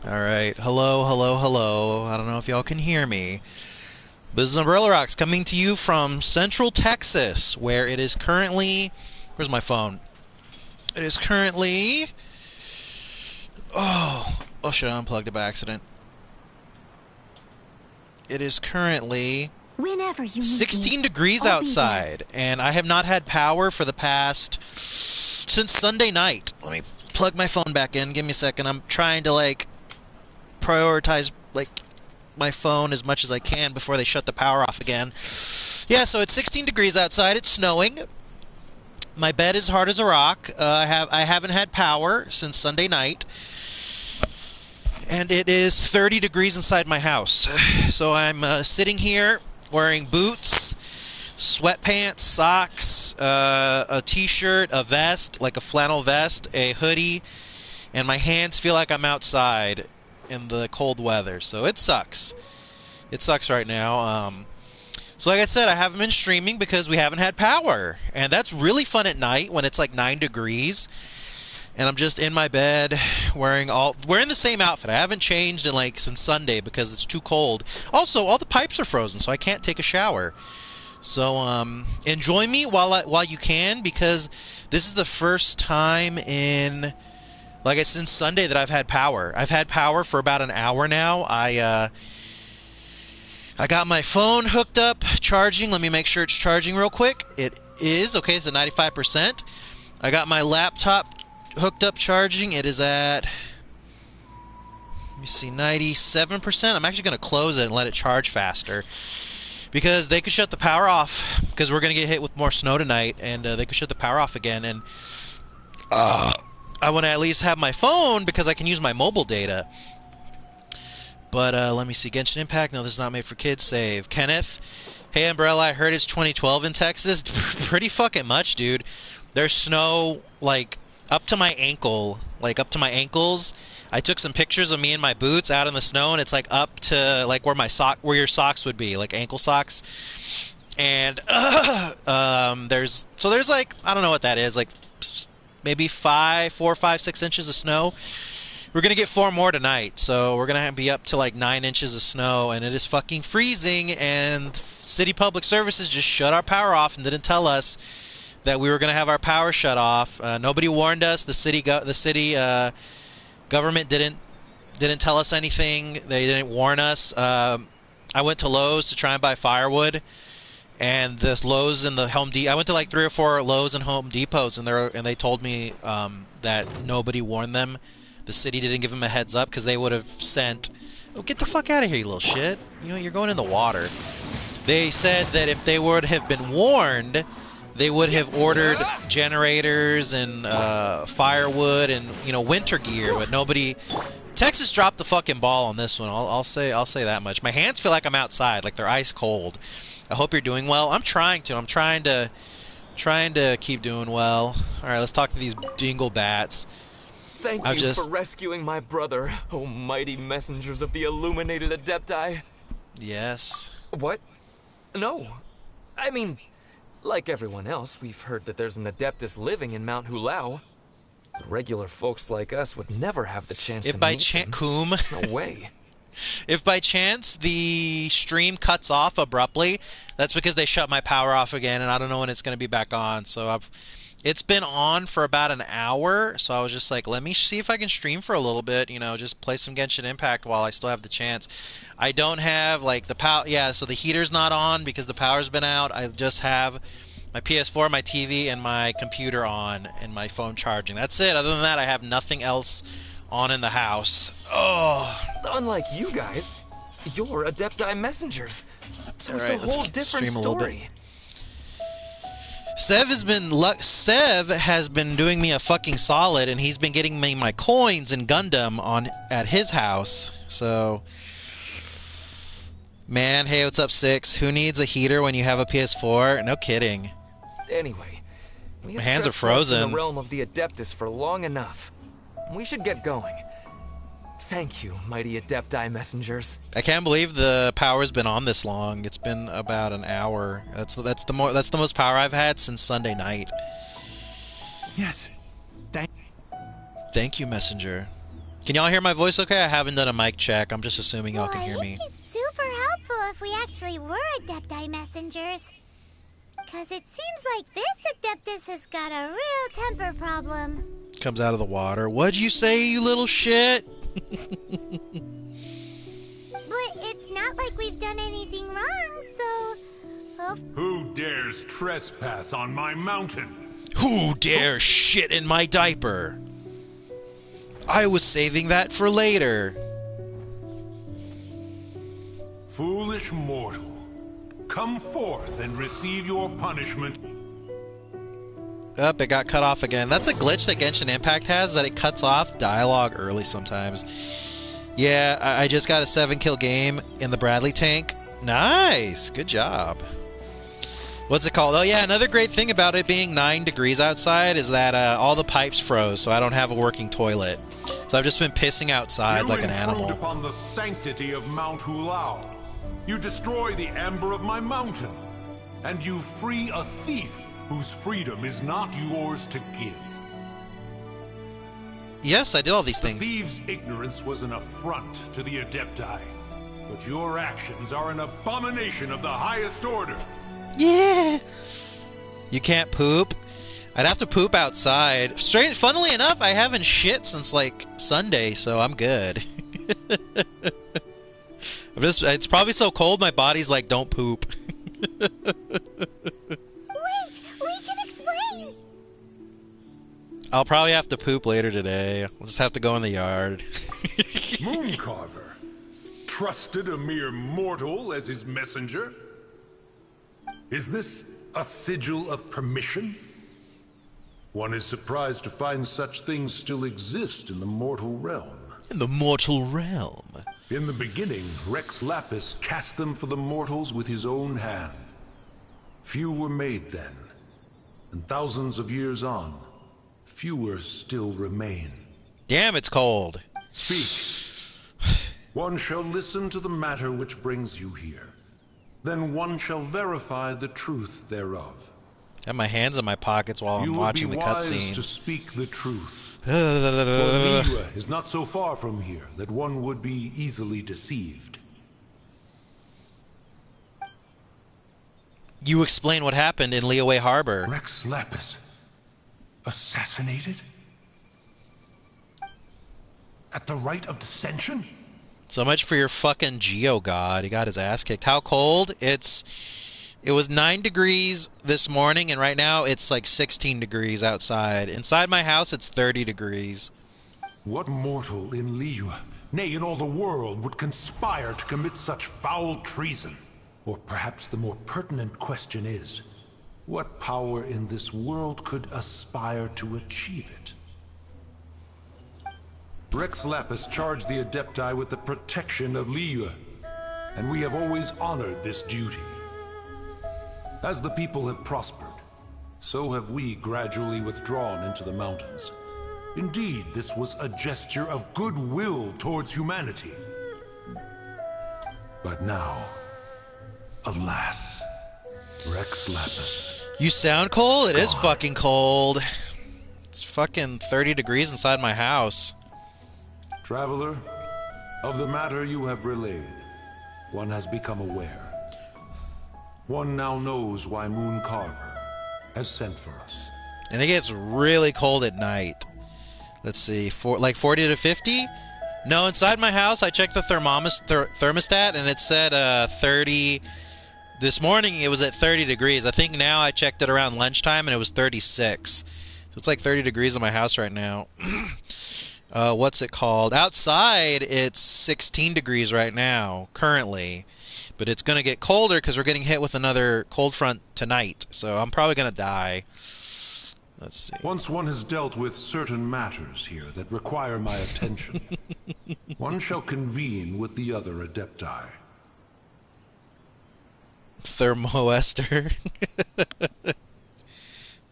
Alright, hello, hello, hello. I don't know if y'all can hear me. This is Umbrellarocks coming to you from Central Texas, where it is currently... Where's my phone? It is currently... Oh shit, I unplugged it by accident. It is currently Whenever you need 16 me, degrees I'll be there. outside, and I have not had power for the past... since Sunday night. Let me plug my phone back in. Give me a second. I'm trying to, prioritize, my phone as much as I can before they shut the power off again. Yeah, so it's 16 degrees outside. It's snowing. My bed is hard as a rock. I haven't had power since Sunday night, and it is 30 degrees inside my house. So I'm sitting here wearing boots, sweatpants, socks, a t-shirt, a vest, like a flannel vest, a hoodie, and my hands feel like I'm outside in the cold weather. So it sucks. It sucks right now. So like I said, I haven't been streaming because we haven't had power. And that's really fun at night when it's like 9 degrees. And I'm just in my bed wearing the same outfit. I haven't changed since Sunday because it's too cold. Also, all the pipes are frozen, so I can't take a shower. So enjoy me while you can, because this is the first time in since Sunday that I've had power. I've had power for about an hour now. I got my phone hooked up, charging. Let me make sure it's charging real quick. It is. Okay, it's at 95%. I got my laptop hooked up charging. It is at, let me see, 97%. I'm actually going to close it and let it charge faster, because they could shut the power off, because we're going to get hit with more snow tonight, and they could shut the power off again. And I want to at least have my phone because I can use my mobile data. But let me see. Genshin Impact. No, this is not made for kids. Save. Kenneth. Hey, Umbrella. I heard it's 2012 in Texas. Pretty fucking much, dude. There's snow, up to my ankle. Up to my ankles. I took some pictures of me in my boots out in the snow, and it's, up to, where your socks would be. Ankle socks. And, there's, I don't know what that is. Maybe 4, 5, 6 inches of snow. We're going to get 4 more tonight, so we're going to be up to 9 inches of snow, and it is fucking freezing, and City Public Services just shut our power off and didn't tell us that we were going to have our power shut off. Nobody warned us. The city government didn't tell us anything. They didn't warn us. I went to Lowe's to try and buy firewood, and the Lowe's and the Home Depot. I went to 3 or 4 Lowe's and Home Depots, and they told me that nobody warned them. The city didn't give them a heads up, because they would have sent. Oh, get the fuck out of here, you little shit! You know you're going in the water. They said that if they would have been warned, they would have ordered generators and firewood and winter gear, but nobody. Texas dropped the fucking ball on this one. I'll say that much. My hands feel like I'm outside, like they're ice cold. I hope you're doing well. I'm trying to keep doing well. All right, let's talk to these dingle bats. Thank you for rescuing my brother, oh mighty messengers of the illuminated Adepti. Yes. What? No. I mean, like everyone else, we've heard that there's an Adeptus living in Mount Hulao. But regular folks like us would never have the chance to meet them. Coom. No way. If by chance the stream cuts off abruptly, that's because they shut my power off again, and I don't know when it's going to be back on. So it's been on for about an hour, so I was just like, let me see if I can stream for a little bit, just play some Genshin Impact while I still have the chance. I don't have, the power, yeah, so the heater's not on because the power's been out. I just have my PS4, my TV, and my computer on, and my phone charging. That's it. Other than that, I have nothing else on in the house. Oh. Unlike you guys, you're Adepti messengers. So it's a whole different story. Sev has been doing me a fucking solid, and he's been getting me my coins and Gundam at his house. So, man, hey, what's up, Six? Who needs a heater when you have a PS4? No kidding. Anyway, my hands are frozen. In the realm of the Adeptus for long enough. We should get going. Thank you, mighty Adepti messengers. I can't believe the power's been on this long. It's been about an hour. That's the most power I've had since Sunday night. Yes. Thank you, messenger. Can y'all hear my voice okay? I haven't done a mic check. I'm just assuming y'all can hear Well, me. it'd be super helpful if we actually were Adepti messengers. Because it seems like this Adeptus has got a real temper problem. Comes out of the water. What'd you say, you little shit? But it's not like we've done anything wrong, so... Who dares trespass on my mountain? Who dare shit in my diaper? I was saving that for later. Foolish mortal, come forth and receive your punishment. Up, it got cut off again. That's a glitch that Genshin Impact has, that it cuts off dialogue early sometimes. Yeah, I just got a 7-kill game in the Bradley tank. Nice! Good job. What's it called? Oh yeah, another great thing about it being 9 degrees outside is that all the pipes froze, so I don't have a working toilet. So I've just been pissing outside like an animal. You intrude upon the sanctity of Mount Hulao. You destroy the amber of my mountain. And you free a thief whose freedom is not yours to give. Yes, I did all these things. The thieves' ignorance was an affront to the Adepti. But your actions are an abomination of the highest order. Yeah. You can't poop? I'd have to poop outside. Strange. Funnily enough, I haven't shit since like Sunday, so I'm good. It's probably so cold my body's like, don't poop. Wait, we can explain. I'll probably have to poop later today. I'll just have to go in the yard. Mooncarver trusted a mere mortal as his messenger? Is this a sigil of permission? One is surprised to find such things still exist in the mortal realm. In the mortal realm. In the beginning, Rex Lapis cast them for the mortals with his own hand. Few were made then, and thousands of years on, fewer still remain. Damn, it's cold. Speak. One shall listen to the matter which brings you here. Then one shall verify the truth thereof. I have my hands in my pockets while I'm watching the cutscenes. You will be wise to speak the truth. For Liyue is not so far from here that one would be easily deceived. You explain what happened in Liyue Harbor. Rex Lapis assassinated? At the rite of dissension? So much for your fucking Geo God. He got his ass kicked. How cold? It was 9 degrees this morning, and right now it's like 16 degrees outside. Inside my house, it's 30 degrees. What mortal in Liyue, nay, in all the world, would conspire to commit such foul treason? Or perhaps the more pertinent question is, what power in this world could aspire to achieve it? Rex Lapis charged the Adepti with the protection of Liyue, and we have always honored this duty. As the people have prospered, so have we gradually withdrawn into the mountains. Indeed, this was a gesture of goodwill towards humanity. But now, alas, Rex Lapis. You sound cold? It is fucking cold. It's fucking 30 degrees inside my house. Traveler, of the matter you have relayed, one has become aware. One now knows why Mooncarver has sent for us. And it gets really cold at night. Let's see, like 40 to 50? No, inside my house, I checked the thermostat, and it said 30. This morning, it was at 30 degrees. I think now I checked it around lunchtime, and it was 36. So it's like 30 degrees in my house right now. What's it called? Outside, it's 16 degrees right now, currently. But it's going to get colder because we're getting hit with another cold front tonight. So I'm probably going to die. Let's see. Once one has dealt with certain matters here that require my attention, one shall convene with the other Adepti. Thermoester.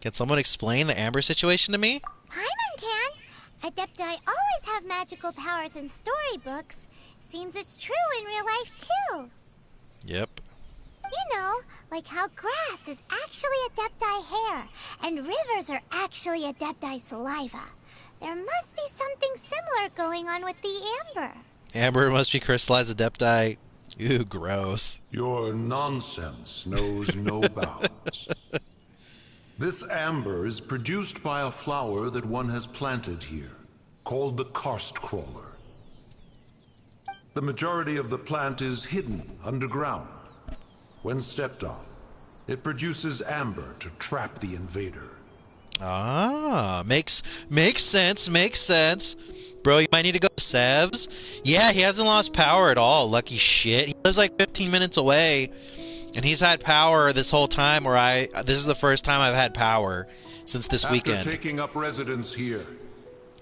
Can someone explain the amber situation to me? Paimon can. Adepti always have magical powers in storybooks. Seems it's true in real life, too. Yep. You know, like how grass is actually Adepti hair, and rivers are actually Adepti saliva. There must be something similar going on with the amber. Amber must be crystallized adepti. Ew, gross. Your nonsense knows no bounds. This amber is produced by a flower that one has planted here, called the karst crawler. The majority of the plant is hidden underground. When stepped on, it produces amber to trap the invader. Ah, makes sense, makes sense. Bro, you might need to go to Sev's. Yeah, he hasn't lost power at all, lucky shit. He lives like 15 minutes away, and he's had power this whole time where this is the first time I've had power since this weekend. After taking up residence here,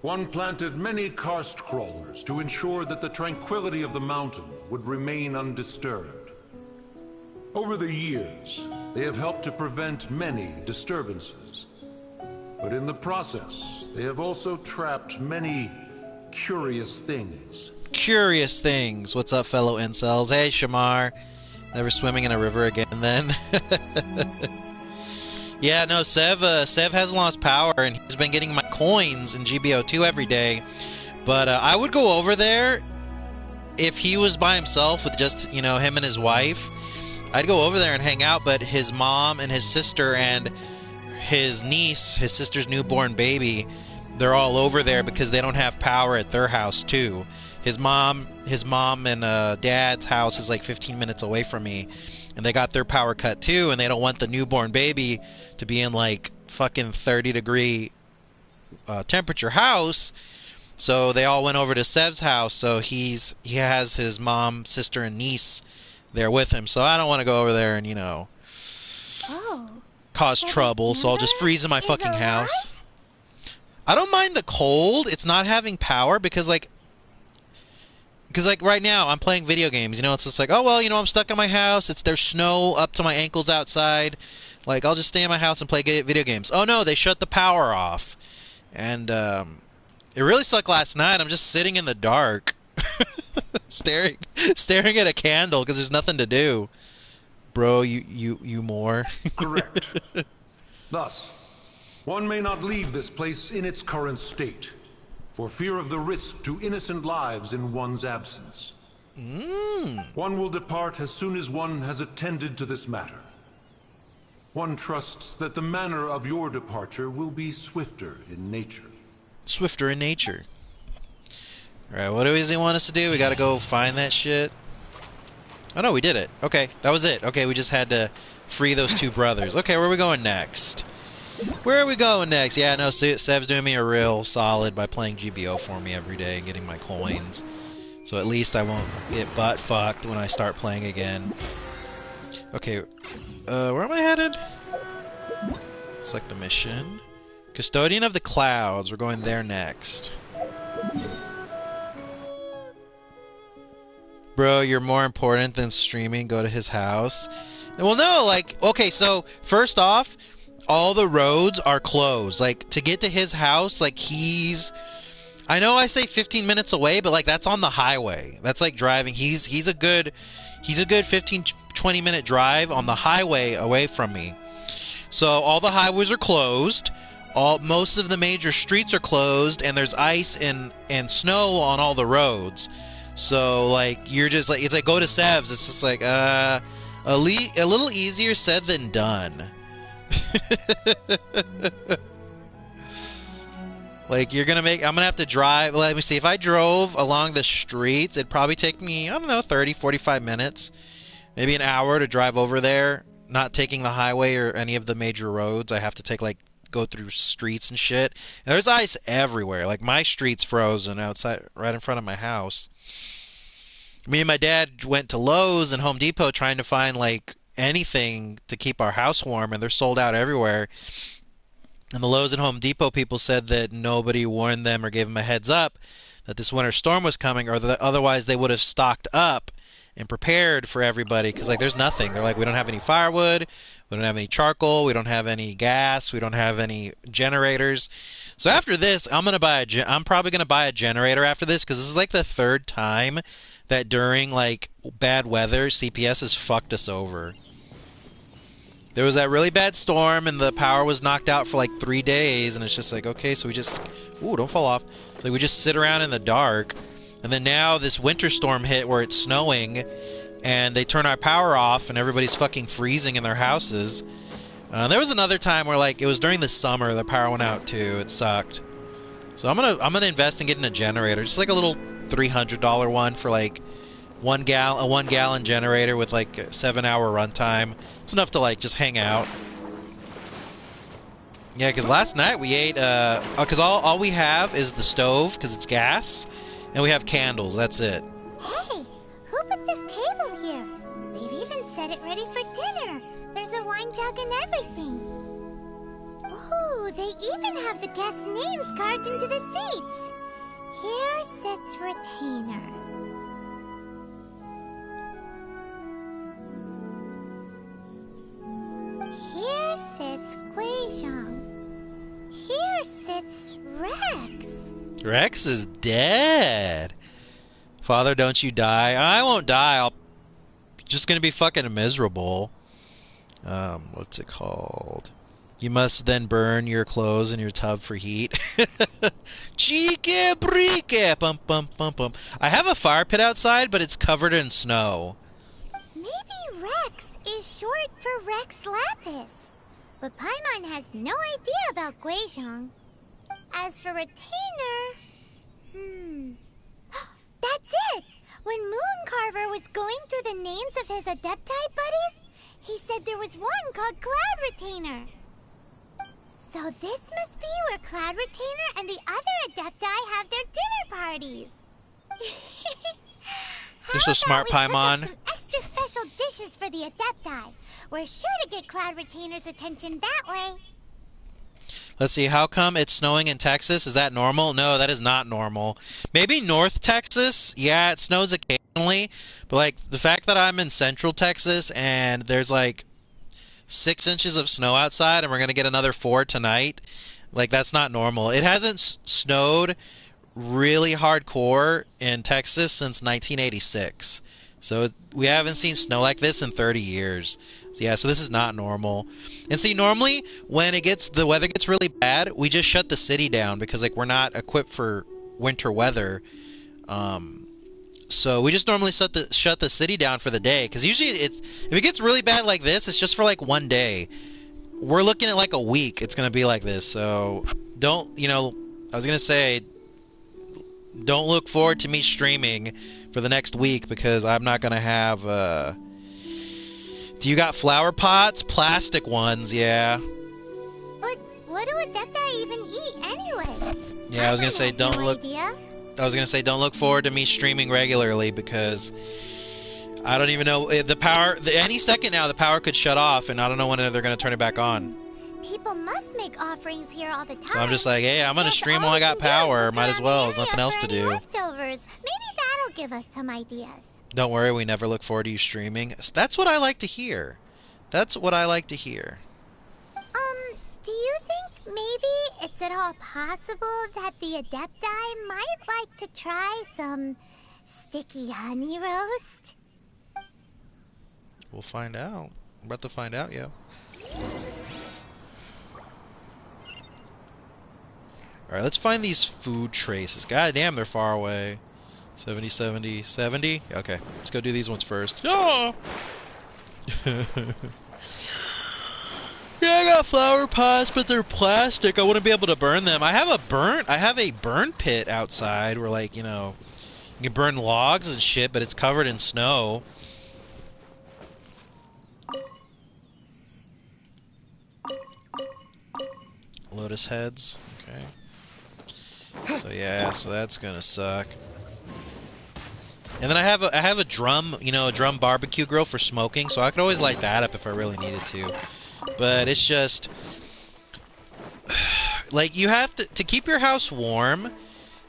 one planted many karst crawlers to ensure that the tranquility of the mountain would remain undisturbed. Over the years, they have helped to prevent many disturbances. But in the process, they have also trapped many curious things. Curious things. What's up, fellow incels? Hey, Shamar. Never swimming in a river again, then. Yeah, no, Sev hasn't lost power, and he's been getting my coins in GBO2 every day. But I would go over there if he was by himself with just, him and his wife. I'd go over there and hang out, but his mom and his sister and his niece, his sister's newborn baby, they're all over there because they don't have power at their house too. His mom and dad's house is like 15 minutes away from me, and they got their power cut too, and they don't want the newborn baby to be in like fucking 30-degree temperature house. So they all went over to Sev's house. So he has his mom, sister, and niece there with him. So I don't want to go over there and cause trouble. So I'll just freeze in my fucking house. I don't mind the cold. It's not having power because right now I'm playing video games. It's just like, oh well, I'm stuck in my house. There's snow up to my ankles outside. Like, I'll just stay in my house and play video games. Oh no, they shut the power off, and it really sucked last night. I'm just sitting in the dark, staring at a candle because there's nothing to do. Bro, you more. Correct. Thus, one may not leave this place in its current state, for fear of the risk to innocent lives in one's absence. One will depart as soon as one has attended to this matter. One trusts that the manner of your departure will be swifter in nature. Swifter in nature. Alright, what does he want us to do? We gotta go find that shit. Oh no, we did it. Okay, that was it. Okay, we just had to free those two brothers. Okay, where are we going next? Where are we going next? Yeah, no, Sev's doing me a real solid by playing GBO for me every day and getting my coins. So at least I won't get butt fucked when I start playing again. Okay, where am I headed? Select the mission. Custodian of the Clouds. We're going there next. Bro, you're more important than streaming. Go to his house. Well, no, okay, so first off, all the roads are closed. Like, to get to his house, I know I say 15 minutes away, but that's on the highway. That's like driving. He's a good 15-20 minute drive on the highway away from me. So all the highways are closed. Most of the major streets are closed, and there's ice and snow on all the roads. So you're just it's like go to Sev's. It's just a little easier said than done. I'm gonna have to drive. Let me see. If I drove along the streets, it'd probably take me, I don't know, 30-45 minutes, maybe an hour to drive over there, not taking the highway or any of the major roads. I have to take go through streets and shit. And there's ice everywhere. My street's frozen outside right in front of my house. Me and my dad went to Lowe's and Home Depot trying to find anything to keep our house warm, and they're sold out everywhere. And the Lowe's and Home Depot people said that nobody warned them or gave them a heads up that this winter storm was coming, or that otherwise they would have stocked up and prepared for everybody, because there's nothing. They're we don't have any firewood, we don't have any charcoal, we don't have any gas, we don't have any generators. So after this, I'm probably gonna buy a generator after this, because this is the third time that during bad weather CPS has fucked us over. There was that really bad storm, and the power was knocked out for like 3 days, and it's just like, okay, so we just... Ooh, don't fall off. It's like we just sit around in the dark, and then now this winter storm hit where it's snowing, and they turn our power off, and everybody's fucking freezing in their houses. There was another time where, like, it was during the summer, the power went out too. It sucked. So I'm gonna invest in getting a generator, just like a little $300 one for like a 1 gallon generator with like a 7-hour runtime. It's enough to like just hang out. Yeah, because last night we ate. Because all we have is the stove because it's gas, and we have candles. That's it. Hey, who put this table here? They've even set it ready for dinner. There's a wine jug and everything. Ooh, they even have the guest names carved into the seats. Here sits Retainer. Here sits Guizhong. Here sits Rex. Rex is dead. Father, don't you die. I won't die. I'll just gonna be fucking miserable. What's it called? You must then burn your clothes in your tub for heat. Chique brique. Bum bum bum bum. I have a fire pit outside, but it's covered in snow. Maybe Rex is short for Rex Lapis. But Paimon has no idea about Guizhong. As for Retainer... That's it! When Mooncarver was going through the names of his Adepti buddies, he said there was one called Cloud Retainer. So this must be where Cloud Retainer and the other Adepti have their dinner parties. You're so smart, Paimon. Some extra special dishes for the Adepti. We're sure to get Cloud Retainer's attention that way. Let's see, how come it's snowing in Texas? Is that normal? No, that is not normal. Maybe North Texas? Yeah, it snows occasionally. But, like, the fact that I'm in Central Texas and there's, like, 6 inches of snow outside and we're going to get another 4 tonight, like, that's not normal. It hasn't snowed really hardcore in Texas since 1986. So we haven't seen snow like this in 30 years. So yeah, so this is not normal. And see, normally when the weather gets really bad, we just shut the city down because like we're not equipped for winter weather. So we just normally shut the city down for the day because usually if it gets really bad like this, it's just for like 1 day. We're looking at like a week. It's gonna be like this. So don't, I was gonna say, don't look forward to me streaming for the next week because I'm not gonna have. Do you got flower pots? Plastic ones, yeah. But what do Adepti even eat anyway? Yeah, I was gonna say don't look. Idea. I was gonna say don't look forward to me streaming regularly because I don't even know the power. Any second now, the power could shut off, and I don't know when they're gonna turn it back on. People must make offerings here all the time. So I'm just like, hey, I'm gonna stream while I got power. Might as well. There's nothing else to do. Leftovers. Maybe that'll give us some ideas. Don't worry, we never look forward to you streaming. That's what I like to hear. That's what I like to hear. Do you think maybe it's at all possible that the Adepti might like to try some sticky honey roast? We'll find out. I'm about to find out, yeah. Alright, let's find these food traces. God damn, they're far away. 70, 70, 70? Okay, let's go do these ones first. Oh! Yeah, I got flower pots, but they're plastic. I wouldn't be able to burn them. I have a burn pit outside where, like, you can burn logs and shit, but it's covered in snow. Lotus heads. Okay. So yeah, so that's gonna suck. And then I have a drum, a drum barbecue grill for smoking, so I could always light that up if I really needed to. But it's just like you have to keep your house warm.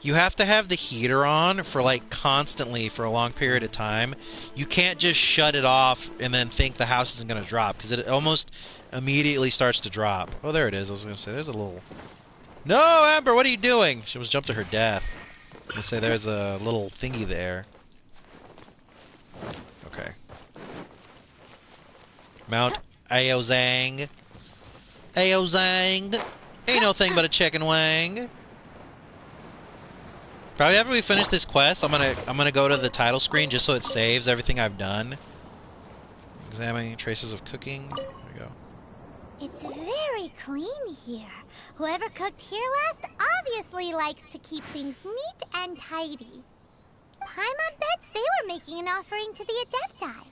You have to have the heater on for like constantly for a long period of time. You can't just shut it off and then think the house isn't going to drop because it almost immediately starts to drop. Oh, there it is. I was going to say there's a little. No, Amber, what are you doing? She almost jumped to her death. I say there's a little thingy there. Okay. Ayo Zang. Ayo Zang. Ain't no thing but a chicken wing. Probably after we finish this quest, I'm gonna go to the title screen just so it saves everything I've done. Examining traces of cooking. There we go. It's very clean here. Whoever cooked here last obviously likes to keep things neat and tidy. Paimon bets they were making an offering to the Adepti.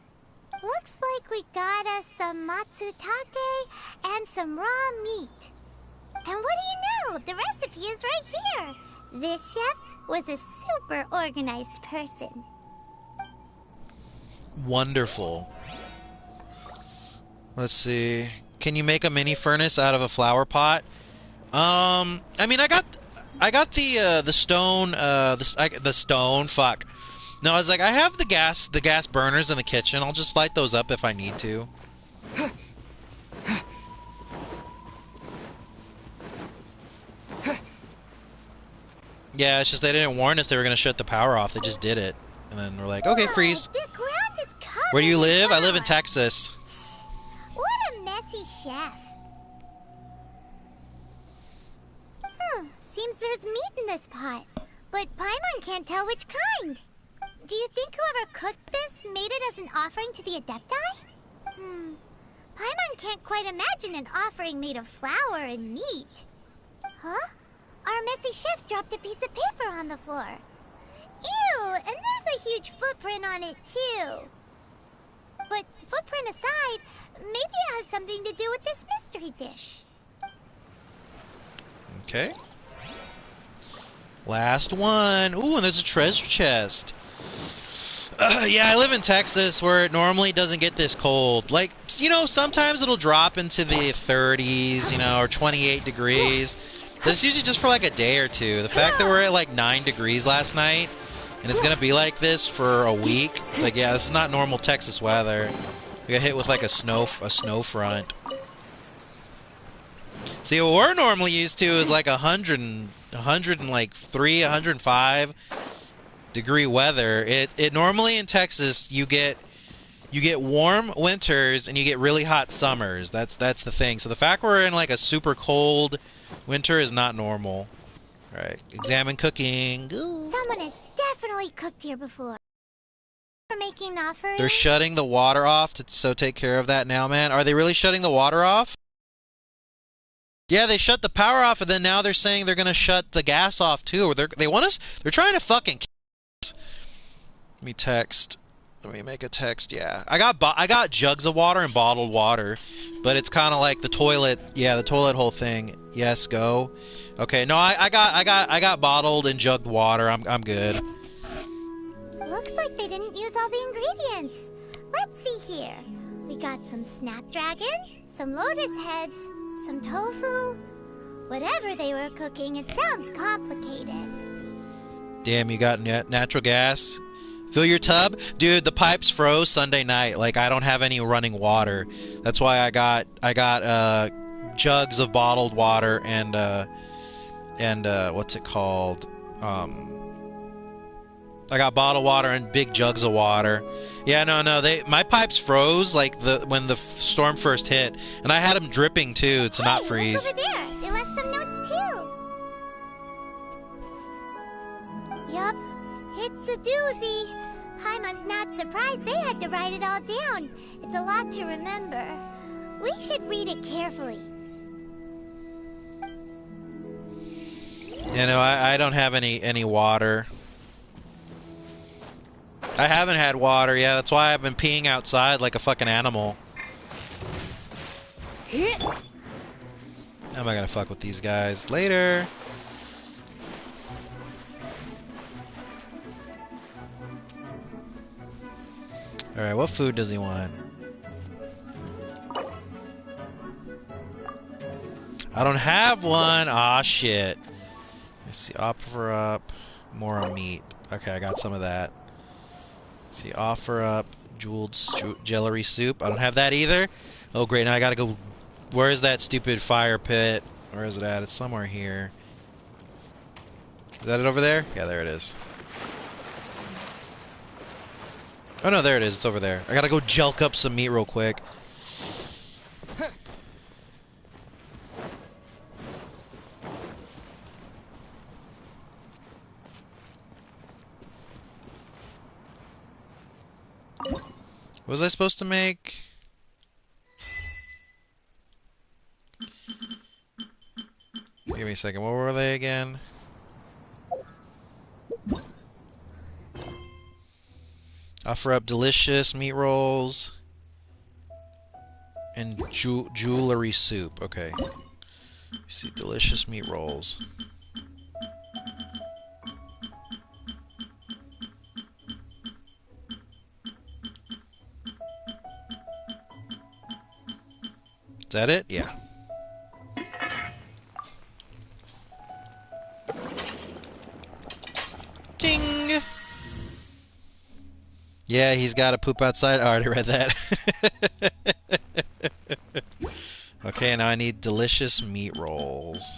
Looks like we got us some matsutake and some raw meat. And what do you know? The recipe is right here. This chef was a super organized person. Wonderful. Let's see. Can you make a mini furnace out of a flower pot? I mean, I got the stone. The stone. Fuck. No, I was like, I have the gas burners in the kitchen. I'll just light those up if I need to. Yeah, it's just they didn't warn us they were gonna shut the power off. They just did it, and then we're like, okay, freeze. The ground is covered. Where do you live? I live in in Texas. What a messy chef. Seems there's meat in this pot, but Paimon can't tell which kind. Do you think whoever cooked this made it as an offering to the Adepti? Paimon can't quite imagine an offering made of flour and meat. Huh? Our messy chef dropped a piece of paper on the floor. Ew, and there's a huge footprint on it too. But footprint aside, maybe it has something to do with this mystery dish. Okay. Last one. Ooh, and there's a treasure chest. Yeah, I live in Texas where it normally doesn't get this cold. Like, you know, sometimes it'll drop into the 30s, you know, or 28 degrees. But it's usually just for like a day or two. The fact that we're at like 9 degrees last night, and it's gonna be like this for a week, it's like, yeah, this is not normal Texas weather. We got hit with like a snow front. See, what we're normally used to is like 105 degree weather. It normally in Texas you get warm winters and you get really hot summers. That's the thing. So the fact we're in like a super cold winter is not normal. All right, examine cooking. Ooh. Someone has definitely cooked here before. For making an offering. They're shutting the water off, so take care of that now, man. Are they really shutting the water off? Yeah, they shut the power off, and then now they're saying they're gonna shut the gas off too. Or they want us. They're trying to fucking. Let me text. Let me make a text. Yeah, I got jugs of water and bottled water, but it's kind of like the toilet. Yeah, the toilet whole thing. Yes, go. Okay, no, I got bottled and jugged water. I'm good. Looks like they didn't use all the ingredients. Let's see here. We got some snapdragon, some lotus heads, some tofu. Whatever they were cooking, it sounds complicated. Damn, you got natural gas. Fill your tub, dude. The pipes froze Sunday night. Like, I don't have any running water. That's why I got jugs of bottled water and what's it called? I got bottled water and big jugs of water. Yeah, no, my pipes froze like when the storm first hit, and I had them dripping too to not freeze. Look over there. They left some notes too. Yup, it's a doozy. Paimon's not surprised they had to write it all down. It's a lot to remember. We should read it carefully. You know, I don't have any water. I haven't had water, yeah, that's why I've been peeing outside like a fucking animal. How am I gonna fuck with these guys? Later! Alright, what food does he want? I don't have one! Aw, shit. Let's see, offer up more meat. Okay, I got some of that. Let's see, offer up jeweled jelly soup. I don't have that either. Oh, great, now I gotta go. Where is that stupid fire pit? Where is it at? It's somewhere here. Is that it over there? Yeah, there it is. Oh no, there it is. It's over there. I gotta go jelk up some meat real quick. What was I supposed to make? Give me a second. What were they again? Offer up delicious meat rolls and jewelry soup. Okay. You see, delicious meat rolls. Is that it? Yeah. Ding! Yeah, he's got to poop outside. I already read that. Okay, now I need delicious meat rolls.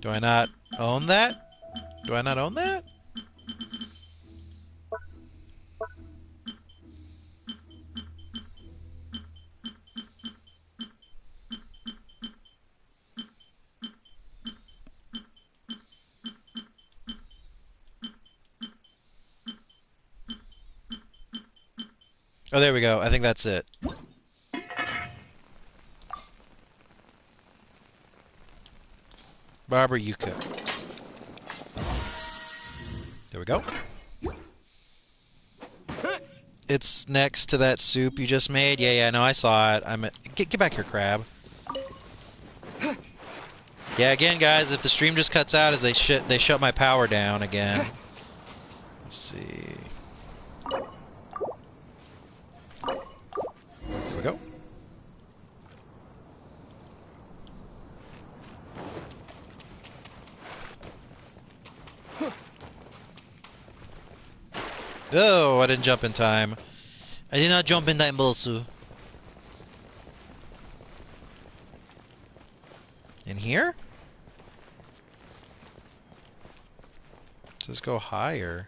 Do I not own that? Do I not own that? Oh, there we go. I think that's it. Barbara, you cook. There we go. It's next to that soup you just made. Yeah, no, I saw it. Get back here, crab. Yeah, again, guys, if the stream just cuts out as they shut my power down again. Let's see. There we go. Oh, I didn't jump in time. I did not jump in time, Bolsu. In here? Just go higher.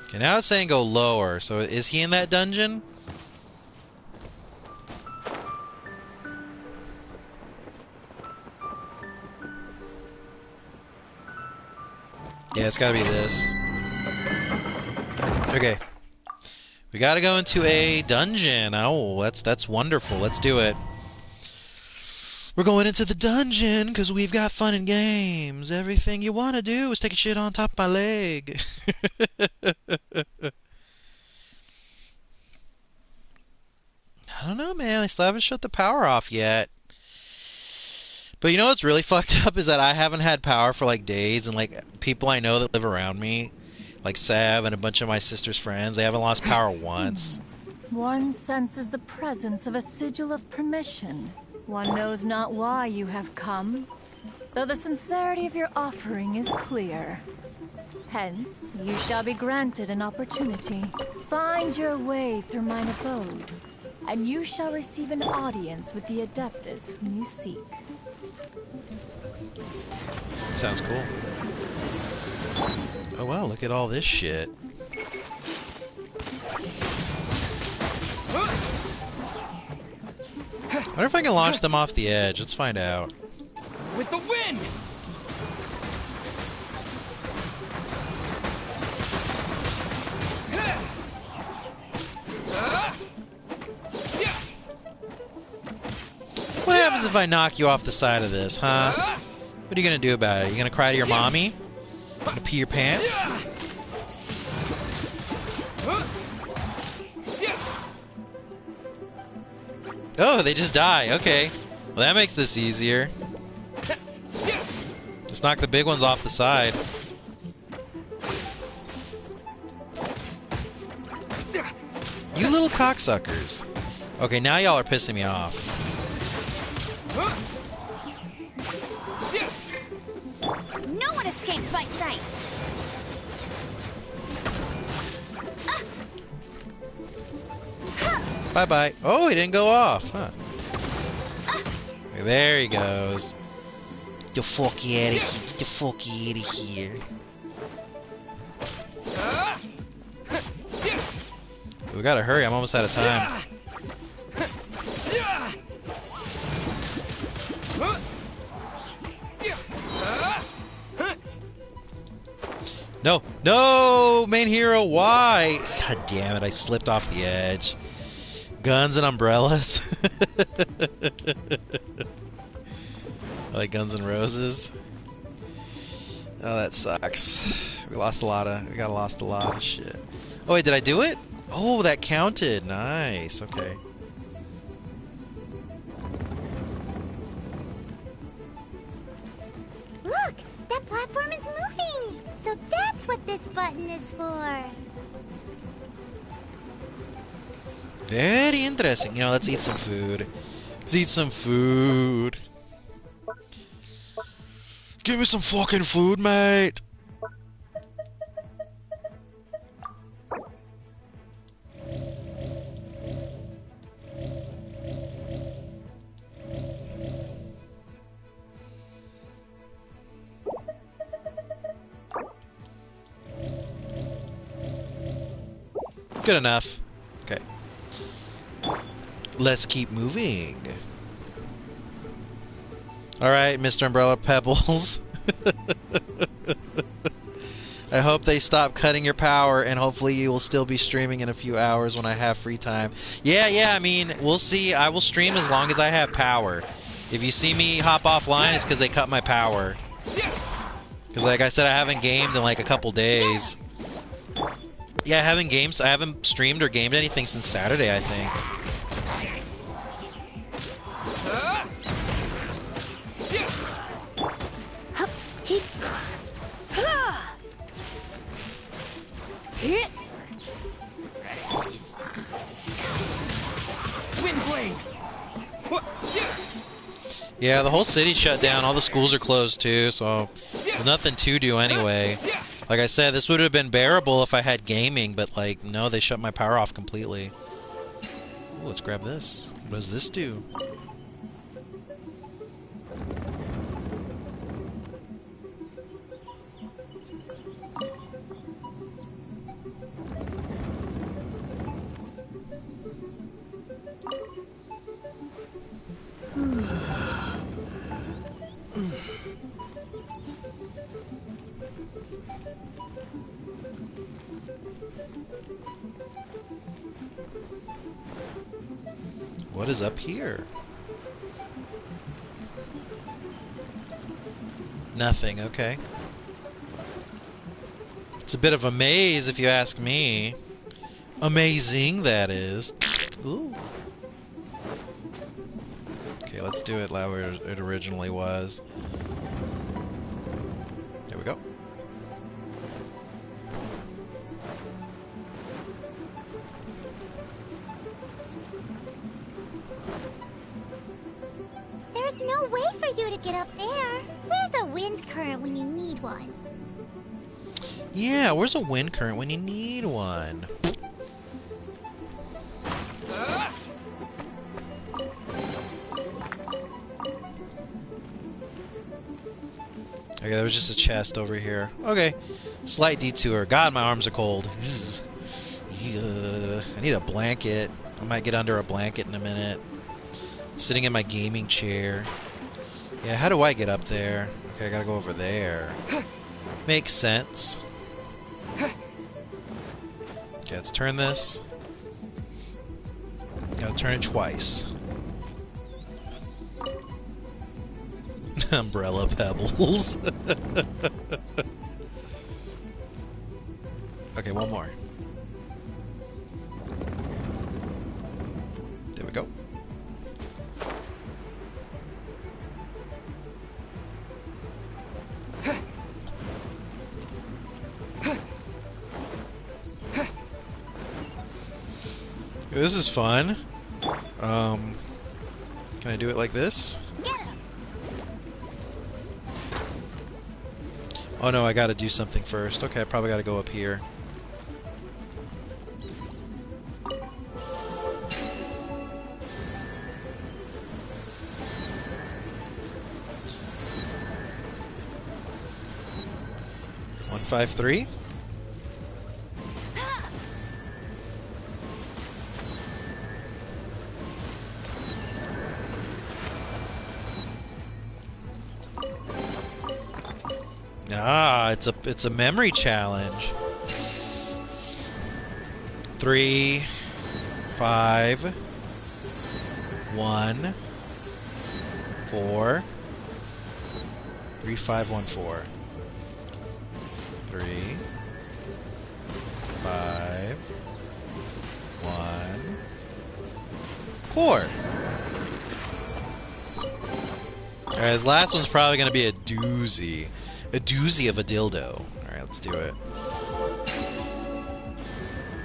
Okay, now it's saying go lower. So is he in that dungeon? Yeah, it's gotta be this. Okay. We gotta go into a dungeon. Oh, that's wonderful. Let's do it. We're going into the dungeon because we've got fun and games. Everything you want to do is take a shit on top of my leg. I don't know, man. I still haven't shut the power off yet. But you know what's really fucked up is that I haven't had power for like days, and like people I know that live around me, like Sav and a bunch of my sister's friends, they haven't lost power once. One senses the presence of a sigil of permission. One knows not why you have come, though the sincerity of your offering is clear. Hence, you shall be granted an opportunity. Find your way through mine abode, and you shall receive an audience with the Adeptus whom you seek. Sounds cool. Oh wow, look at all this shit. I wonder if I can launch them off the edge. Let's find out. With the wind! What happens if I knock you off the side of this, huh? What are you gonna do about it? You gonna cry to your mommy? Gonna pee your pants? Oh, they just die. Okay. Well, that makes this easier. Just knock the big ones off the side. You little cocksuckers. Okay, now y'all are pissing me off. No one escapes my sights. Bye-bye. Oh, he didn't go off. Huh. Okay, There he goes. Get the fuck out of here. Get the fuck out of here. We gotta hurry. I'm almost out of time. No, no, main hero, why? God damn it, I slipped off the edge. Guns and umbrellas. Like Guns N' Roses. Oh, that sucks. We lost a lot of shit. Oh wait, did I do it? Oh, that counted. Nice. Okay. Look, that platform is moving. So that's what this button is for. Very interesting. You know, let's eat some food. Let's eat some food. Give me some fucking food, mate. Good enough. Okay. Let's keep moving. Alright, Mr. Umbrella Pebbles. I hope they stop cutting your power, and hopefully you will still be streaming in a few hours when I have free time. Yeah, I mean, we'll see. I will stream as long as I have power. If you see me hop offline, it's because they cut my power. Because like I said, I haven't gamed in like a couple days. Yeah, I haven't streamed or gamed anything since Saturday, I think. Yeah, the whole city's shut down. All the schools are closed too, so there's nothing to do anyway. Like I said, this would have been bearable if I had gaming, but like, no, they shut my power off completely. Ooh, let's grab this. What does this do? What is up here? Nothing, okay. It's a bit of a maze if you ask me. Amazing, that is. Ooh. Okay, let's do it like it originally was. There we go. There's no way for you to get up there. Where's a wind current when you need one? Yeah, where's a wind current when you need one? Okay, there was just a chest over here. Okay, slight detour. God, my arms are cold. I need a blanket. I might get under a blanket in a minute. I'm sitting in my gaming chair. Yeah, how do I get up there? Okay, I gotta go over there. Makes sense. Okay, let's turn this. Gotta turn it twice. Umbrella pebbles. Okay, one more. There we go. This is fun. Can I do it like this? Oh no, I gotta do something first. Okay, I probably gotta go up here. 353. Ah, it's a memory challenge. 3, 5, 1, 4, 3, 5, 1, 4. 3, 5, 1, 4. Alright, this last one's probably gonna be a doozy. A doozy of a dildo. Alright, let's do it.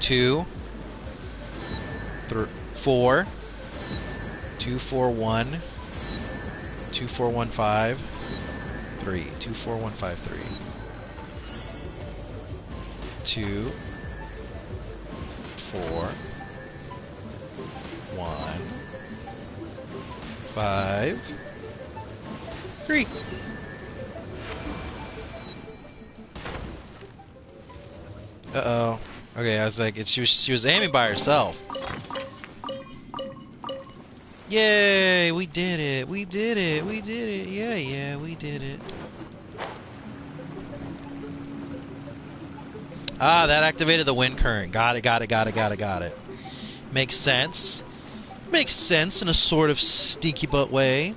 2, 3, 4, 2, 4, 1, 2, 4, 1, 5, 3, 2, 4, 1, 5, 3. 2, 4, 1, 5, 3. Uh-oh. Okay, I was like, she was aiming by herself. Yay, we did it. We did it. We did it. Yeah, we did it. Ah, that activated the wind current. Got it. Makes sense. Makes sense in a sort of stinky butt way.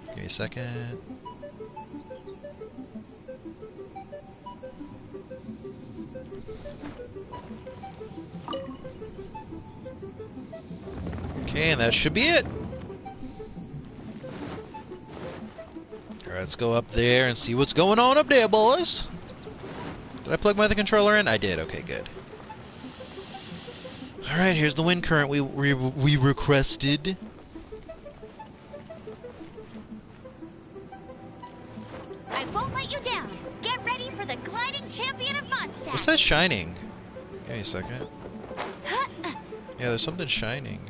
Give me a second. Okay, and that should be it. Alright, let's go up there and see what's going on up there, boys. Did I plug my other controller in? I did. Okay, good. Alright, here's the wind current we requested. I won't let you down. Get ready for the gliding champion of Mondstadt. What's that shining? Give me a second. Yeah, there's something shining.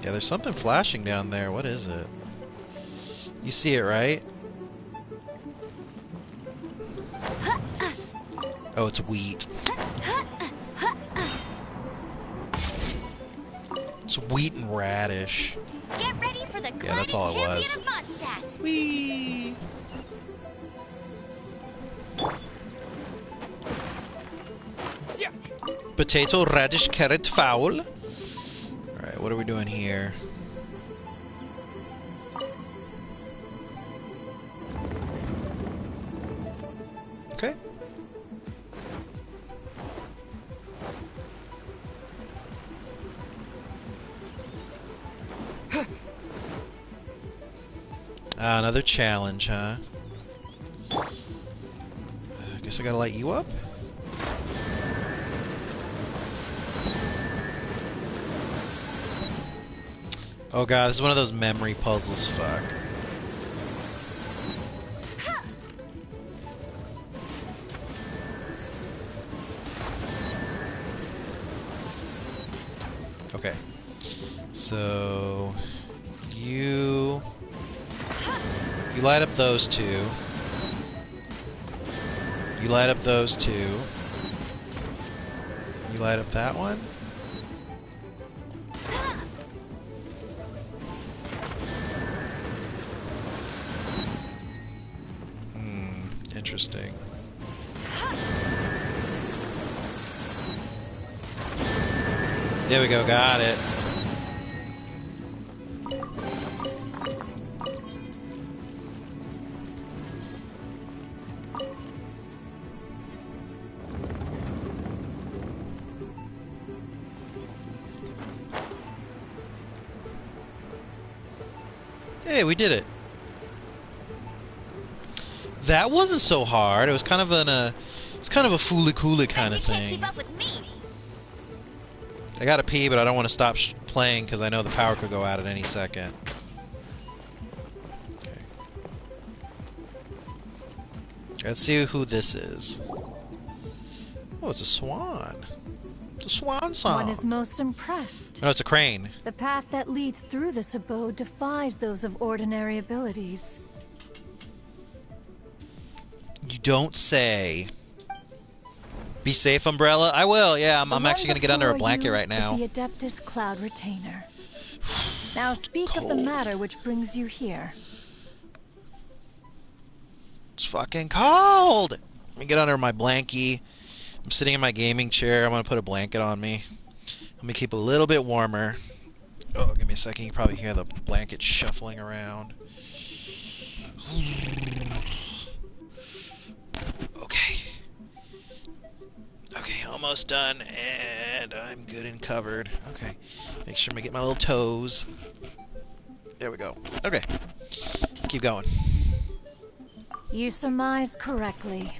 Yeah, there's something flashing down there. What is it? You see it, right? Oh, it's wheat. It's wheat and radish. Get ready for the Yeah, that's all it gliding was. champion of Mondstadt. Whee! Potato, radish, carrot, fowl. Alright, what are we doing here? Okay. Another challenge, huh? I guess I gotta light you up? Oh god, this is one of those memory puzzles, fuck. Okay. So... You light up those two. You light up those two. You light up that one? Interesting. There we go, got it. Hey, we did it. That wasn't so hard. It was kind of it's kind of a fooly-cooly kind of thing. Keep up with me. I gotta pee, but I don't want to stop playing because I know the power could go out at any second. Okay. Let's see who this is. Oh, it's a swan. The swan song. One is most impressed. No, it's a crane. The path that leads through this abode defies those of ordinary abilities. You don't say. Be safe, Umbrella. I will. Yeah, I'm actually gonna get under a blanket right now. Is the Adeptus Cloud Retainer. Now speak of the matter which brings you here. It's fucking cold. Let me get under my blankie. I'm sitting in my gaming chair. I'm gonna put a blanket on me. Let me keep a little bit warmer. Oh, give me a second. You can probably hear the blanket shuffling around. Okay. Okay, almost done, and I'm good and covered. Okay, make sure I get my little toes. There we go. Okay, let's keep going. You surmise correctly.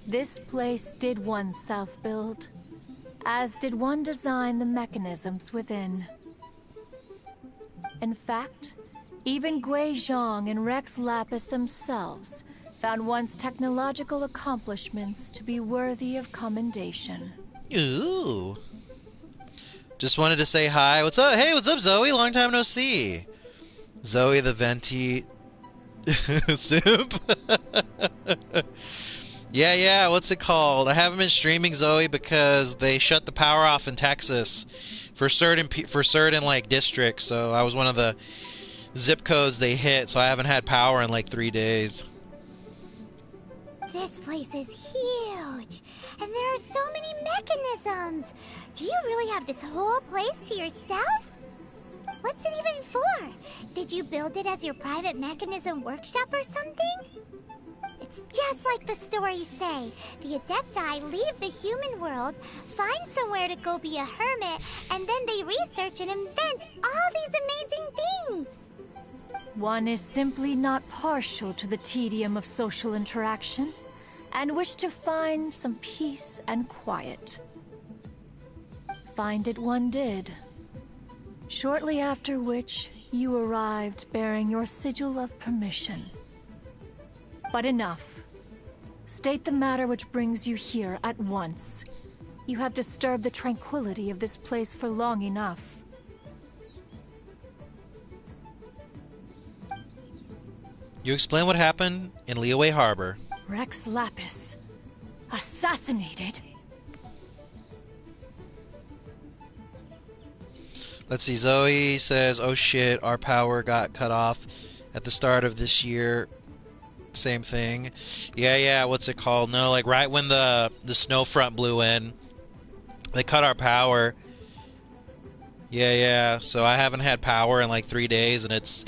This place did one self-build, as did one design the mechanisms within. In fact, even Gui Zhang and Rex Lapis themselves found one's technological accomplishments to be worthy of commendation. Ooh. Just wanted to say hi. What's up? Hey, what's up, Zoe? Long time no see. Zoe the Venti simp. Yeah, what's it called? I haven't been streaming, Zoe, because they shut the power off in Texas for certain like districts. So I was one of the zip codes they hit, so I haven't had power in like 3 days. This place is huge, and there are so many mechanisms. Do you really have this whole place to yourself? What's it even for? Did you build it as your private mechanism workshop or something? It's just like the stories say. The Adepti leave the human world, find somewhere to go be a hermit, and then they research and invent all these amazing things. One is simply not partial to the tedium of social interaction, and wish to find some peace and quiet. Find it one did. Shortly after which, you arrived bearing your sigil of permission. But enough. State the matter which brings you here at once. You have disturbed the tranquility of this place for long enough. You explain what happened in Liyue Harbor. Rex Lapis. Assassinated? Let's see, Zoe says, oh shit, our power got cut off at the start of this year. Same thing. Yeah, what's it called? No, like right when the snow front blew in, they cut our power. Yeah, so I haven't had power in like 3 days, and it's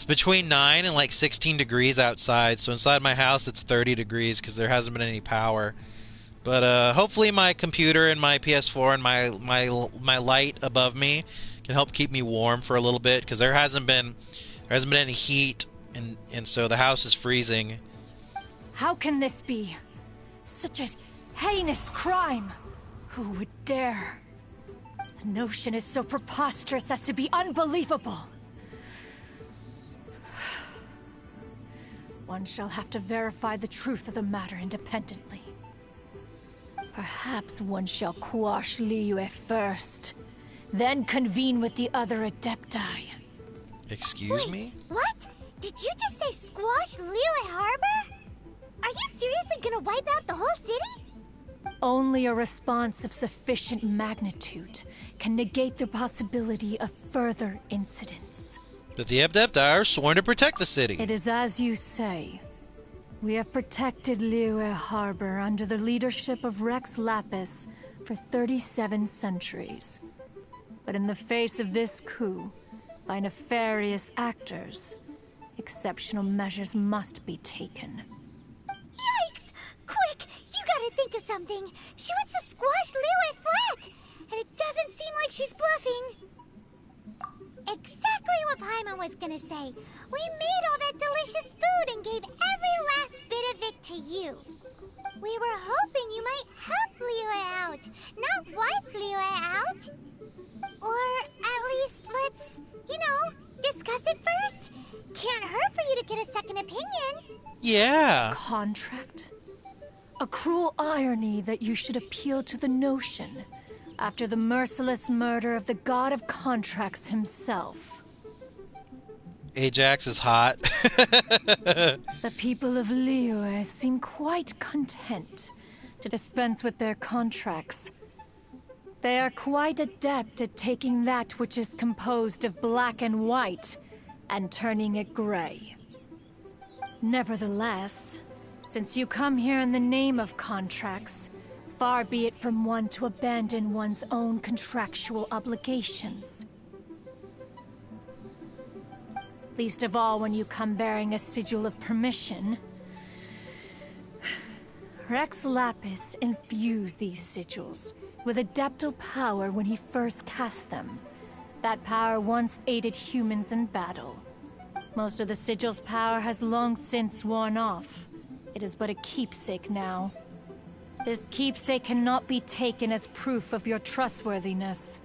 between 9 and like 16 degrees outside, so inside my house it's 30 degrees because there hasn't been any power. But hopefully my computer and my PS4 and my light above me can help keep me warm for a little bit, because there hasn't been any heat, and so the house is freezing. How can this be? Such a heinous crime! Who would dare? The notion is so preposterous as to be unbelievable. One shall have to verify the truth of the matter independently. Perhaps one shall quash Liyue first, then convene with the other Adepti. Excuse me? What? Did you just say squash Liyue Harbor? Are you seriously gonna wipe out the whole city? Only a response of sufficient magnitude can negate the possibility of further incidents. But the Adepti are sworn to protect the city. It is as you say. We have protected Liyue Harbor under the leadership of Rex Lapis for 37 centuries. But in the face of this coup, by nefarious actors, exceptional measures must be taken. Yikes! Quick, you gotta think of something. She wants to squash Liyue flat, and it doesn't seem like she's bluffing. Exactly what Paimon was gonna say. We made all that delicious food and gave every last bit of it to you. We were hoping you might help Liyue out, not wipe Liyue out. Or at least let's, discuss it first. Can't hurt for you to get a second opinion. Yeah. Contract? A cruel irony that you should appeal to the notion after the merciless murder of the god of contracts himself. Ajax is hot. The people of Liyue seem quite content to dispense with their contracts. They are quite adept at taking that which is composed of black and white and turning it gray. Nevertheless, since you come here in the name of contracts, far be it from one to abandon one's own contractual obligations. Least of all when you come bearing a sigil of permission. Rex Lapis infused these sigils with adeptal power when he first cast them. That power once aided humans in battle. Most of the sigil's power has long since worn off. It is but a keepsake now. This keepsake cannot be taken as proof of your trustworthiness.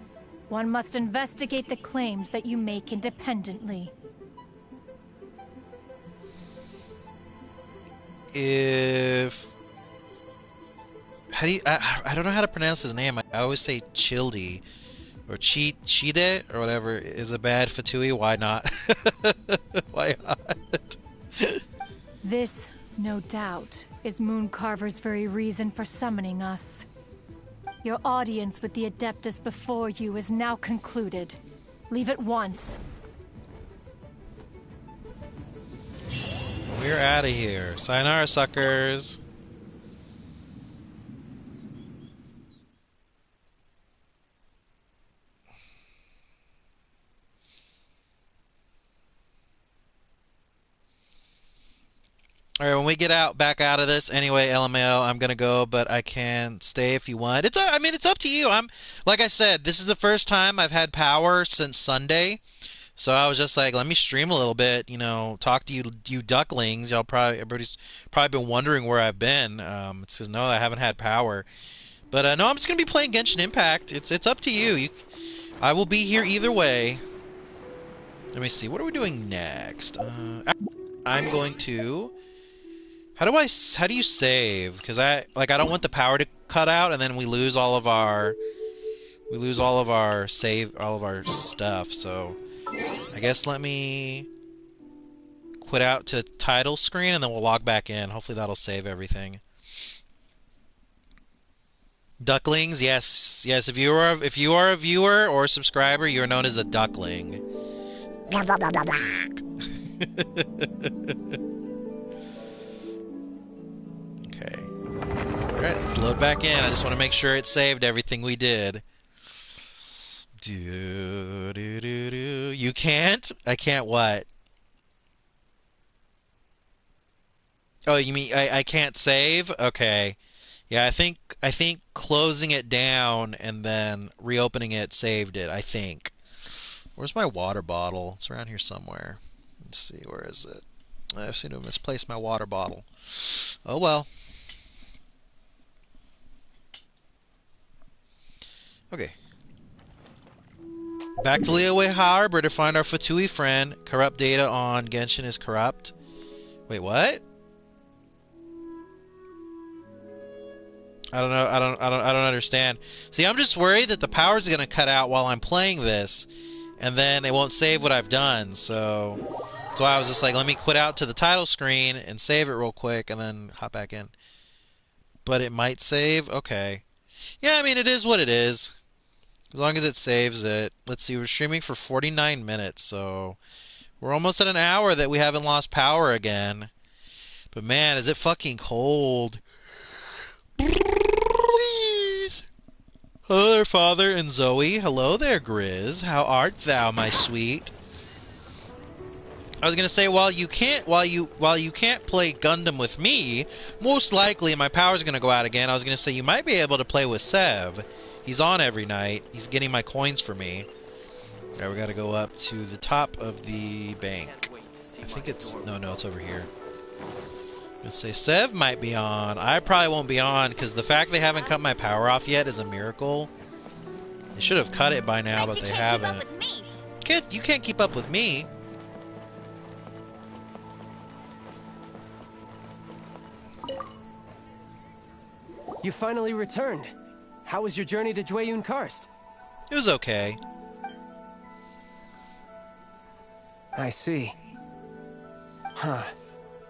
One must investigate the claims that you make independently. How do you... I don't know how to pronounce his name. I always say Childe. Or Chide, or whatever, is a bad Fatui. Why not? Why not? This, no doubt, is Mooncarver's very reason for summoning us. Your audience with the Adeptus before you is now concluded. Leave at once. We're out of here. Sayonara, suckers. Alright, when we get back out of this, anyway, LMAO, I'm gonna go, but I can stay if you want. I mean, it's up to you. Like I said, this is the first time I've had power since Sunday, so I was just like, let me stream a little bit, talk to you ducklings. Everybody's probably been wondering where I've been. It says no, I haven't had power, but no, I'm just gonna be playing Genshin Impact. It's up to you. I will be here either way. Let me see. What are we doing next? I'm going to. How do you save? Because I don't want the power to cut out and then we lose all of our stuff. So I guess let me quit out to title screen and then we'll log back in. Hopefully that'll save everything. Ducklings, yes. If you are a viewer or a subscriber, you are known as a duckling. Blah, blah, blah, blah, blah. Okay. Alright, let's load back in. I just want to make sure it saved everything we did. You can't? I can't what? Oh, you mean I can't save? Okay. Yeah, I think closing it down and then reopening it saved it, I think. Where's my water bottle? It's around here somewhere. Let's see, where is it? I seem to have misplaced my water bottle. Oh well. Okay. Back to Liyue Harbor to find our Fatui friend. Corrupt data on Genshin is corrupt. Wait, what? I don't know. I don't understand. See, I'm just worried that the power's going to cut out while I'm playing this, and then it won't save what I've done. So that's why I was just like, let me quit out to the title screen and save it real quick, and then hop back in. But it might save. Okay. Yeah, I mean, it is what it is. As long as it saves it. Let's see, we're streaming for 49 minutes, so we're almost at an hour that we haven't lost power again. But man, is it fucking cold. Please. Hello there, Father and Zoe. Hello there, Grizz. How art thou, my sweet? I was gonna say, while you can't play Gundam with me, most likely my power's gonna go out again. I was gonna say you might be able to play with Sev. He's on every night. He's getting my coins for me. Alright, we gotta go up to the top of the bank. I think it's... No, it's over here. Let's say Sev might be on. I probably won't be on, because the fact they haven't cut my power off yet is a miracle. They should have cut it by now, but they haven't. You can't keep up with me. You finally returned. How was your journey to Jueyun Karst? It was okay. I see. Huh.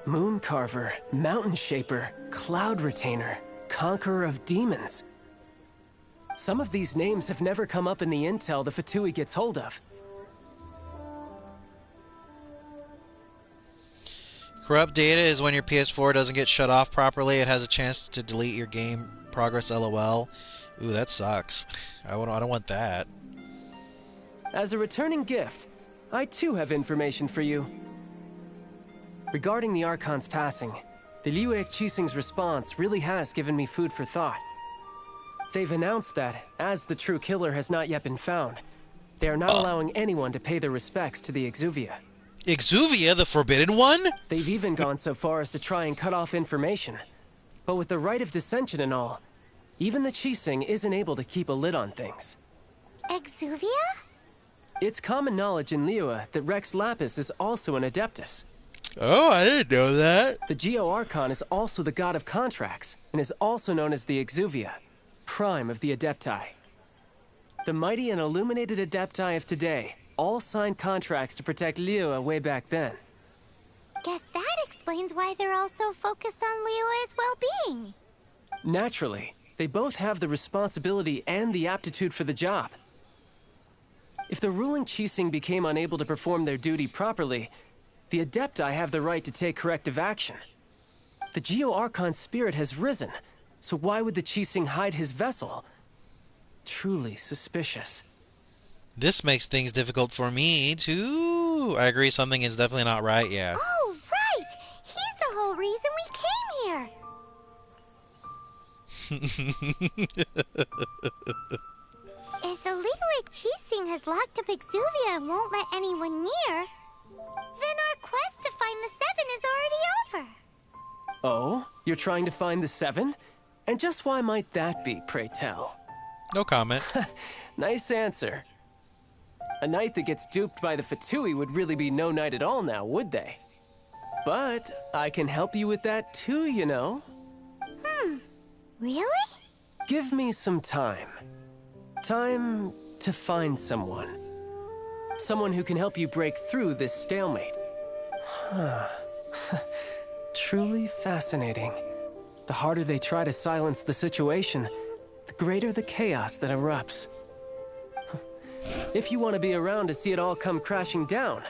Moon Carver, Mountain Shaper, Cloud Retainer, Conqueror of Demons. Some of these names have never come up in the intel the Fatui gets hold of. Corrupt data is when your PS4 doesn't get shut off properly. It has a chance to delete your game progress. LOL. Ooh, that sucks. I don't want that. As a returning gift, I too have information for you. Regarding the Archon's passing, the Liyue Qixing's response really has given me food for thought. They've announced that, as the true killer has not yet been found, they are not allowing anyone to pay their respects to the Exuvia. Exuvia, the Forbidden One? They've even gone so far as to try and cut off information. But with the right of dissension and all, even the Qixing isn't able to keep a lid on things. Exuvia? It's common knowledge in Liyue that Rex Lapis is also an Adeptus. Oh, I didn't know that. The Geo-Archon is also the god of contracts, and is also known as the Exuvia, prime of the Adepti. The mighty and illuminated Adepti of today all signed contracts to protect Liyue way back then. Guess that explains why they're all so focused on Liyue's well-being. Naturally, they both have the responsibility and the aptitude for the job. If the ruling Qixing became unable to perform their duty properly, the Adepti have the right to take corrective action. The Geo-Archon's spirit has risen, so why would the Qixing hide his vessel? Truly suspicious. This makes things difficult for me, too. I agree, something is definitely not right, yeah. Oh, right! He's the whole reason we came here! If the Liyue Qixing has locked up Exuvia and won't let anyone near, then our quest to find the Seven is already over. Oh? You're trying to find the Seven? And just why might that be, pray tell? No comment. Nice answer. A knight that gets duped by the Fatui would really be no knight at all now, would they? But I can help you with that too, you know. Really? Give me some time. Time to find someone. Someone who can help you break through this stalemate. Truly fascinating. The harder they try to silence the situation, the greater the chaos that erupts. If you want to be around to see it all come crashing down,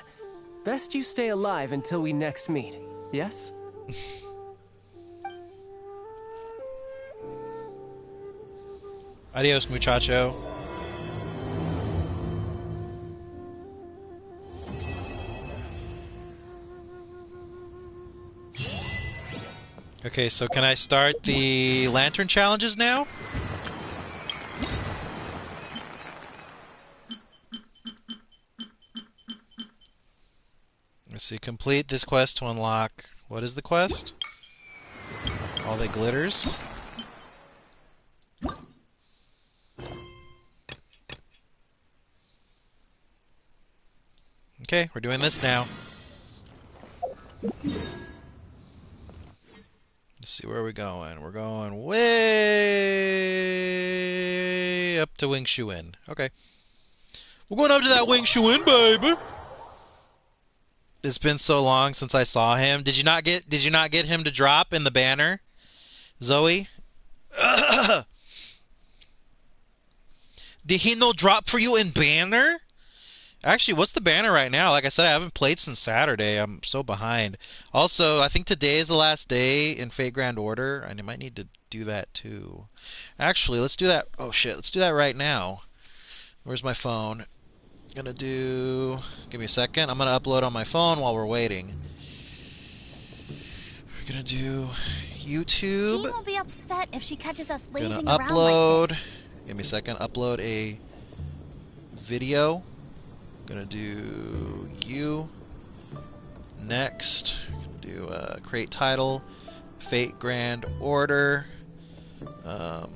best you stay alive until we next meet, yes? Adios, muchacho. Okay, so can I start the lantern challenges now? Let's see, complete this quest to unlock... What is the quest? All the glitters. Okay, we're doing this now. Let's see, where are we going? We're going way up to Wing Shuin. Okay. We're going up to that Wing Shuin, baby! It's been so long since I saw him. Did you not get him to drop in the banner? Zoe? Did he no drop for you in banner? Actually, what's the banner right now? Like I said, I haven't played since Saturday. I'm so behind. Also, I think today is the last day in Fate Grand Order, and I might need to do that too. Actually, let's do that. Oh shit, let's do that right now. Where's my phone? Gonna do... Give me a second. I'm gonna upload on my phone while we're waiting. We're gonna do YouTube. Jean will be upset if she catches us lazing Gonna around upload. like this. Give me a second. Upload a video. Gonna do you. Next. Gonna do create title. Fate Grand Order. I'm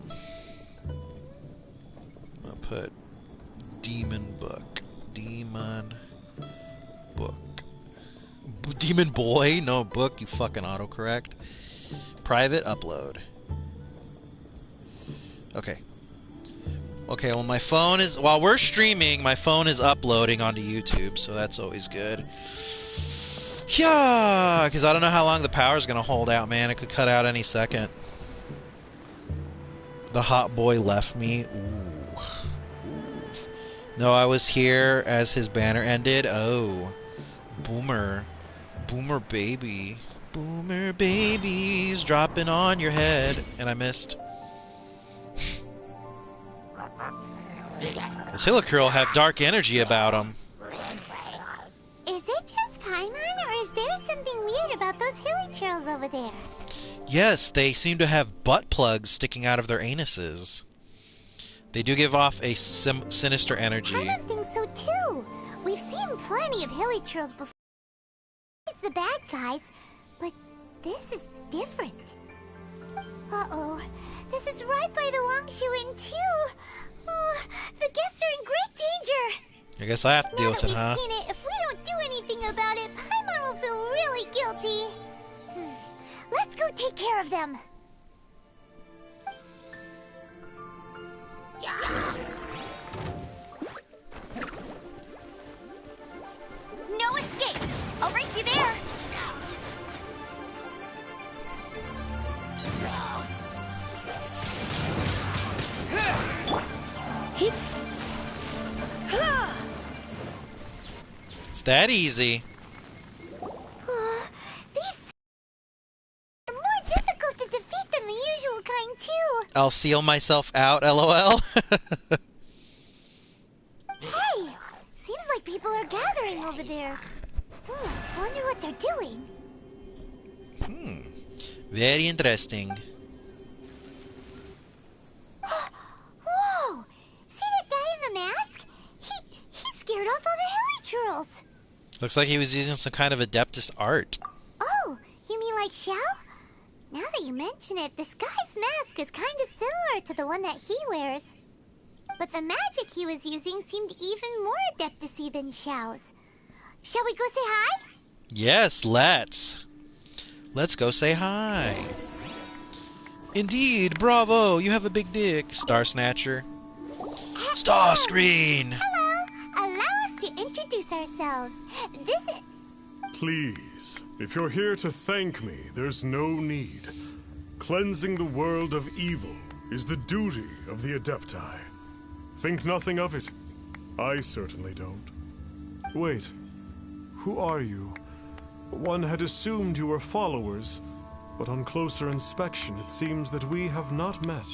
gonna put Demon Book. Demon Book. Demon Boy? No, book, you fucking autocorrect. Private upload. Okay. Okay, well my phone is... While we're streaming, my phone is uploading onto YouTube, so that's always good. Yeah, because I don't know how long the power's going to hold out, man. It could cut out any second. The hot boy left me. Ooh. No, I was here as his banner ended. Oh. Boomer. Boomer baby. Boomer babies dropping on your head. And I missed. This Hillicurl have dark energy about him. Is it just Paimon, or is there something weird about those Hillychurls over there? Yes, they seem to have butt plugs sticking out of their anuses. They do give off a sinister energy. Paimon thinks so too. We've seen plenty of Hillychurls before. It's the bad guys, but this is different. Uh-oh. This is right by the Wangshu Inn too. Oh, the guests are in great danger. I guess I have to deal with it, huh? Now that we've seen it, if we don't do anything about it, Paimon will feel really guilty. Let's go take care of them. No escape! I'll race you there! It's that easy. These are more difficult to defeat than the usual kind, too. I'll seal myself out, LOL. Hey, seems like people are gathering over there. Wonder what they're doing. Very interesting. Whoa! See that guy in the mask? He scared off all the Hillychurls. Looks like he was using some kind of Adeptus art. Oh, you mean like Xiao? Now that you mention it, this guy's mask is kind of similar to the one that he wears. But the magic he was using seemed even more Adeptus-y than Xiao's. Shall we go say hi? Yes, let's. Let's go say hi. Indeed, bravo, you have a big dick, Star Snatcher. Star Screen! Hello! Allow us to introduce ourselves. This is... Please, if you're here to thank me, there's no need. Cleansing the world of evil is the duty of the Adepti. Think nothing of it. I certainly don't. Wait, who are you? One had assumed you were followers, but on closer inspection it seems that we have not met.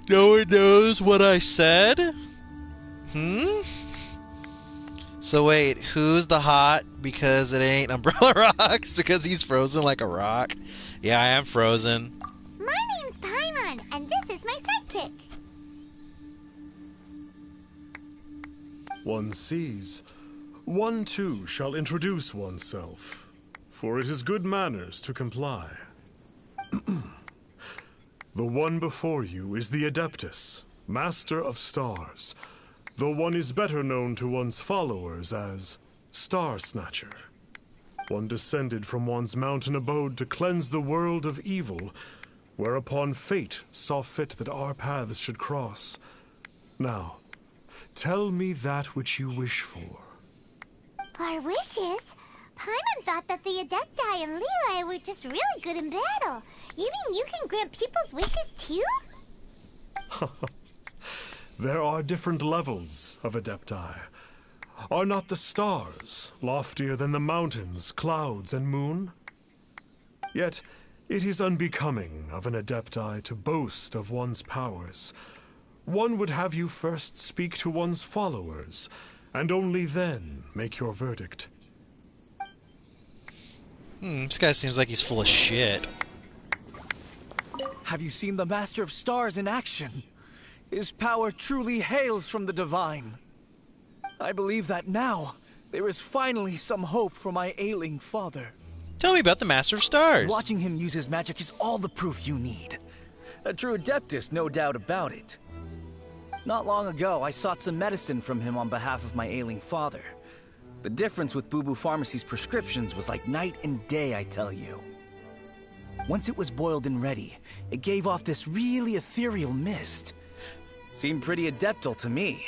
No one knows what I said? So wait, who's the hot because it ain't Umbrellarocks? Because he's frozen like a rock? Yeah, I am frozen. My name's Paimon, and this is my sidekick. One sees. One too shall introduce oneself, for it is good manners to comply. The one before you is the Adeptus, Master of Stars, though one is better known to one's followers as Star Snatcher. One descended from one's mountain abode to cleanse the world of evil, whereupon fate saw fit that our paths should cross. Now, tell me that which you wish for. Our wishes? Paimon thought that the Adepti and Leela were just really good in battle. You mean you can grant people's wishes too? There are different levels of Adepti. Are not the stars loftier than the mountains, clouds, and moon? Yet, it is unbecoming of an Adepti to boast of one's powers. One would have you first speak to one's followers, and only then make your verdict. This guy seems like he's full of shit. Have you seen the Master of Stars in action? His power truly hails from the divine. I believe that now, there is finally some hope for my ailing father. Tell me about the Master of Stars. Watching him use his magic is all the proof you need. A true Adeptus, no doubt about it. Not long ago, I sought some medicine from him on behalf of my ailing father. The difference with Boo Boo Pharmacy's prescriptions was like night and day, I tell you. Once it was boiled and ready, it gave off this really ethereal mist. Seemed pretty adeptal to me.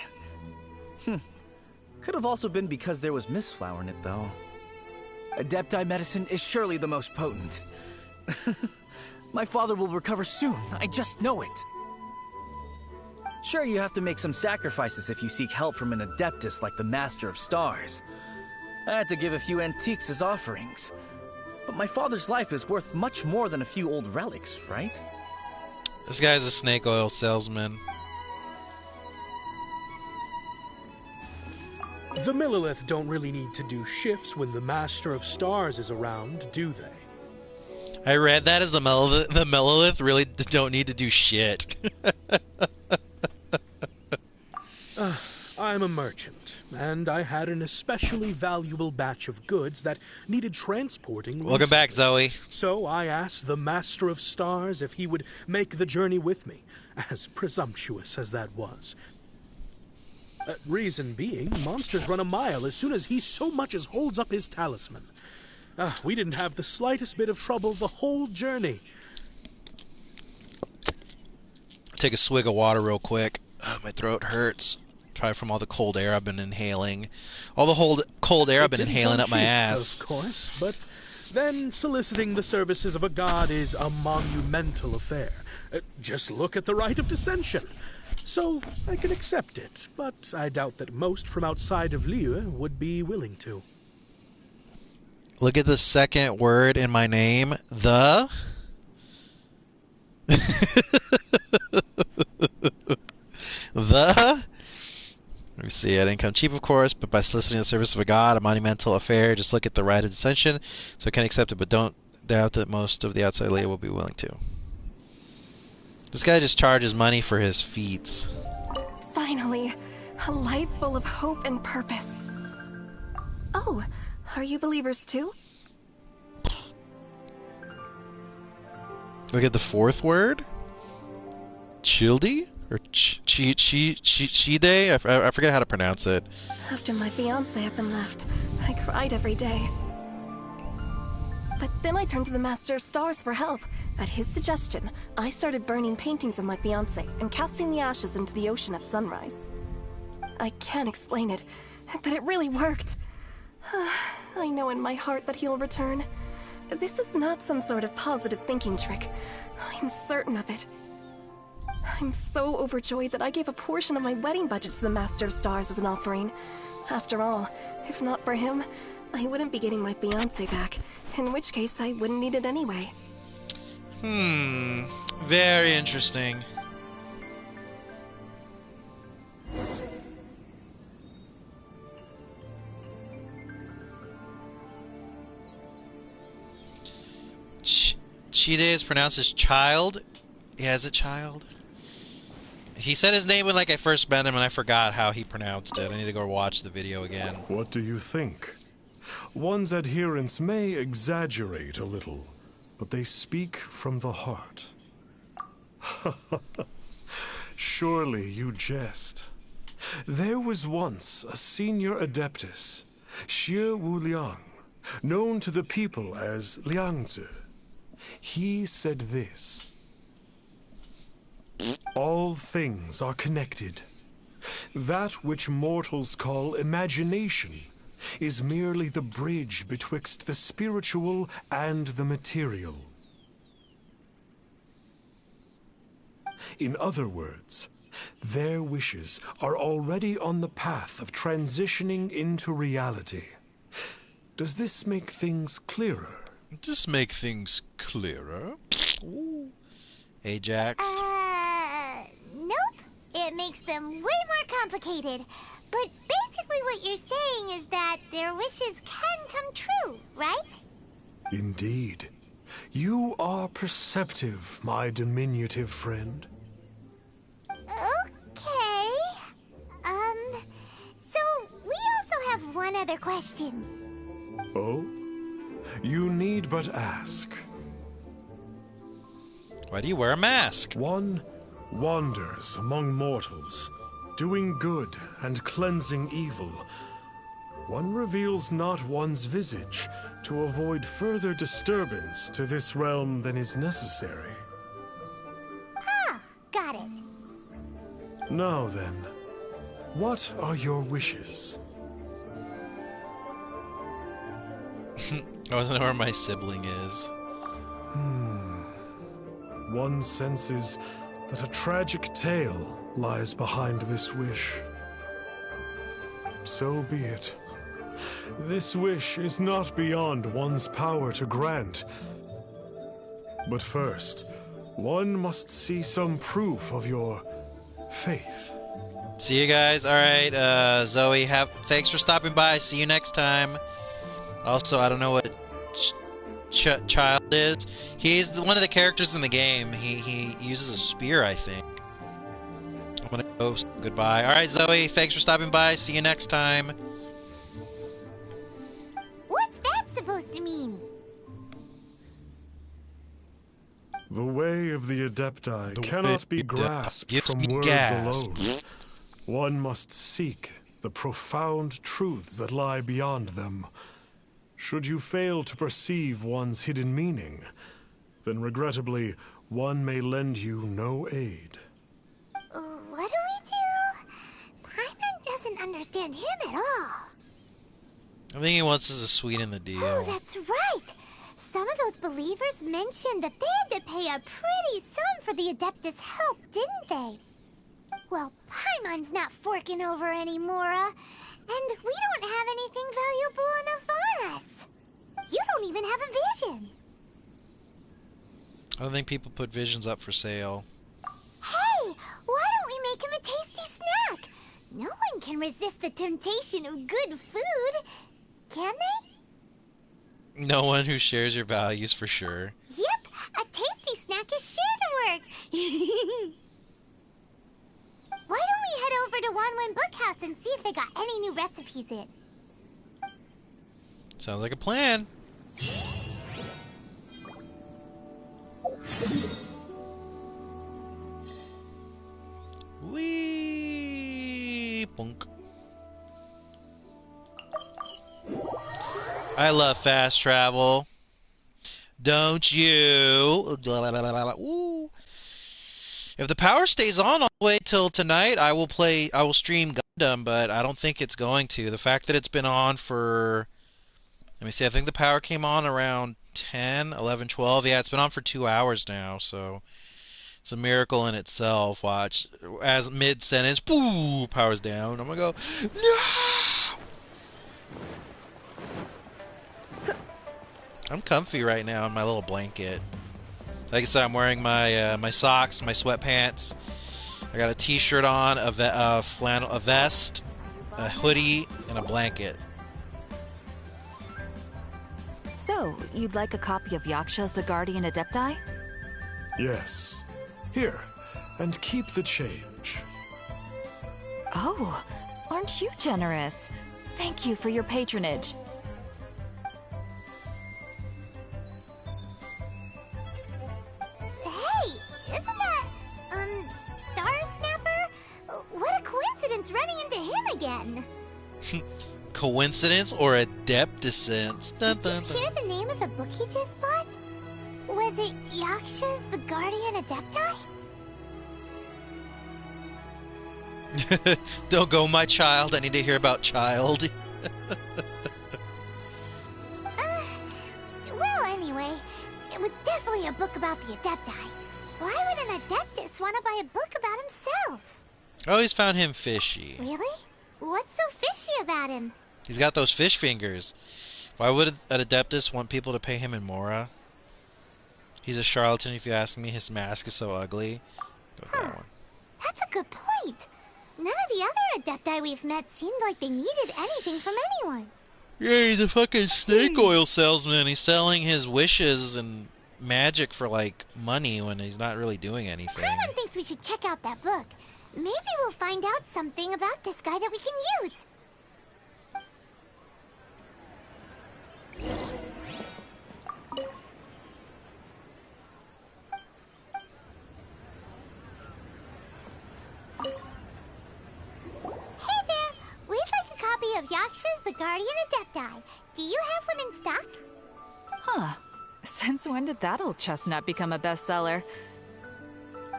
Could have also been because there was mist flower in it, though. Adepti medicine is surely the most potent. My father will recover soon, I just know it. Sure, you have to make some sacrifices if you seek help from an Adeptus like the Master of Stars. I had to give a few antiques as offerings. But my father's life is worth much more than a few old relics, right? This guy's a snake oil salesman. The Millilith don't really need to do shifts when the Master of Stars is around, do they? I read that as the Millilith really don't need to do shit. I'm a merchant, and I had an especially valuable batch of goods that needed transporting. Welcome back, Zoe. So I asked the Master of Stars if he would make the journey with me, as presumptuous as that was. Reason being, monsters run a mile as soon as he so much as holds up his talisman. We didn't have the slightest bit of trouble the whole journey. Take a swig of water real quick. My throat hurts. Probably from all the cold air I've been inhaling. All the cold air I've been inhaling up my ass. Of course, but then soliciting the services of a god is a monumental affair. Just look at the rite of dissension. So I can accept it, but I doubt that most from outside of Liyue would be willing to. Look at the second word in my name. The. The. Let me see. I didn't come cheap, of course, but by soliciting the service of a god, a monumental affair. Just look at the rite of dissension. So I can accept it, but don't doubt that most of the outside Liyue will be willing to. This guy just charges money for his feats. Finally, a life full of hope and purpose. Oh, are you believers too? Look at the fourth word. Childe? Or Chide? I forget how to pronounce it. After my fiancé had been left, I cried every day. But then I turned to the Master of Stars for help. At his suggestion, I started burning paintings of my fiancé and casting the ashes into the ocean at sunrise. I can't explain it, but it really worked. I know in my heart that he'll return. This is not some sort of positive thinking trick. I'm certain of it. I'm so overjoyed that I gave a portion of my wedding budget to the Master of Stars as an offering. After all, if not for him, I wouldn't be getting my fiancé back, in which case I wouldn't need it anyway. Very interesting. Chide is pronounced as child. Yeah, is it child? He said his name when I first met him, and I forgot how he pronounced it. I need to go watch the video again. What do you think? One's adherents may exaggerate a little, but they speak from the heart. Surely you jest. There was once a senior adeptus, Xie Wuliang, known to the people as Liangzi. He said this: all things are connected. That which mortals call imagination is merely the bridge betwixt the spiritual and the material. In other words, their wishes are already on the path of transitioning into reality. Does this make things clearer? Does this make things clearer? Ooh. Ajax? Nope. It makes them way more complicated. But basically what you're saying is that their wishes can come true, right? Indeed. You are perceptive, my diminutive friend. Okay. So we also have one other question. Oh? You need but ask. Why do you wear a mask? One wanders among mortals, doing good and cleansing evil. one reveals not one's visage to avoid further disturbance to this realm than is necessary. Ah, got it. Now then, what are your wishes? I wasn't where my sibling is. One senses that a tragic tale lies behind this wish. So be it. This wish is not beyond one's power to grant. But first, one must see some proof of your faith. See you guys. All right, Zoe. Thanks for stopping by. See you next time. Also, I don't know what Child is. He's one of the characters in the game. He uses a spear, I think. I'm gonna go. Goodbye. All right, Zoe. Thanks for stopping by. See you next time. What's that supposed to mean? The way of the Adepti cannot be grasped from words alone. One must seek the profound truths that lie beyond them. Should you fail to perceive one's hidden meaning, then regrettably, one may lend you no aid. What do we do? Paimon doesn't understand him at all. I think he wants us to sweeten the deal. Oh, that's right. Some of those believers mentioned that they had to pay a pretty sum for the Adeptus' help, didn't they? Well, Paimon's not forking over anymore, and we don't have anything valuable enough on us. You don't even have a vision. I don't think people put visions up for sale. Hey, why don't we make him a tasty snack? No one can resist the temptation of good food, can they? No one who shares your values for sure. Yep, a tasty snack is sure to work. Why don't we head over to Wanwen Bookhouse and see if they got any new recipes in? Sounds like a plan. Wee bunk. I love fast travel. Don't you? Woo. If the power stays on all the way till tonight, I will stream Gundam, but I don't think it's going to. The fact that it's been on for, let me see, I think the power came on around 10, 11, 12. Yeah, it's been on for 2 hours now, so it's a miracle in itself. Watch, as mid-sentence, boo, power's down. I'm gonna go, no! I'm comfy right now in my little blanket. Like I said, I'm wearing my my socks, my sweatpants. I got a t-shirt on, a vest, a hoodie, and a blanket. So, you'd like a copy of Yaksha's The Guardian Adepti? Yes. Here, and keep the change. Oh, aren't you generous? Thank you for your patronage. Hey, isn't that, Star Snapper? What a coincidence running into him again. Coincidence or adepticence? Dun, dun, Did you hear the name of the book he just bought? Was it Yaksha's The Guardian Adepti? dun. Don't go, my child. I need to hear about child. Well, anyway, it was definitely a book about the Adepti. Why would an Adeptus want to buy a book about himself? I always found him fishy. Really? What's so fishy about him? He's got those fish fingers. Why would an Adeptus want people to pay him in Mora? He's a charlatan, if you ask me. His mask is so ugly. Go with that one. That's a good point. None of the other Adepti we've met seemed like they needed anything from anyone. Yeah, he's a fucking snake oil salesman. He's selling his wishes and magic for, like, money when he's not really doing anything. Paimon thinks we should check out that book. Maybe we'll find out something about this guy that we can use. Hey there! We'd like a copy of Yaksha's Yakshas, the Guardian Adepti. Do you have one in stock? Huh. Since when did that old chestnut become a bestseller?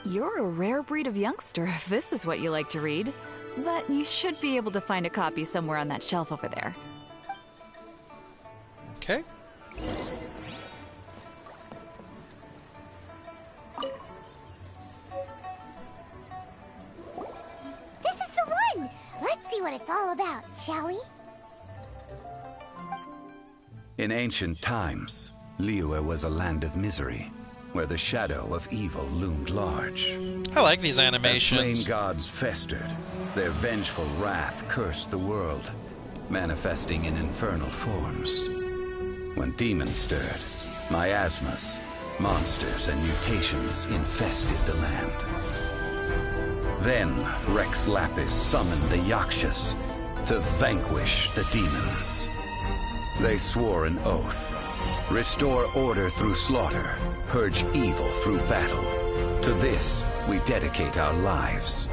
You're a rare breed of youngster if this is what you like to read. But you should be able to find a copy somewhere on that shelf over there. Okay. This is the one! Let's see what it's all about, shall we? In ancient times, Liyue was a land of misery, where the shadow of evil loomed large. I like these As animations. flame gods festered, their vengeful wrath cursed the world, manifesting in infernal forms. When demons stirred, miasmas, monsters, and mutations infested the land. Then Rex Lapis summoned the Yakshas to vanquish the demons. They swore an oath: restore order through slaughter, purge evil through battle. To this, we dedicate our lives.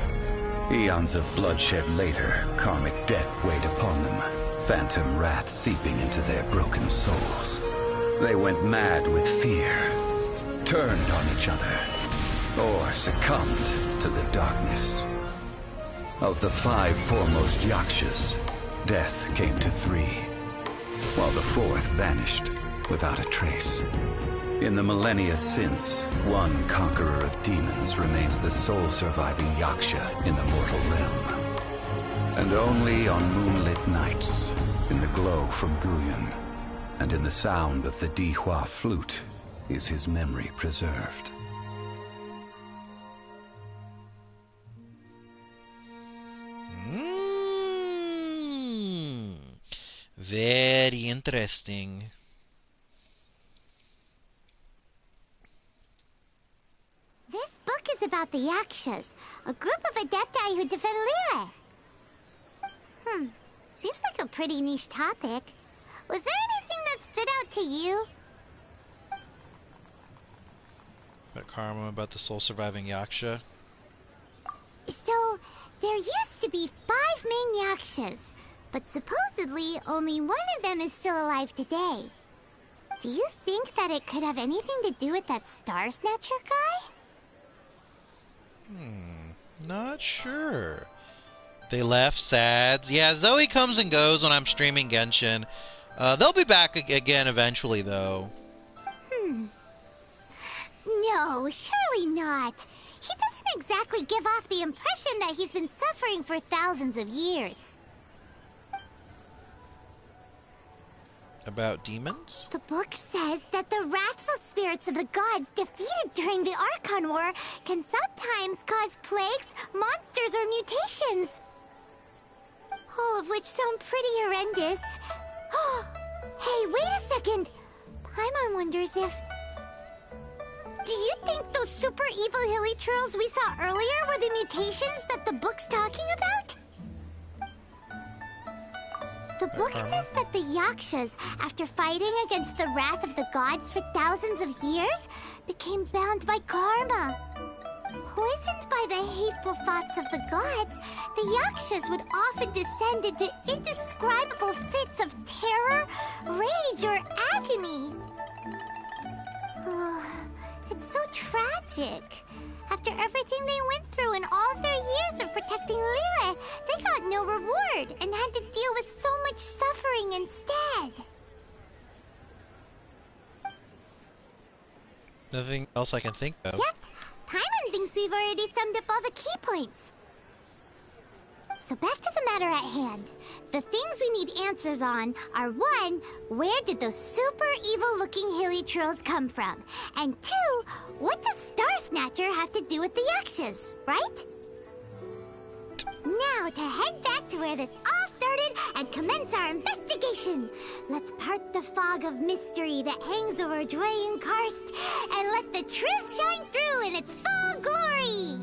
Eons of bloodshed later, karmic debt weighed upon them, phantom wrath seeping into their broken souls. They went mad with fear, turned on each other, or succumbed to the darkness. Of the 5 foremost Yakshas, death came to 3, while the 4th vanished without a trace. In the millennia since, one conqueror of demons remains the sole surviving Yaksha in the mortal realm. And only on moonlit nights, in the glow from Guyon, and in the sound of the Dihua flute, is his memory preserved. Very interesting. This book is about the Yakshas, a group of Adepti who defend Liyue. Seems like a pretty niche topic. Was there anything that stood out to you? About Karma, about the sole surviving Yaksha. So, there used to be 5 main Yakshas, but supposedly only one of them is still alive today. Do you think that it could have anything to do with that Star Snatcher guy? Not sure. They left, sads. Yeah, Zoe comes and goes when I'm streaming Genshin. They'll be back again eventually, though. No, surely not. He doesn't exactly give off the impression that he's been suffering for thousands of years. About demons? The book says that the wrathful spirits of the gods defeated during the Archon War can sometimes cause plagues, monsters, or mutations. All of which sound pretty horrendous. Hey, wait a second! Paimon wonders if... Do you think those super evil hilly trolls we saw earlier were the mutations that the book's talking about? The book says that the Yakshas, after fighting against the wrath of the gods for thousands of years, became bound by karma. Poisoned by the hateful thoughts of the gods, the Yakshas would often descend into indescribable fits of terror, rage, or agony. It's so tragic. After everything they went through in all their years of protecting Liyue, they got no reward and had to deal with so much suffering instead. Nothing else I can think of. Yep, Paimon thinks we've already summed up all the key points. So back to the matter at hand. The things we need answers on are 1, where did those super evil-looking hilly trolls come from? And 2, what does Star Snatcher have to do with the Yakshas, right? Now to head back to where this all started and commence our investigation. Let's part the fog of mystery that hangs over Dwayne Karst and let the truth shine through in its full glory.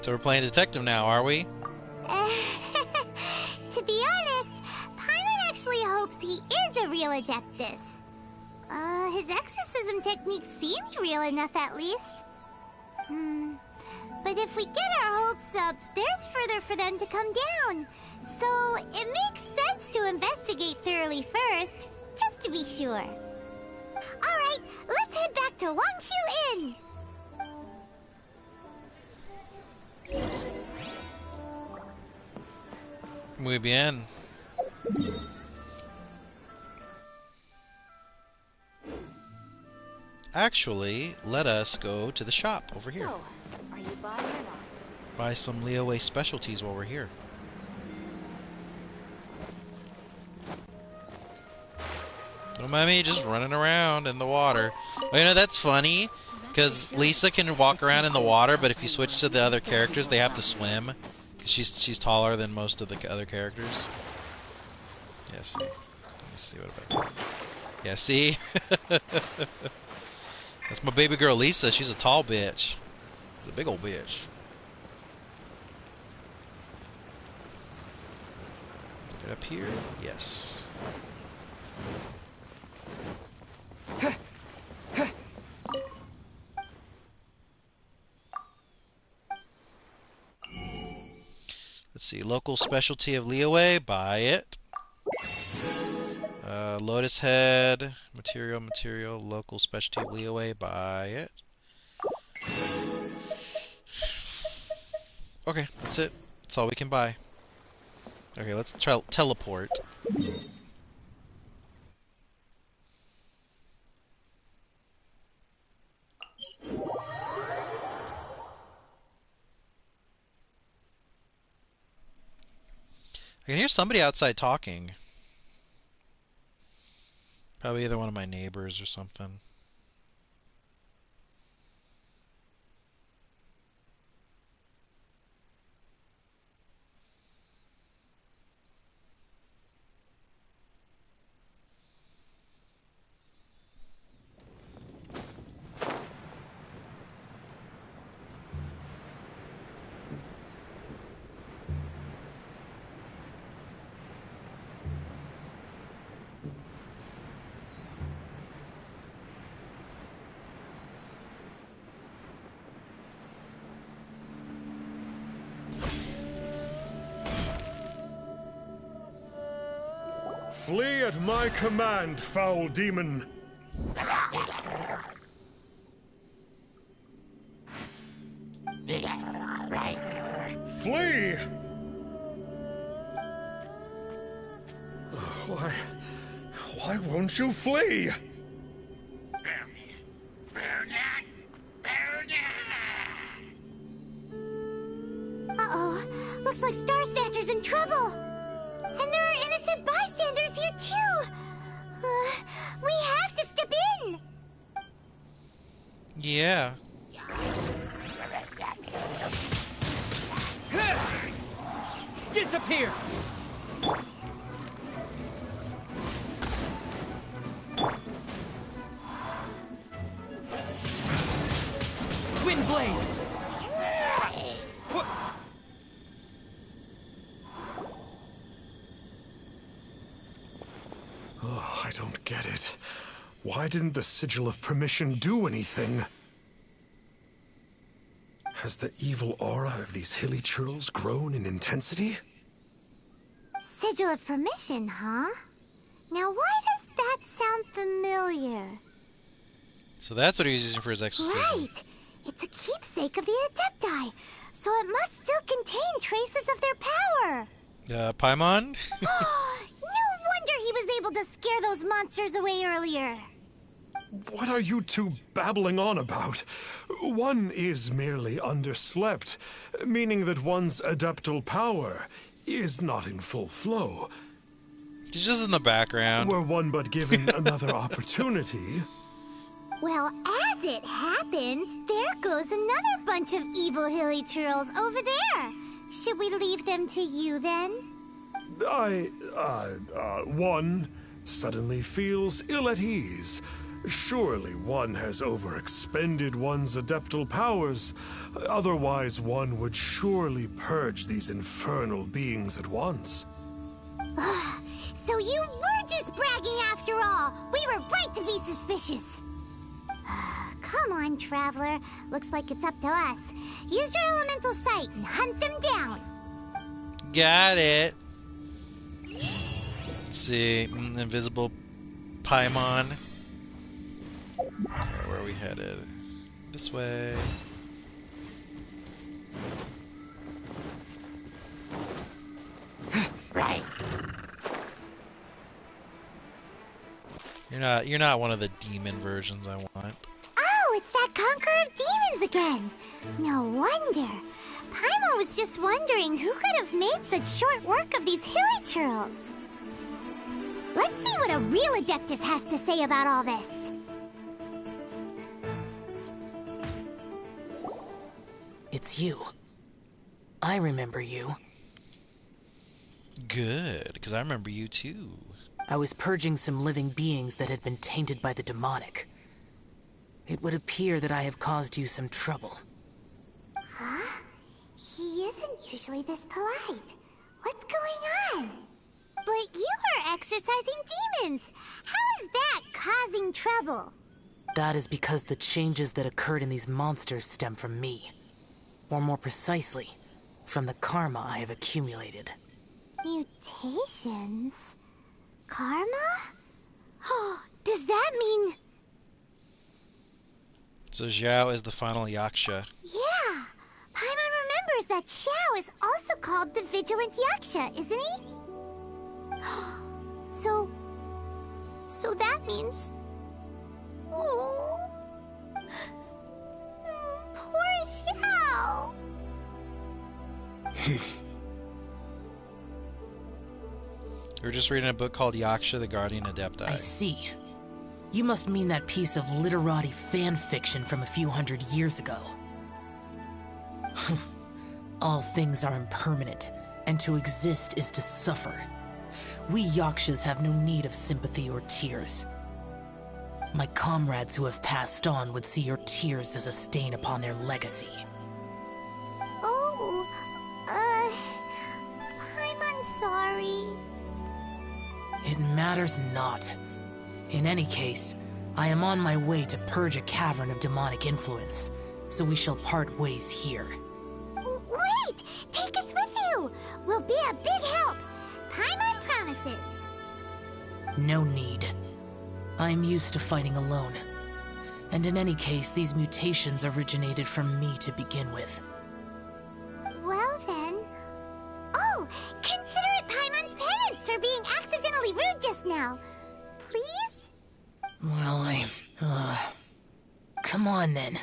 So we're playing detective now, are we? To be honest, Paimon actually hopes he is a real Adeptus. His exorcism technique seemed real enough at least. But if we get our hopes up, there's further for them to come down. So it makes sense to investigate thoroughly first, just to be sure. Alright, let's head back to Wangshu Inn! Muy bien. Actually, let us go to the shop over here. So, are you buying or not? Buy some Liyue specialties while we're here. Don't mind me just running around in the water. Well, you know, that's funny, because Lisa can walk around in the water, but if you switch to the other characters, they have to swim. Because she's taller than most of the other characters. Yeah, see. Let me see what about... Yeah, see? That's my baby girl Lisa. She's a tall bitch. She's a big old bitch. Get up here? Yes. Let's see. Local specialty of Liyue. Buy it. Lotus Head, material, local specialty of Liyue, buy it. Okay, that's it. That's all we can buy. Okay, let's try teleport. I can hear somebody outside talking. Probably either one of my neighbors or something. Flee at my command, foul demon! Flee! Why won't you flee? Uh-oh, looks like Star Snatcher's in trouble! And there are innocent bystanders here, too! We have to step in! Yeah. Disappear! Windblade! Oh, I don't get it. Why didn't the Sigil of Permission do anything? Has the evil aura of these hilly churls grown in intensity? Sigil of Permission, huh? Now why does that sound familiar? So that's what he was using for his exorcism. Right! It's a keepsake of the Adepti, so it must still contain traces of their power! Paimon? No wonder he was able to scare those monsters away earlier! What are you two babbling on about? One is merely underslept, meaning that one's adeptal power is not in full flow. He's just in the background. Were one but given another opportunity... Well, as it happens, there goes another bunch of evil hilly churls over there. Should we leave them to you, then? One suddenly feels ill at ease. Surely one has overexpended one's adeptal powers. Otherwise, one would surely purge these infernal beings at once. So you were just bragging after all. We were right to be suspicious. Come on, Traveler. Looks like it's up to us. Use your elemental sight and hunt them down. Got it. Let's see. Invisible Paimon. Alright, where are we headed? This way. Right. You're not one of the demon versions I want. Oh, it's that Conqueror of Demons again. No wonder. Paimon was just wondering who could have made such short work of these hilichurls. Let's see what a real Adeptus has to say about all this. It's you. I remember you. Good, because I remember you too. I was purging some living beings that had been tainted by the demonic. It would appear that I have caused you some trouble. Huh? He isn't usually this polite. What's going on? But you are exorcising demons. How is that causing trouble? That is because the changes that occurred in these monsters stem from me. Or more precisely, from the karma I have accumulated. Mutations? Karma? Oh, does that mean... So Zhao is the final Yaksha. Yeah! Paimon remembers that Xiao is also called the Vigilant Yaksha, isn't he? So that means... Oh... Poor Xiao! We were just reading a book called Yaksha, the Guardian Adepti. I see. You must mean that piece of literati fan fiction from a few hundred years ago. All things are impermanent, and to exist is to suffer. We Yakshas have no need of sympathy or tears. My comrades who have passed on would see your tears as a stain upon their legacy. Oh, I'm sorry. It matters not. In any case, I am on my way to purge a cavern of demonic influence, so we shall part ways here. Wait! Take us with you! We'll be a big help! Paimon promises! No need. I am used to fighting alone. And in any case, these mutations originated from me to begin with. Well then... Oh! Consider it Paimon's penance for being accidentally rude just now! Please? Well, come on then.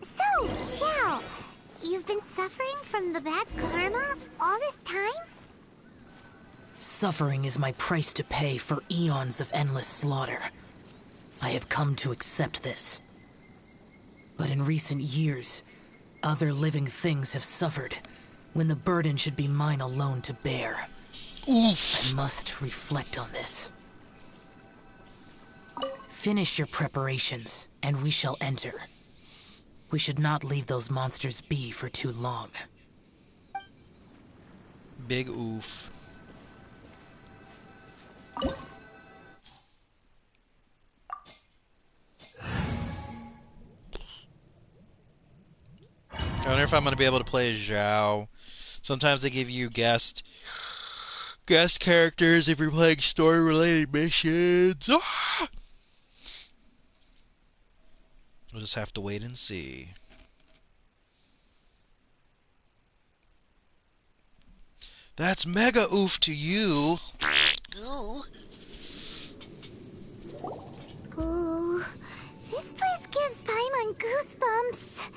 So, Xiao, you've been suffering from the bad karma all this time? Suffering is my price to pay for eons of endless slaughter. I have come to accept this. But in recent years, other living things have suffered, when the burden should be mine alone to bear. Oof. I must reflect on this. Finish your preparations, and we shall enter. We should not leave those monsters be for too long. Big oof. I wonder if I'm going to be able to play as Zhao. Sometimes they give you guest characters if you're playing story-related missions. Ah! We'll just have to wait and see. That's mega oof to you. Ooh, this place gives Paimon goosebumps.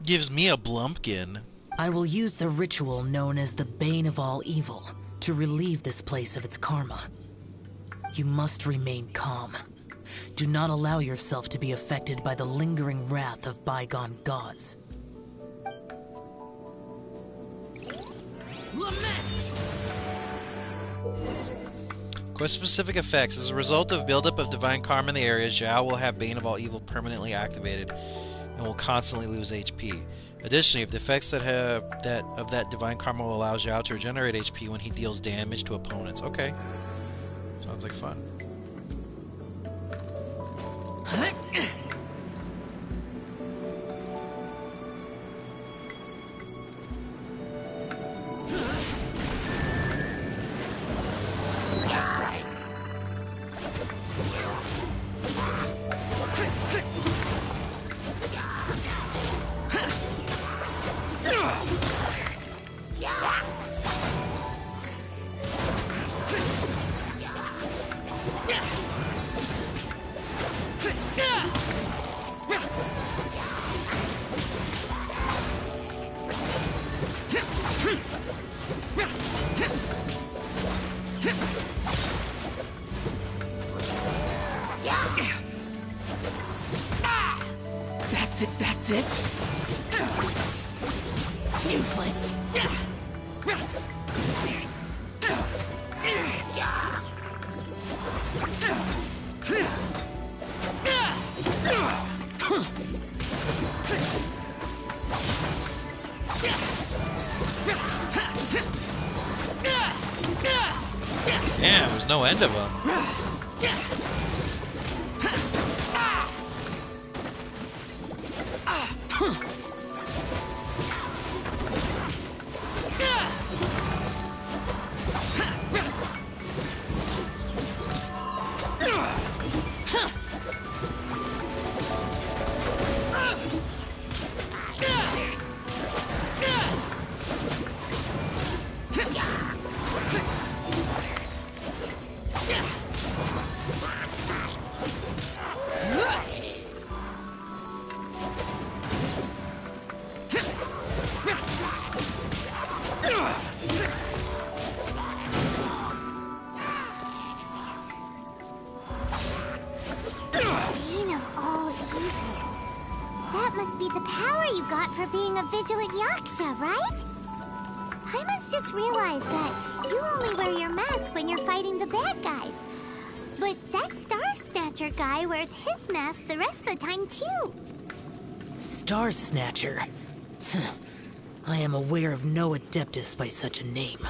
Gives me a blumpkin. I will use the ritual known as the Bane of All Evil to relieve this place of its karma. You must remain calm. Do not allow yourself to be affected by the lingering wrath of bygone gods. Lament! Quest specific effects. As a result of buildup of divine karma in the area, Zhao will have Bane of All Evil permanently activated and will constantly lose HP. Additionally, if the effects of that divine karma will allow Zhao to regenerate HP when he deals damage to opponents. Okay. Sounds like fun. That's it, that's it. Useless. Damn, there's no end of them. Bane of all evil. That must be the power you got for being a vigilant Yaksha, right? Paimons just realized that you only wear your mask when you're fighting the bad guys. But that Star Snatcher guy wears his mask the rest of the time, too. Star Snatcher. I am aware of no Adeptus by such a name.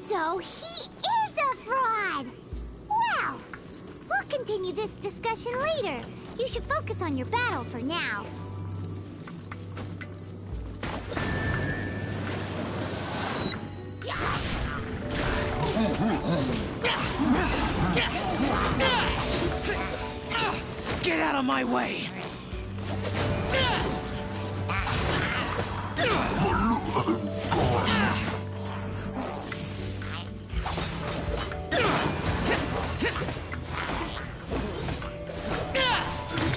So he is a fraud! Well, we'll continue this discussion later. You should focus on your battle for now. Get out of my way!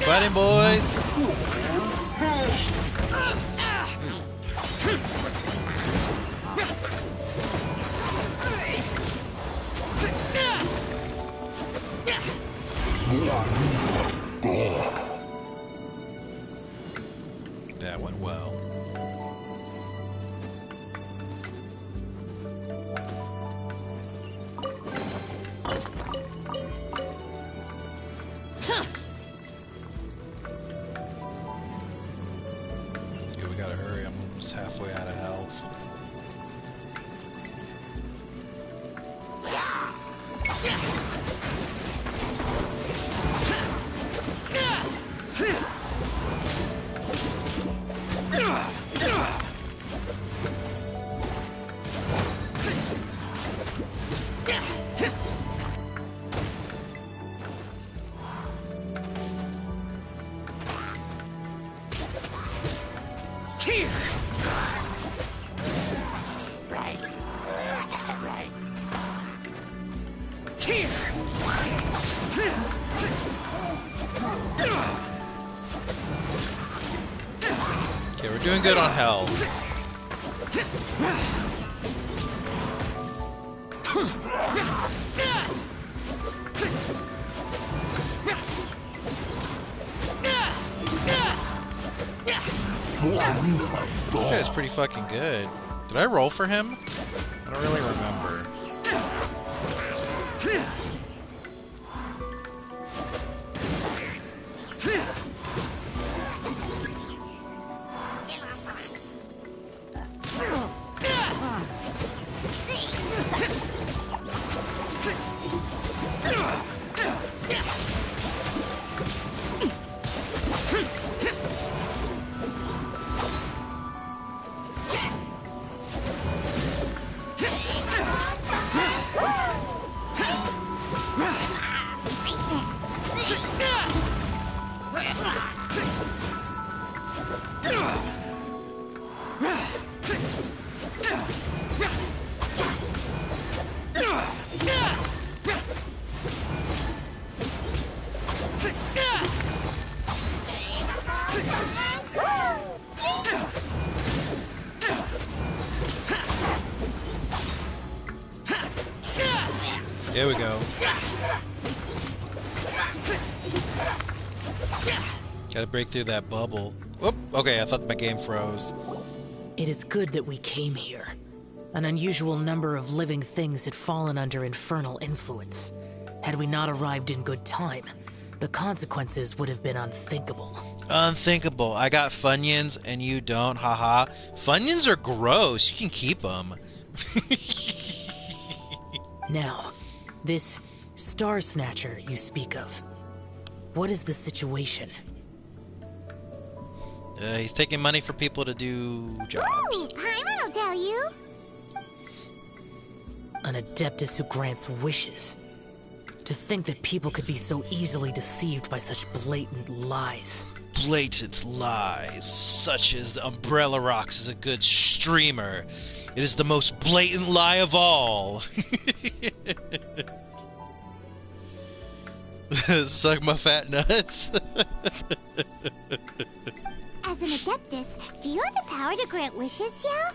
Fighting, boys! That went well. Yeah, we gotta hurry. I'm almost halfway out of health. Here! Here! Okay, we're doing good on health. This guy's pretty fucking good. Did I roll for him? I don't really remember. Here we go. Gotta break through that bubble. Whoop! Okay, I thought my game froze. It is good that we came here. An unusual number of living things had fallen under infernal influence. Had we not arrived in good time, the consequences would have been unthinkable. Unthinkable. I got Funyuns and you don't. Haha. Funyuns are gross. You can keep them. Now, this Star Snatcher you speak of. What is the situation? He's taking money for people to do jobs. Ooh, Paimon will tell you. An Adeptus who grants wishes. To think that people could be so easily deceived by such blatant lies. Blatant lies, such as the Umbrellarocks is a good streamer. It is the most blatant lie of all. Suck my fat nuts. As an Adeptus, do you have the power to grant wishes, Yao?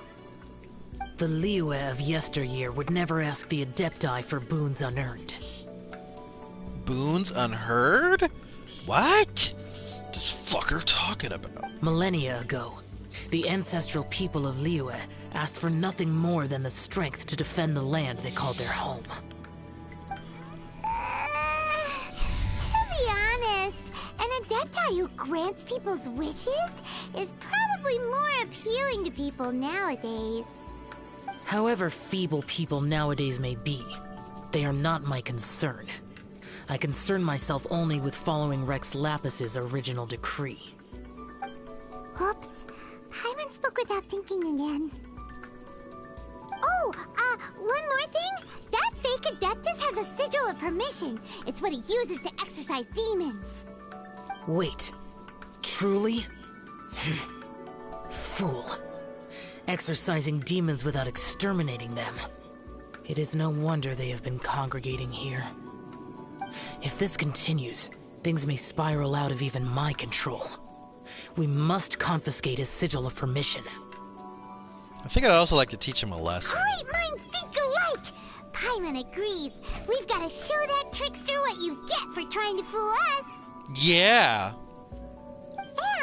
The Liyue of yesteryear would never ask the Adepti for boons unearned. Boons unheard? What? This fucker talking about? Millennia ago, the ancestral people of Liyue asked for nothing more than the strength to defend the land they called their home. To be honest, an Adepti who grants people's wishes is probably more appealing to people nowadays. However feeble people nowadays may be, they are not my concern. I concern myself only with following Rex Lapis's original decree. Oops. Paimon spoke without thinking again. Oh, one more thing. That fake Adeptus has a sigil of permission. It's what he uses to exorcise demons. Wait. Truly? Fool. Exorcising demons without exterminating them. It is no wonder they have been congregating here. If this continues, things may spiral out of even my control. We must confiscate his sigil of permission. I think I'd also like to teach him a lesson. Great minds think alike! Paimon agrees. We've got to show that trickster what you get for trying to fool us. Yeah.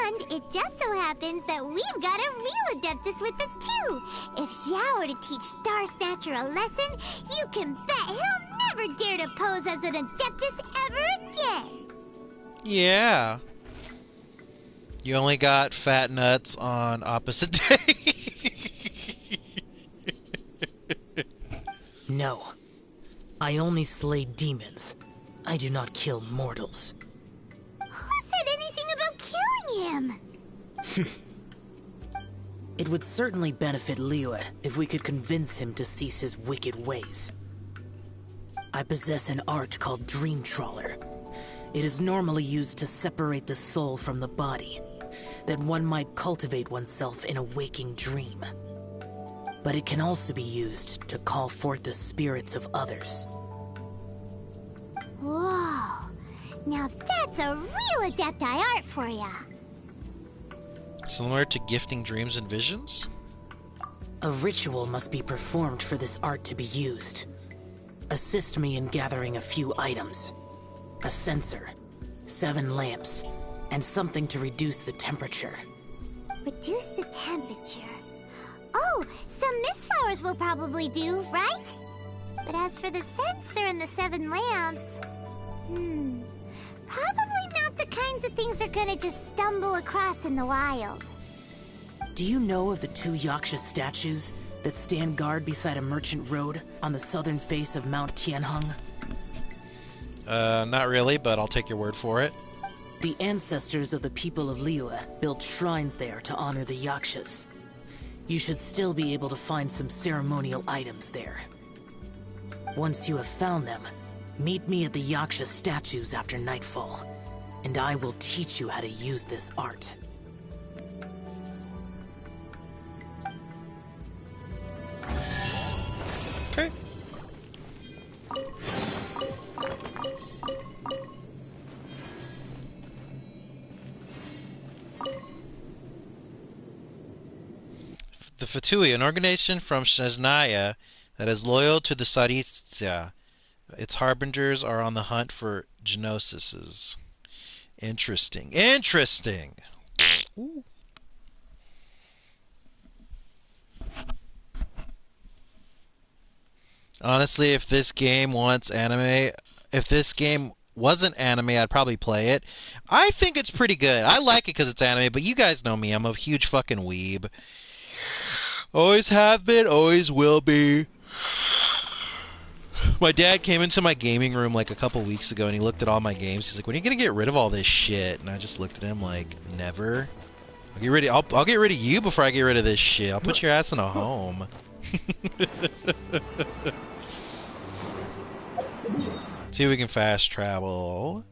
And it just so happens that we've got a real Adeptus with us too. If Xiao were to teach Star Snatcher a lesson, you can bet he'll never dare to pose as an Adeptus ever again. Yeah. You only got fat nuts on opposite day. No. I only slay demons. I do not kill mortals. Who said anything about killing him? It would certainly benefit Liyue if we could convince him to cease his wicked ways. I possess an art called Dream Trawler. It is normally used to separate the soul from the body, that one might cultivate oneself in a waking dream. But it can also be used to call forth the spirits of others. Whoa. Now that's a real Adepti art for ya. Similar to gifting dreams and visions? A ritual must be performed for this art to be used. Assist me in gathering a few items. A censer, 7 lamps, and something to reduce the temperature. Reduce the temperature. Oh, some mist flowers will probably do, right? But as for the censer and the 7 lamps... probably not the kinds of things they're gonna just stumble across in the wild. Do you know of the 2 Yaksha statues that stand guard beside a merchant road on the southern face of Mount Tianheng? Not really, but I'll take your word for it. The ancestors of the people of Liyue built shrines there to honor the Yakshas. You should still be able to find some ceremonial items there. Once you have found them, meet me at the Yaksha statues after nightfall, and I will teach you how to use this art. Okay. The Fatui, an organization from Snezhnaya that is loyal to the Tsaritsa, Its harbingers are on the hunt for genosises. Interesting. Interesting! Ooh. Honestly, if this game wasn't anime, I'd probably play it. I think it's pretty good. I like it because it's anime, but you guys know me. I'm a huge fucking weeb. Always have been, always will be. My dad came into my gaming room like a couple weeks ago and he looked at all my games. He's like, "When are you gonna get rid of all this shit?" And I just looked at him like, "Never. I'll get rid of you before I get rid of this shit. I'll put your ass in a home." See if we can fast travel.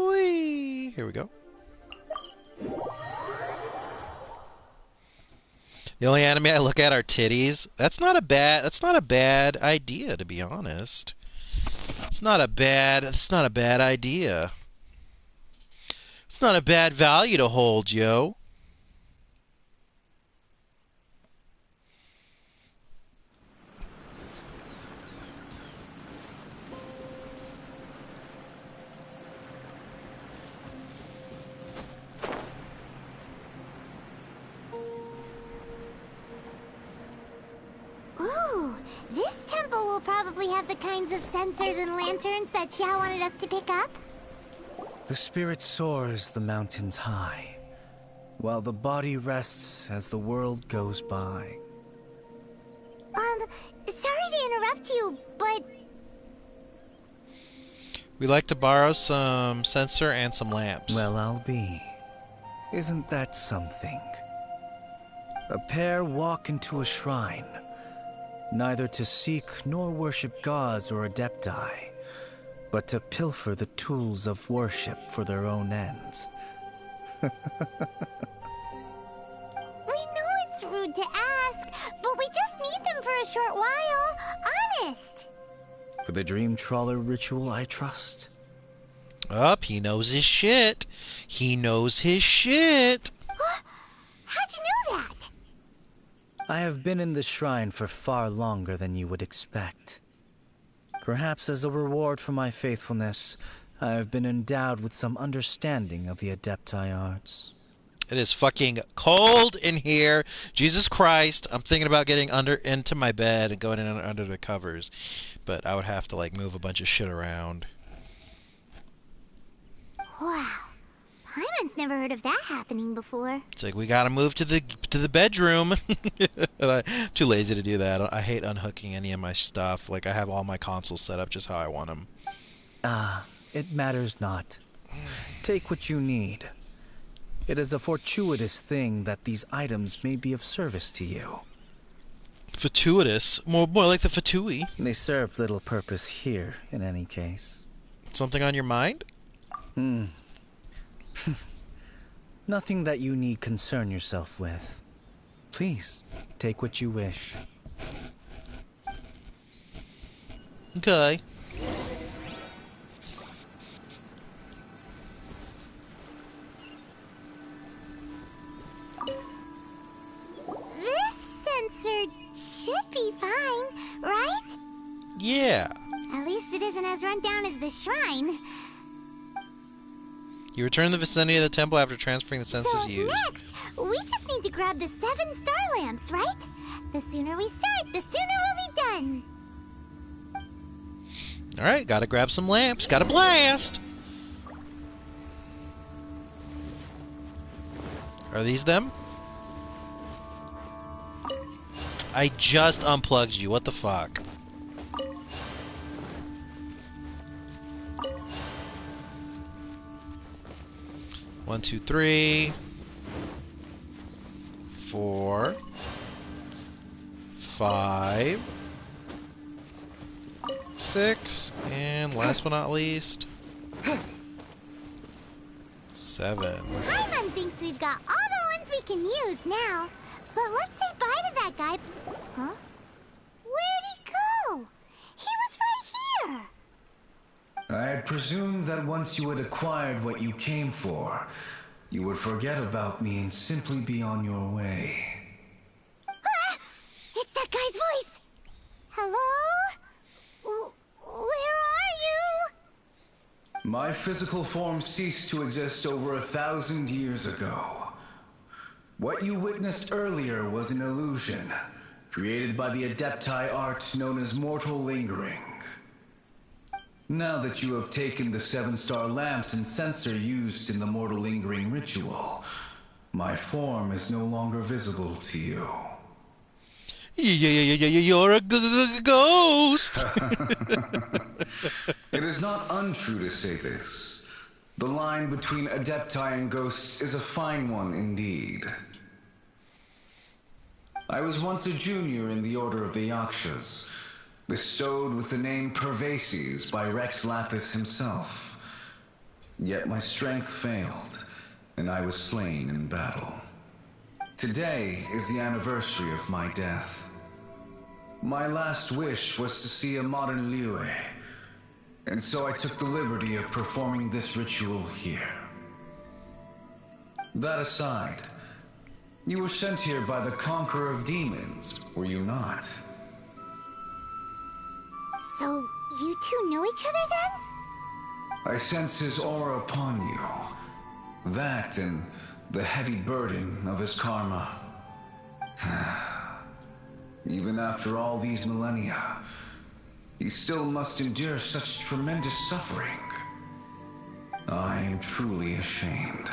Whee! Here we go. The only anime I look at are titties. That's not a bad idea, to be honest. It's not a bad idea. It's not a bad value to hold, yo. Ooh, this temple will probably have the kinds of sensors and lanterns that Xiao wanted us to pick up. The spirit soars the mountains high, while the body rests as the world goes by. Sorry to interrupt you, but... We'd like to borrow some sensor and some lamps. Well, I'll be. Isn't that something? A pair walk into a shrine, neither to seek nor worship gods or adepti, but to pilfer the tools of worship for their own ends. We know it's rude to ask, but we just need them for a short while. Honest. For the dream trawler ritual, I trust. He knows his shit. He knows his shit. How'd you know that? I have been in the shrine for far longer than you would expect. Perhaps as a reward for my faithfulness, I have been endowed with some understanding of the Adepti arts. It is fucking cold in here. Jesus Christ. I'm thinking about getting into my bed and going in under the covers. But I would have to like move a bunch of shit around. Wow. Paimon's never heard of that happening before. It's like we gotta move to the bedroom. I'm too lazy to do that. I hate unhooking any of my stuff. Like I have all my consoles set up just how I want them. It matters not. Take what you need. It is a fortuitous thing that these items may be of service to you. Fortuitous? More like the fatui. They serve little purpose here, in any case. Something on your mind? Nothing that you need concern yourself with. Please, take what you wish. Okay. This sensor should be fine, right? Yeah. At least it isn't as run down as the shrine. You return to the vicinity of the temple after transferring the senses used. Next, we just need to grab the 7 star lamps, right? The sooner we start, the sooner we'll be done. Alright, gotta grab some lamps. Gotta blast! Are these them? I just unplugged you. What the fuck? One, two, 3, 4, 5, 6, and last but not least, 7. Paimon thinks we've got all the ones we can use now. But let's say bye to that guy. Huh? Where'd he go? He was right here. I had presumed that once you had acquired what you came for, you would forget about me and simply be on your way. Ah! It's that guy's voice! Hello? Where are you? My physical form ceased to exist over 1,000 years ago. What you witnessed earlier was an illusion, created by the Adepti art known as mortal lingering. Now that you have taken the 7-star lamps and censer used in the mortal lingering ritual, my form is no longer visible to you. You're a ghost! It is not untrue to say this. The line between Adepti and ghosts is a fine one indeed. I was once a junior in the Order of the Yakshas, bestowed with the name Pervases by Rex Lapis himself. Yet my strength failed, and I was slain in battle. Today is the anniversary of my death. My last wish was to see a modern Liyue, and so I took the liberty of performing this ritual here. That aside, you were sent here by the Conqueror of Demons, were you not? So, you two know each other then? I sense his aura upon you. That and the heavy burden of his karma. Even after all these millennia, he still must endure such tremendous suffering. I am truly ashamed.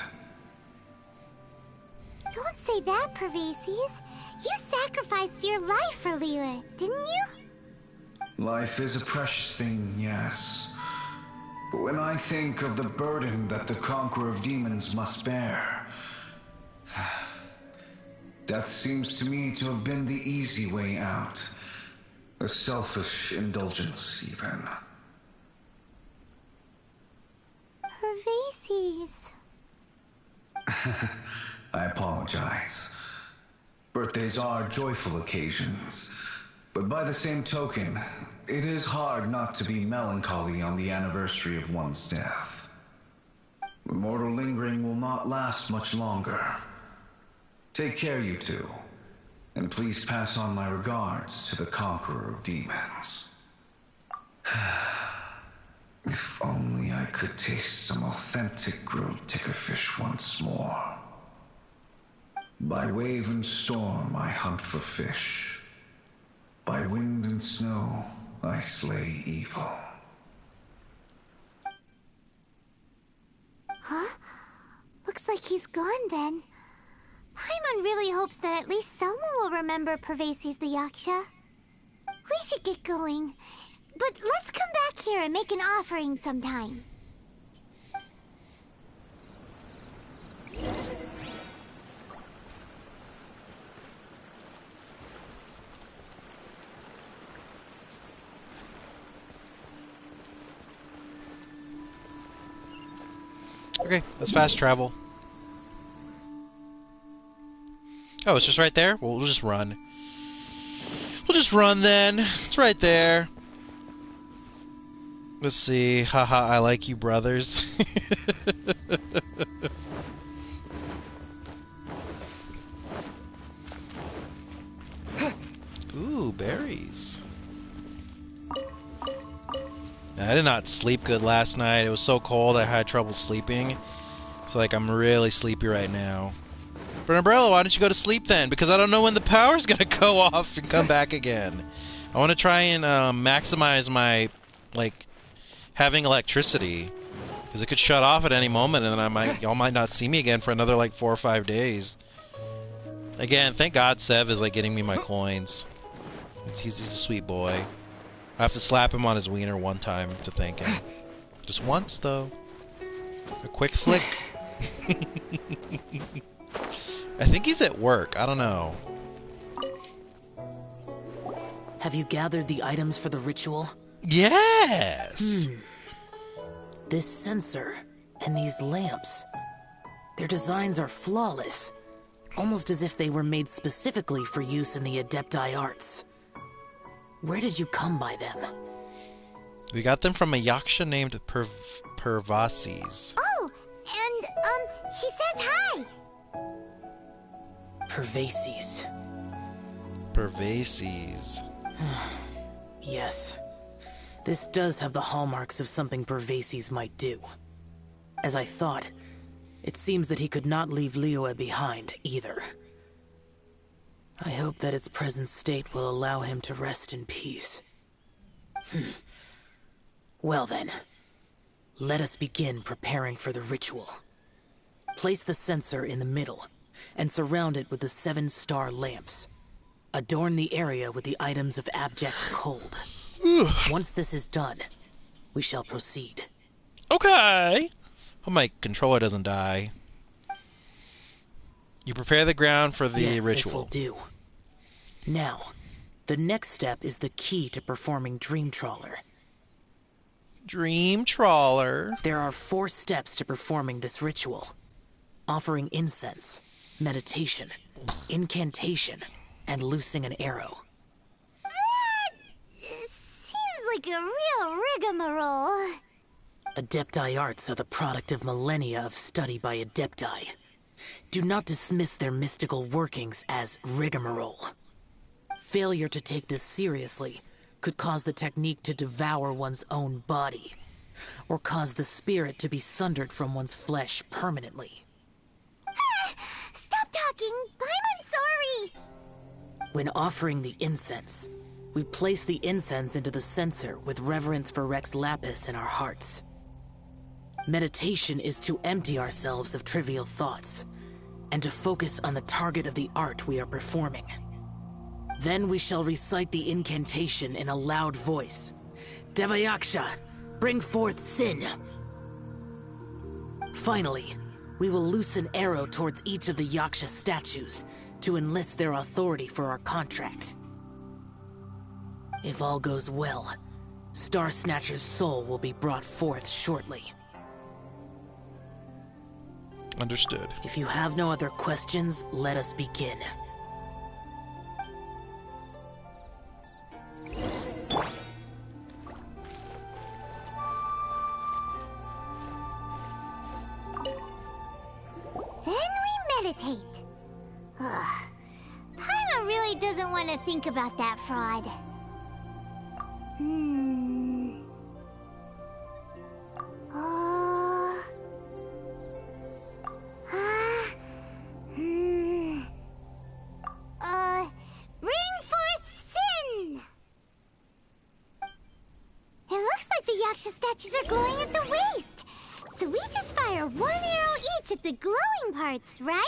Don't say that, Pervases. You sacrificed your life for Liyue, didn't you? Life is a precious thing, yes. But when I think of the burden that the Conqueror of Demons must bear, death seems to me to have been the easy way out. A selfish indulgence, even. Pervases. I apologize. Birthdays are joyful occasions, but by the same token, it is hard not to be melancholy on the anniversary of one's death. The mortal lingering will not last much longer. Take care, you two, and please pass on my regards to the Conqueror of Demons. If only I could taste some authentic grilled tickerfish once more. By wave and storm I hunt for fish. By wind and snow I slay evil. Huh? Looks like he's gone then. Paimon really hopes that at least someone will remember Pervases the Yaksha. We should get going. But let's come back here and make an offering sometime. Okay, let's fast travel. Oh, it's just right there? Well, we'll just run. We'll just run then. It's right there. Let's see. Haha, I like you, brothers. Ooh, berries. I did not sleep good last night. It was so cold I had trouble sleeping. So, like, I'm really sleepy right now. But Umbrella, why don't you go to sleep then? Because I don't know when the power's gonna go off and come back again. I want to try and maximize my, like, having electricity. Because it could shut off at any moment and then y'all might not see me again for another, like, 4 or 5 days. Again, thank God Sev is, like, getting me my coins. He's a sweet boy. I have to slap him on his wiener one time to thank him. Just once, though. A quick flick. I think he's at work. I don't know. Have you gathered the items for the ritual? Yes! This censer and these lamps. Their designs are flawless. Almost as if they were made specifically for use in the Adepti arts. Where did you come by them? We got them from a Yaksha named Pervases. Oh, and, he says hi! Pervases. Pervases. Yes. This does have the hallmarks of something Pervases might do. As I thought, it seems that he could not leave Liyue behind, either. I hope that its present state will allow him to rest in peace. Well then, let us begin preparing for the ritual. Place the censer in the middle, and surround it with the 7-star lamps. Adorn the area with the items of abject cold. Once this is done, we shall proceed. Okay. Hope my controller doesn't die. You prepare the ground for the Yes, ritual. This will do. Now, the next step is the key to performing Dream Trawler. Dream Trawler. There are 4 steps to performing this ritual. Offering incense, meditation, incantation, and loosing an arrow. Seems like a real rigmarole. Adepti arts are the product of millennia of study by Adepti. Do not dismiss their mystical workings as rigmarole. Failure to take this seriously could cause the technique to devour one's own body, or cause the spirit to be sundered from one's flesh permanently. Stop talking! I'm sorry! When offering the incense, we place the incense into the censer with reverence for Rex Lapis in our hearts. Meditation is to empty ourselves of trivial thoughts, and to focus on the target of the art we are performing. Then we shall recite the incantation in a loud voice. Devayaksha, bring forth sin! Finally, we will loose an arrow towards each of the Yaksha statues to enlist their authority for our contract. If all goes well, Star Snatcher's soul will be brought forth shortly. Understood. If you have no other questions, let us begin. Then we meditate. Ugh. Paimon really doesn't want to think about that fraud. Bring forth sin! It looks like the Yaksha statues are glowing at the waist. So we just fire 1 arrow each at the glowing parts, right?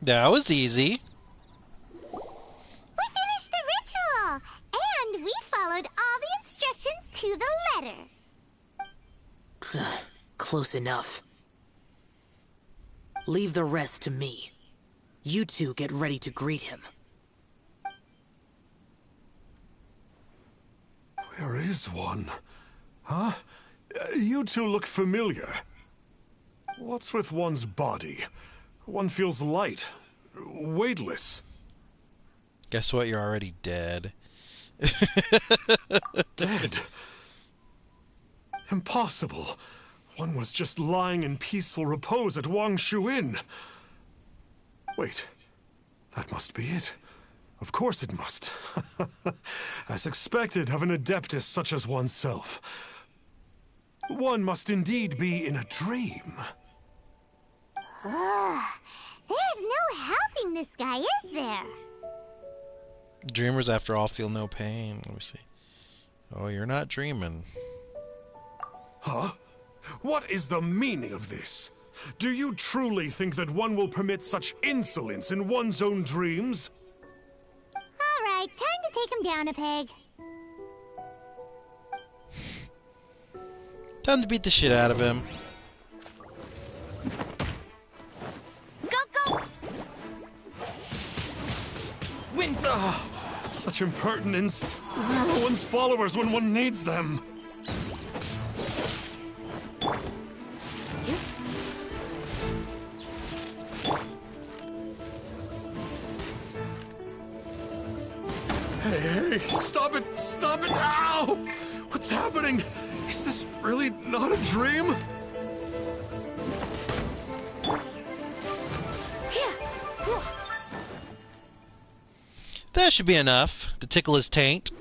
That was easy. We finished the ritual! And we followed all the instructions to the letter. Close enough. Leave the rest to me. You two get ready to greet him. Where is one? Huh? You two look familiar. What's with one's body? One feels light, weightless. Guess what? You're already dead. Dead? Impossible. One was just lying in peaceful repose at Wangshu Inn. Wait, that must be it. Of course it must. As expected of an adeptus such as oneself. One must indeed be in a dream. There's no helping this guy, is there? Dreamers, after all, feel no pain. Let me see. Oh, you're not dreaming. Huh? What is the meaning of this? Do you truly think that one will permit such insolence in one's own dreams? Alright, time to take him down a peg. Time to beat the shit out of him. Go, go! Wind! Such impertinence. Where are one's followers when one needs them? Hey, stop it! Stop it! Ow! What's happening? Is this really not a dream? That should be enough to tickle his taint.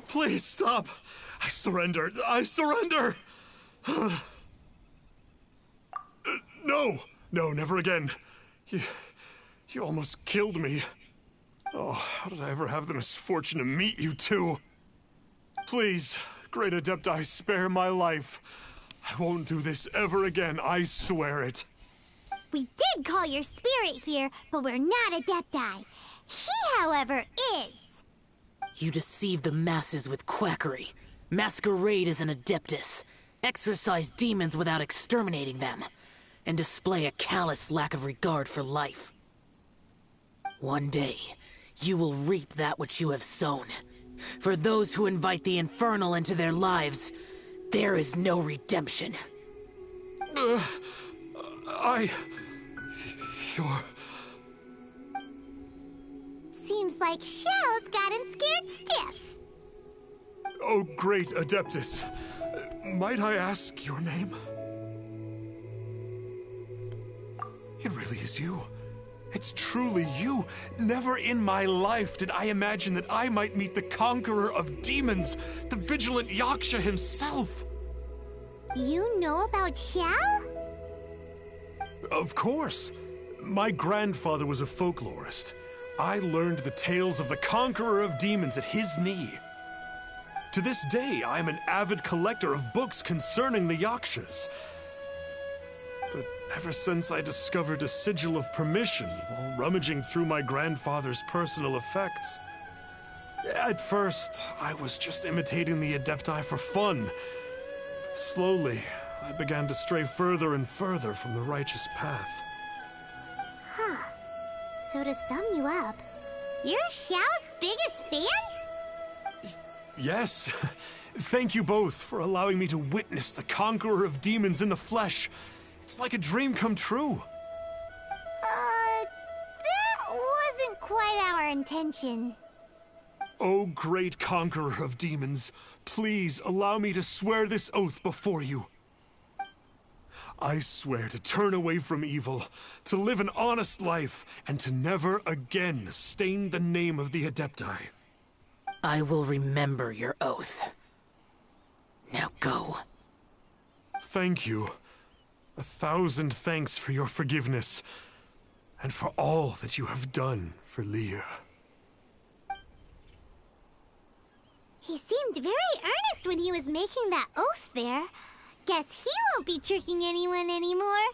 Please stop. I surrender. I surrender. No. No, never again. You almost killed me. Oh, how did I ever have the misfortune to meet you two? Please, Great Adepti, spare my life. I won't do this ever again, I swear it. We did call your spirit here, but we're not Adepti. He, however, is. You deceive the masses with quackery. Masquerade as an Adeptus. Exorcise demons without exterminating them. And display a callous lack of regard for life. One day, you will reap that which you have sown. For those who invite the infernal into their lives, there is no redemption. You're... Seems like Shell's got him scared stiff. Oh, great Adeptus. Might I ask your name? It really is you. It's truly you. Never in my life did I imagine that I might meet the conqueror of demons, the vigilant Yaksha himself. You know about Shell? Of course. My grandfather was a folklorist. I learned the tales of the conqueror of demons at his knee. To this day, I am an avid collector of books concerning the Yakshas. But ever since I discovered a sigil of permission while rummaging through my grandfather's personal effects, at first, I was just imitating the Adepti for fun. But slowly, I began to stray further and further from the righteous path. Huh. So to sum you up, you're Shell's biggest fan? Yes. Thank you both for allowing me to witness the conqueror of demons in the flesh. It's like a dream come true. That wasn't quite our intention. Oh, great conqueror of demons, please allow me to swear this oath before you. I swear to turn away from evil, to live an honest life, and to never again stain the name of the Adepti. I will remember your oath. Now go. Thank you. 1,000 thanks for your forgiveness, and for all that you have done for Leah. He seemed very earnest when he was making that oath there. Guess he won't be tricking anyone anymore.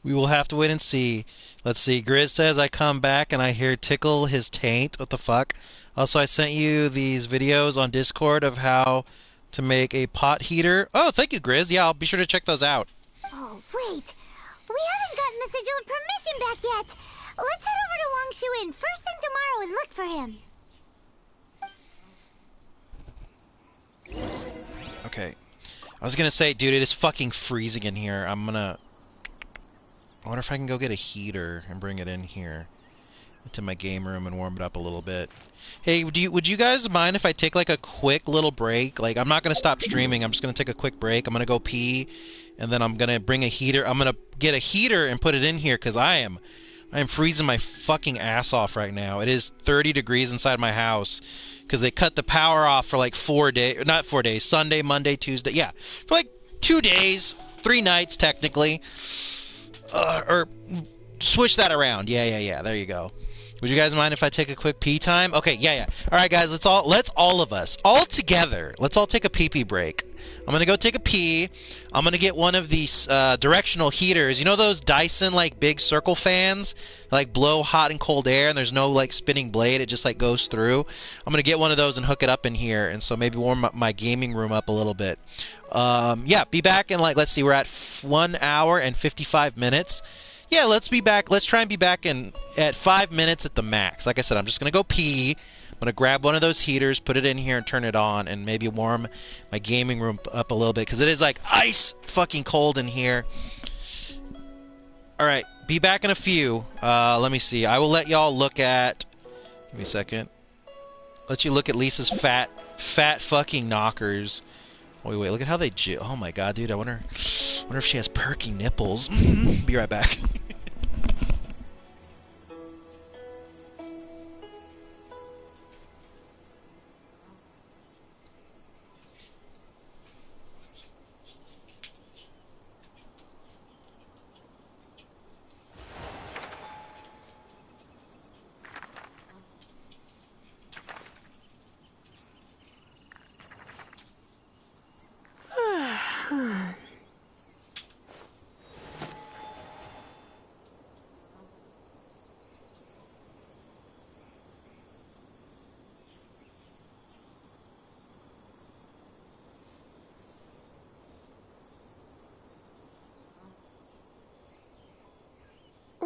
We will have to wait and see. Let's see. Grizz says I come back and I hear tickle his taint. What the fuck? Also, I sent you these videos on Discord of how to make a pot heater. Oh, thank you, Grizz. Yeah, I'll be sure to check those out. Oh, wait. We haven't gotten the sigil of permission back yet. Let's head over to Wang Shu Inn first thing tomorrow and look for him. Okay. I was gonna say, dude, it is fucking freezing in here. I wonder if I can go get a heater and bring it in here into my game room and warm it up a little bit. Hey, would you guys mind if I take like a quick little break? Like, I'm not gonna stop streaming. I'm just gonna take a quick break. I'm gonna go pee, and then I'm gonna bring a heater. I'm gonna get a heater and put it in here because I am freezing my fucking ass off right now. It is 30 degrees inside my house because they cut the power off for like 4 days, not 4 days, Sunday, Monday, Tuesday, yeah, for like 2 days, 3 nights technically, or switch that around. Yeah, there you go. Would you guys mind if I take a quick pee time? Okay, yeah. All right, guys, let's all of us, all together, let's all take a pee break. I'm gonna go take a pee. I'm gonna get one of these directional heaters. You know those Dyson like big circle fans, that, like blow hot and cold air, and there's no like spinning blade. It just like goes through. I'm gonna get one of those and hook it up in here, and so maybe warm up my gaming room up a little bit. Yeah, be back in like, let's see, we're at 1 hour and 55 minutes. Yeah, let's be back. Let's try and be back at 5 minutes at the max. Like I said, I'm just gonna go pee. I'm gonna grab one of those heaters, put it in here, and turn it on, and maybe warm my gaming room up a little bit because it is like ice fucking cold in here. All right, be back in a few. Let me see. I will let y'all look at. Give me a second. Let you look at Lisa's fat fucking knockers. Wait, look at how they oh my god, dude, I wonder if she has perky nipples. Be right back.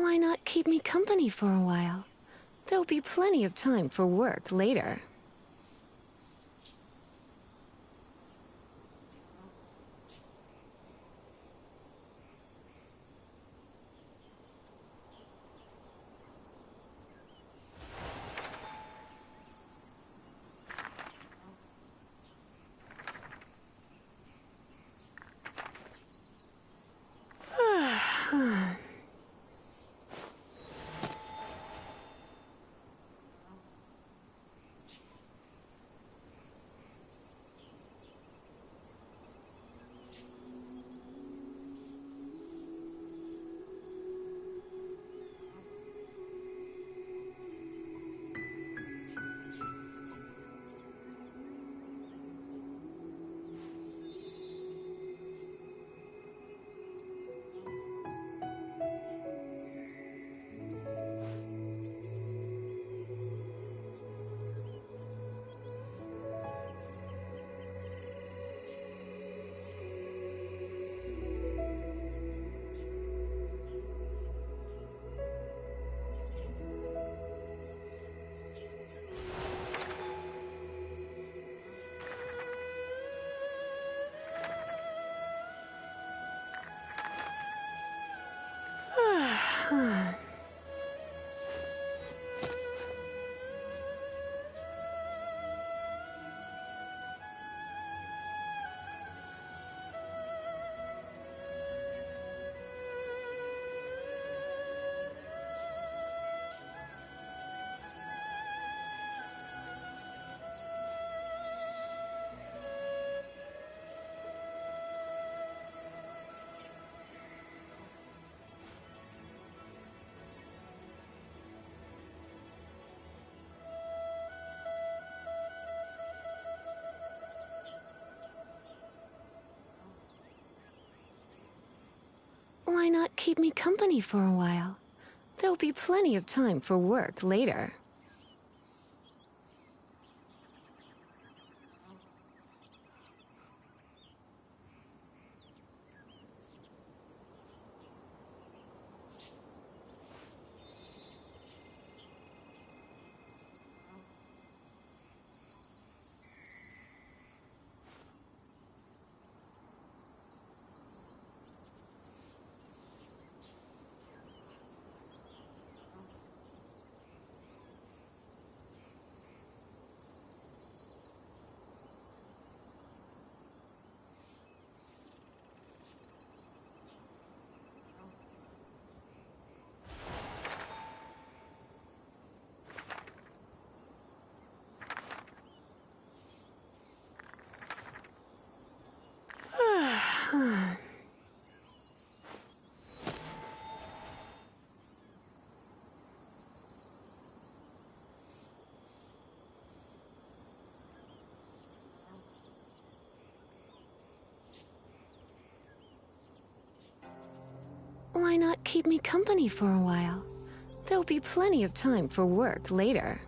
Why not keep me company for a while? There'll be plenty of time for work later. Why not keep me company for a while? There'll be plenty of time for work later. Why not keep me company for a while? There'll be plenty of time for work later.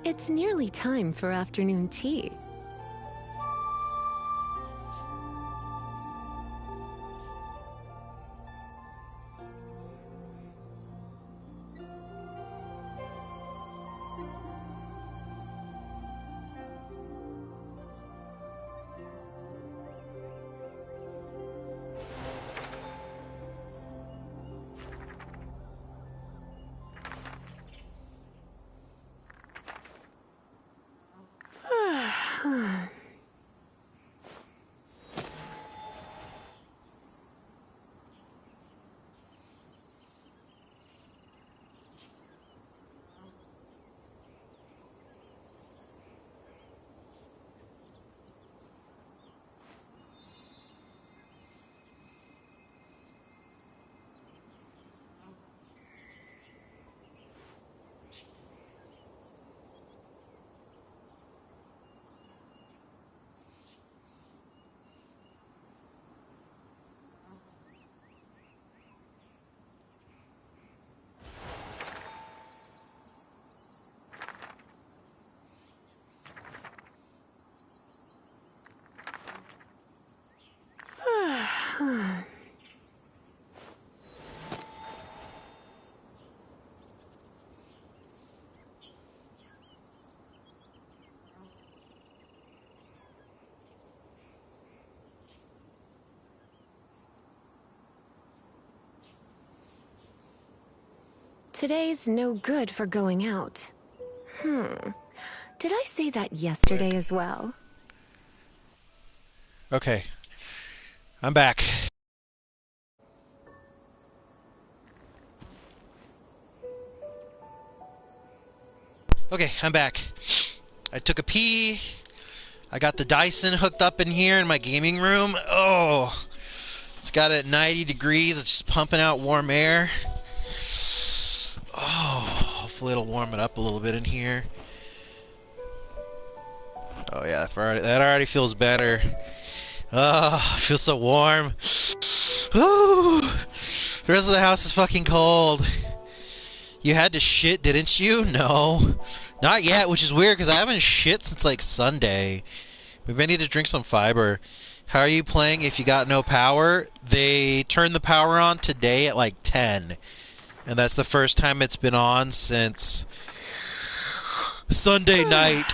It's nearly time for afternoon tea. Today's no good for going out. Did I say that yesterday as well? Okay. I'm back. Okay, I'm back. I took a pee. I got the Dyson hooked up in here in my gaming room. Oh, it's got it at 90 degrees. It's just pumping out warm air. Oh, hopefully it'll warm it up a little bit in here. Oh yeah, that already feels better. Oh, it feels so warm. Ooh, the rest of the house is fucking cold. You had to shit, didn't you? No. Not yet, which is weird because I haven't shit since like Sunday. We may need to drink some fiber. How are you playing if you got no power? They turned the power on today at like 10. And that's the first time it's been on since Sunday night.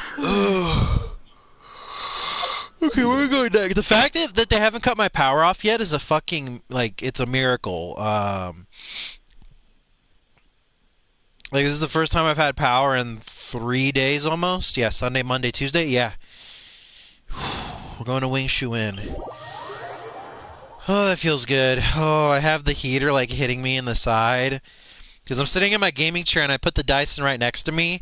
Okay, where are we going next? The fact that they haven't cut my power off yet is a fucking, like, it's a miracle. Like, this is the first time I've had power in 3 days almost. Yeah, Sunday, Monday, Tuesday. Yeah. We're going to Wing Shu In. Oh, that feels good. Oh, I have the heater, like, hitting me in the side. Because I'm sitting in my gaming chair, and I put the Dyson right next to me.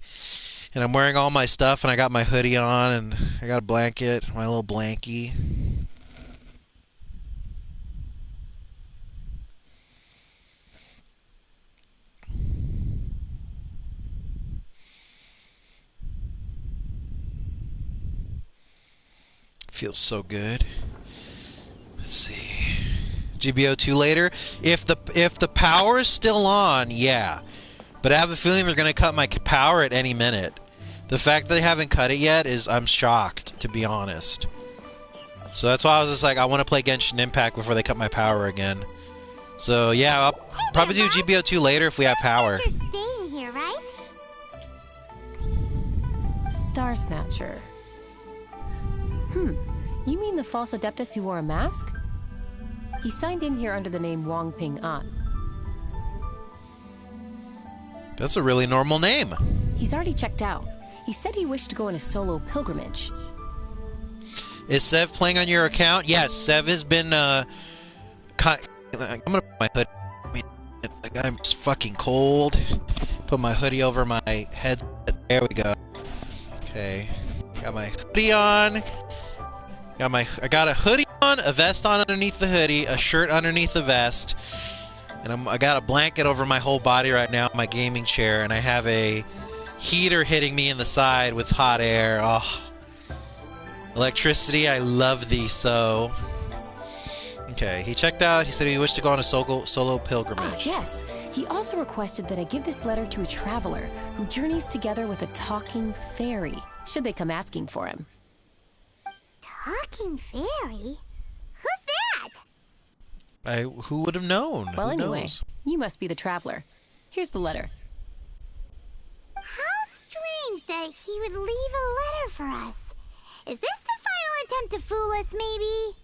And I'm wearing all my stuff, and I got my hoodie on, and I got a blanket, my little blankie. Feels so good. Let's see. GBO2 later. If the power is still on, yeah. But I have a feeling they're going to cut my power at any minute. The fact that they haven't cut it yet is, I'm shocked, to be honest. So that's why I was just like, I want to play Genshin Impact before they cut my power again. So yeah, I'll probably do GBO2 later if we have power. You're staying here, right? Star Snatcher. You mean the false Adeptus who wore a mask? He signed in here under the name Wang Ping An. That's a really normal name. He's already checked out. He said he wished to go on a solo pilgrimage. Is Sev playing on your account? Yes, Sev has been, I'm gonna put my hood. I'm just fucking cold. Put my hoodie over my head. There we go. Okay. Got my hoodie on. I got a hoodie on, a vest on underneath the hoodie, a shirt underneath the vest, and I got a blanket over my whole body right now in my gaming chair, and I have a heater hitting me in the side with hot air. Oh, electricity, I love thee so. Okay, he checked out. He said he wished to go on a solo pilgrimage. Yes. He also requested that I give this letter to a traveler who journeys together with a talking fairy, should they come asking for him. Talking fairy? Who's that? Who would have known? Well, Who anyway, knows? you must be the traveler. Here's the letter. How strange that he would leave a letter for us. Is this the final attempt to fool us, maybe?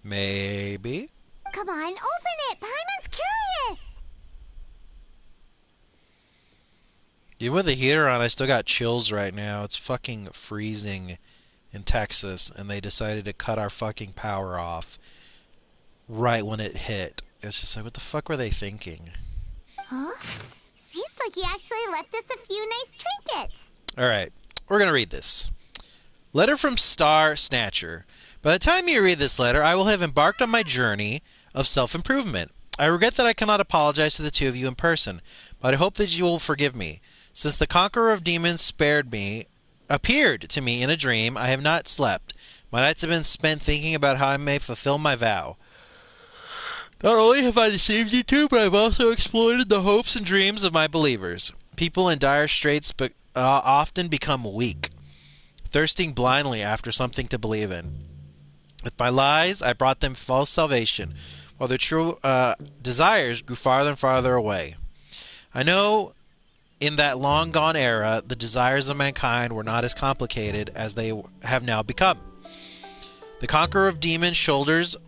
Maybe. Come on, open it! Paimon's curious! Even with the heater on, I still got chills right now. It's fucking freezing in Texas, and they decided to cut our fucking power off right when it hit. It's just like, what the fuck were they thinking? Huh? Seems like he actually left us a few nice trinkets. Alright, we're gonna read this. Letter from Star Snatcher. By the time you read this letter, I will have embarked on my journey of self-improvement. I regret that I cannot apologize to the two of you in person, but I hope that you will forgive me. Since the Conqueror of Demons appeared to me in a dream, I have not slept. My nights have been spent thinking about how I may fulfill my vow. Not only have I deceived you two, but I've also exploited the hopes and dreams of my believers. People in dire straits often become weak, thirsting blindly after something to believe in. With my lies, I brought them false salvation, while their true desires grew farther and farther away. I know in that long-gone era, the desires of mankind were not as complicated as they have now become. The Conqueror of Demons shouldered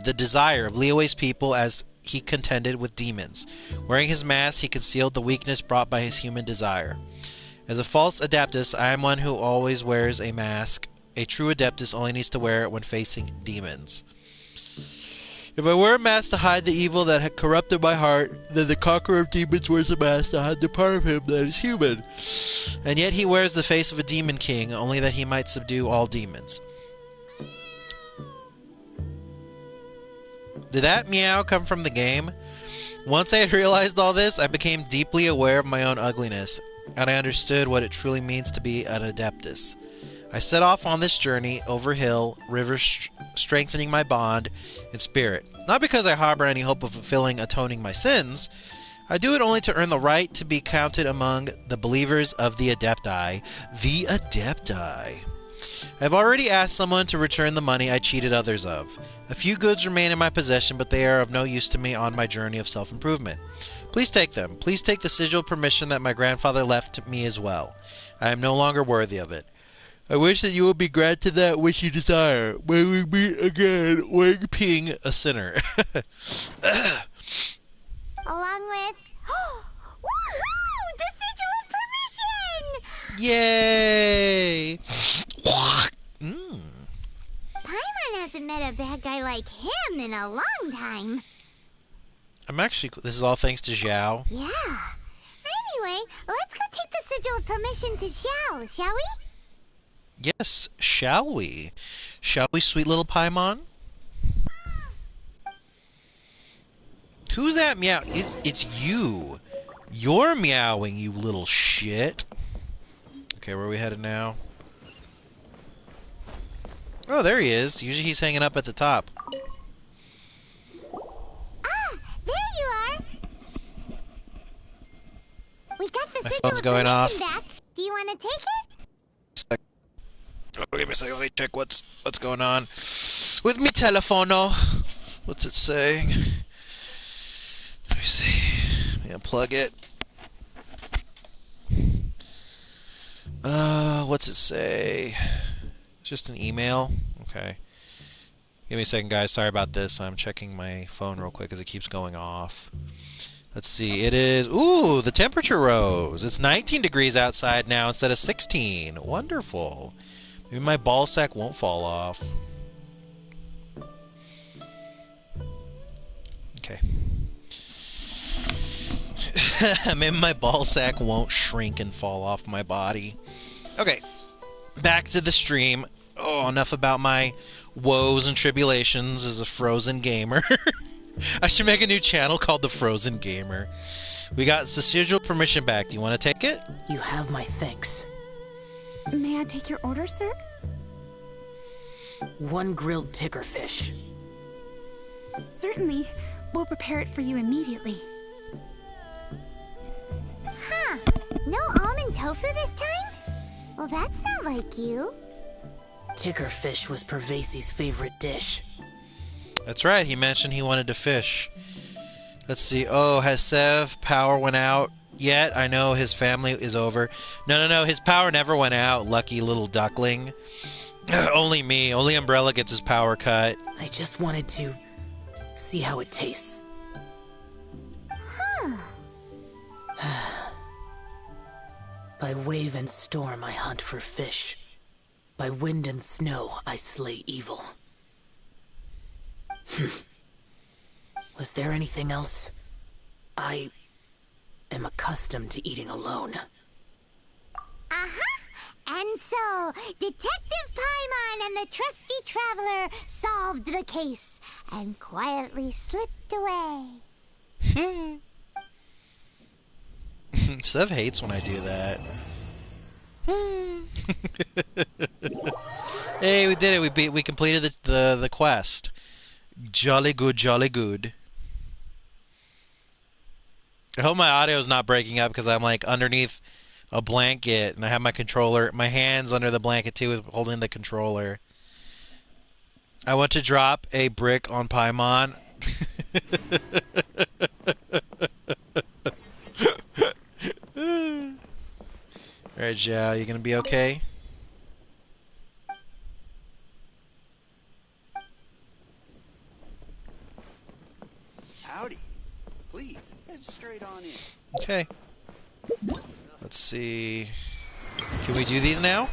the desire of Liyue's people as he contended with demons. Wearing his mask, he concealed the weakness brought by his human desire. As a false Adeptus, I am one who always wears a mask. A true Adeptus only needs to wear it when facing demons. If I wear a mask to hide the evil that had corrupted my heart, then the conqueror of demons wears a mask to hide the part of him that is human. And yet he wears the face of a demon king, only that he might subdue all demons. Did that meow come from the game? Once I had realized all this, I became deeply aware of my own ugliness, and I understood what it truly means to be an Adeptus. I set off on this journey over hill, river, strengthening my bond in spirit. Not because I harbor any hope of fulfilling atoning my sins. I do it only to earn the right to be counted among the believers of the Adepti. The Adepti. I've already asked someone to return the money I cheated others of. A few goods remain in my possession, but they are of no use to me on my journey of self-improvement. Please take them. Please take the sigil permission that my grandfather left me as well. I am no longer worthy of it. I wish that you would be granted that which you desire. May we meet again, Wing Ping, a sinner. Along with... Woohoo! The sigil of permission! Yay! Paimon hasn't met a bad guy like him in a long time. This is all thanks to Xiao. Yeah. Anyway, let's go take the sigil of permission to Xiao, shall we? Yes, shall we? Shall we, sweet little Paimon? Who's that meow? It's you. You're meowing, you little shit. Okay, where are we headed now? Oh, there he is. Usually he's hanging up at the top. Ah, there you are. We got the My sigil phone's of going permission off. back. Do you want to take it? Oh, give me a second. Let me check what's going on with me telefono. What's it saying? Let me see. Let me unplug it. What's it say? It's just an email. Okay. Give me a second, guys. Sorry about this. I'm checking my phone real quick as it keeps going off. Let's see. It is... Ooh, the temperature rose. It's 19 degrees outside now instead of 16. Wonderful. Maybe my ball sack won't fall off. Okay. Maybe my ball sack won't shrink and fall off my body. Okay. Back to the stream. Oh, enough about my woes and tribulations as a frozen gamer. I should make a new channel called The Frozen Gamer. We got the sigil permission back. Do you want to take it? You have my thanks. May I take your order, sir? 1 grilled tickerfish. Certainly. We'll prepare it for you immediately. Huh. No almond tofu this time? Well, that's not like you. Tickerfish was Pervasi's favorite dish. That's right. He mentioned he wanted to fish. Let's see. Oh, has Sev power went out yet? I know his family is over. No. His power never went out. Lucky little duckling. Only me. Only Umbrella gets his power cut. I just wanted to see how it tastes. Huh. By wave and storm I hunt for fish. By wind and snow I slay evil. Was there anything else? I am accustomed to eating alone. Uh-huh. And so, Detective Paimon and the trusty traveler solved the case and quietly slipped away. Sev hates when I do that. Hey, we did it. We completed the quest. Jolly good, jolly good. I hope my audio is not breaking up because I'm like underneath a blanket and I have my controller, my hands under the blanket too, with holding the controller. I want to drop a brick on Paimon. Alright, Zhao, you gonna be okay? Howdy. Head straight on in. Okay. Let's see. Can we do these now?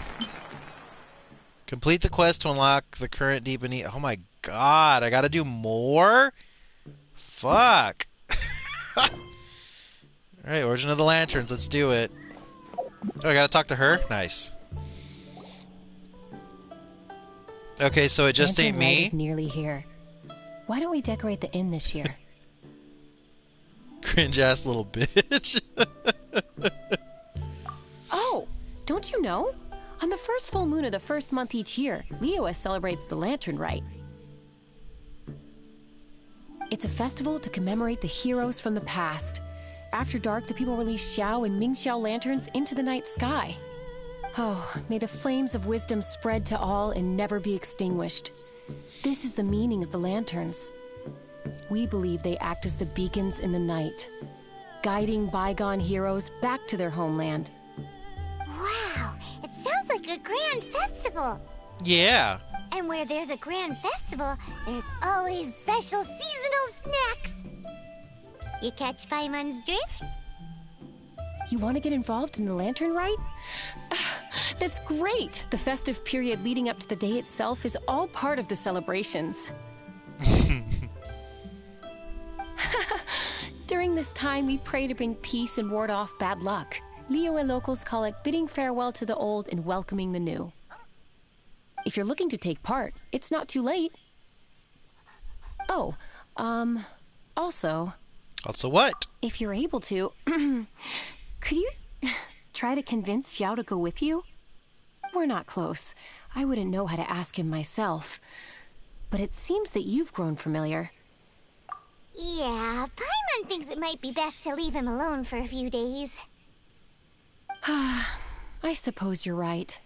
Complete the quest to unlock the current deep beneath. Oh my god, I gotta do more? Fuck. Alright, Origin of the Lanterns, let's do it. Oh, I gotta talk to her? Nice. Okay, so it just ain't Lantern Light me? is nearly here. Why don't we decorate the inn this year? Cringe-ass little bitch. Oh, don't you know? On the first full moon of the first month each year, Liyue celebrates the Lantern Rite. It's a festival to commemorate the heroes from the past. After dark, the people release Xiao and Mingxiao lanterns into the night sky. Oh, may the flames of wisdom spread to all and never be extinguished. This is the meaning of the lanterns. We believe they act as the beacons in the night, guiding bygone heroes back to their homeland. Wow, it sounds like a grand festival. Yeah. And where there's a grand festival, there's always special seasonal snacks. You catch Paimon's drift? You want to get involved in the Lantern Rite? That's great! The festive period leading up to the day itself is all part of the celebrations. During this time, we pray to bring peace and ward off bad luck. Liyue locals call it bidding farewell to the old and welcoming the new. If you're looking to take part, it's not too late. Oh, also... Also what? If you're able to, could you try to convince Xiao to go with you? We're not close. I wouldn't know how to ask him myself. But it seems that you've grown familiar. Yeah, Paimon thinks it might be best to leave him alone for a few days. I suppose you're right.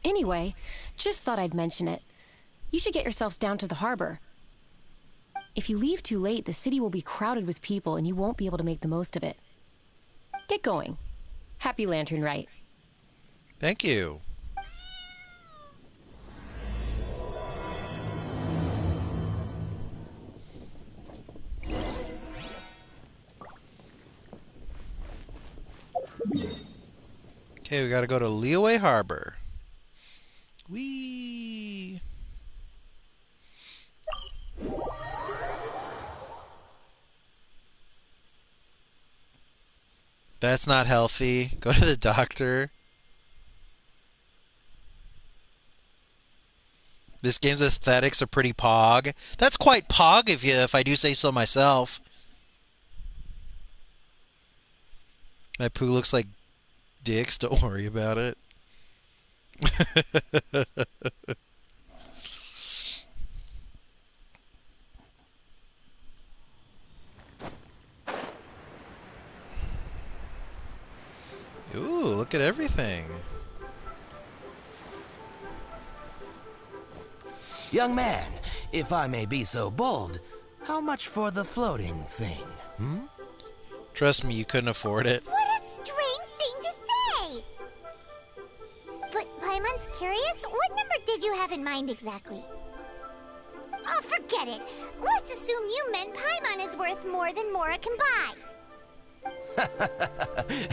Anyway, just thought I'd mention it. You should get yourselves down to the harbor. If you leave too late, the city will be crowded with people and you won't be able to make the most of it. Get going. Happy Lantern Rite. Thank you. Okay, we gotta go to Liyue Harbor. Whee! That's not healthy. Go to the doctor. This game's aesthetics are pretty pog. That's quite pog if I do say so myself. My poo looks like dicks, don't worry about it. Ooh, look at everything. Young man, if I may be so bold, how much for the floating thing, hmm? Trust me, you couldn't afford it. What a strange thing to say! But Paimon's curious, what number did you have in mind exactly? Oh, forget it. Let's assume you meant Paimon is worth more than Mora can buy.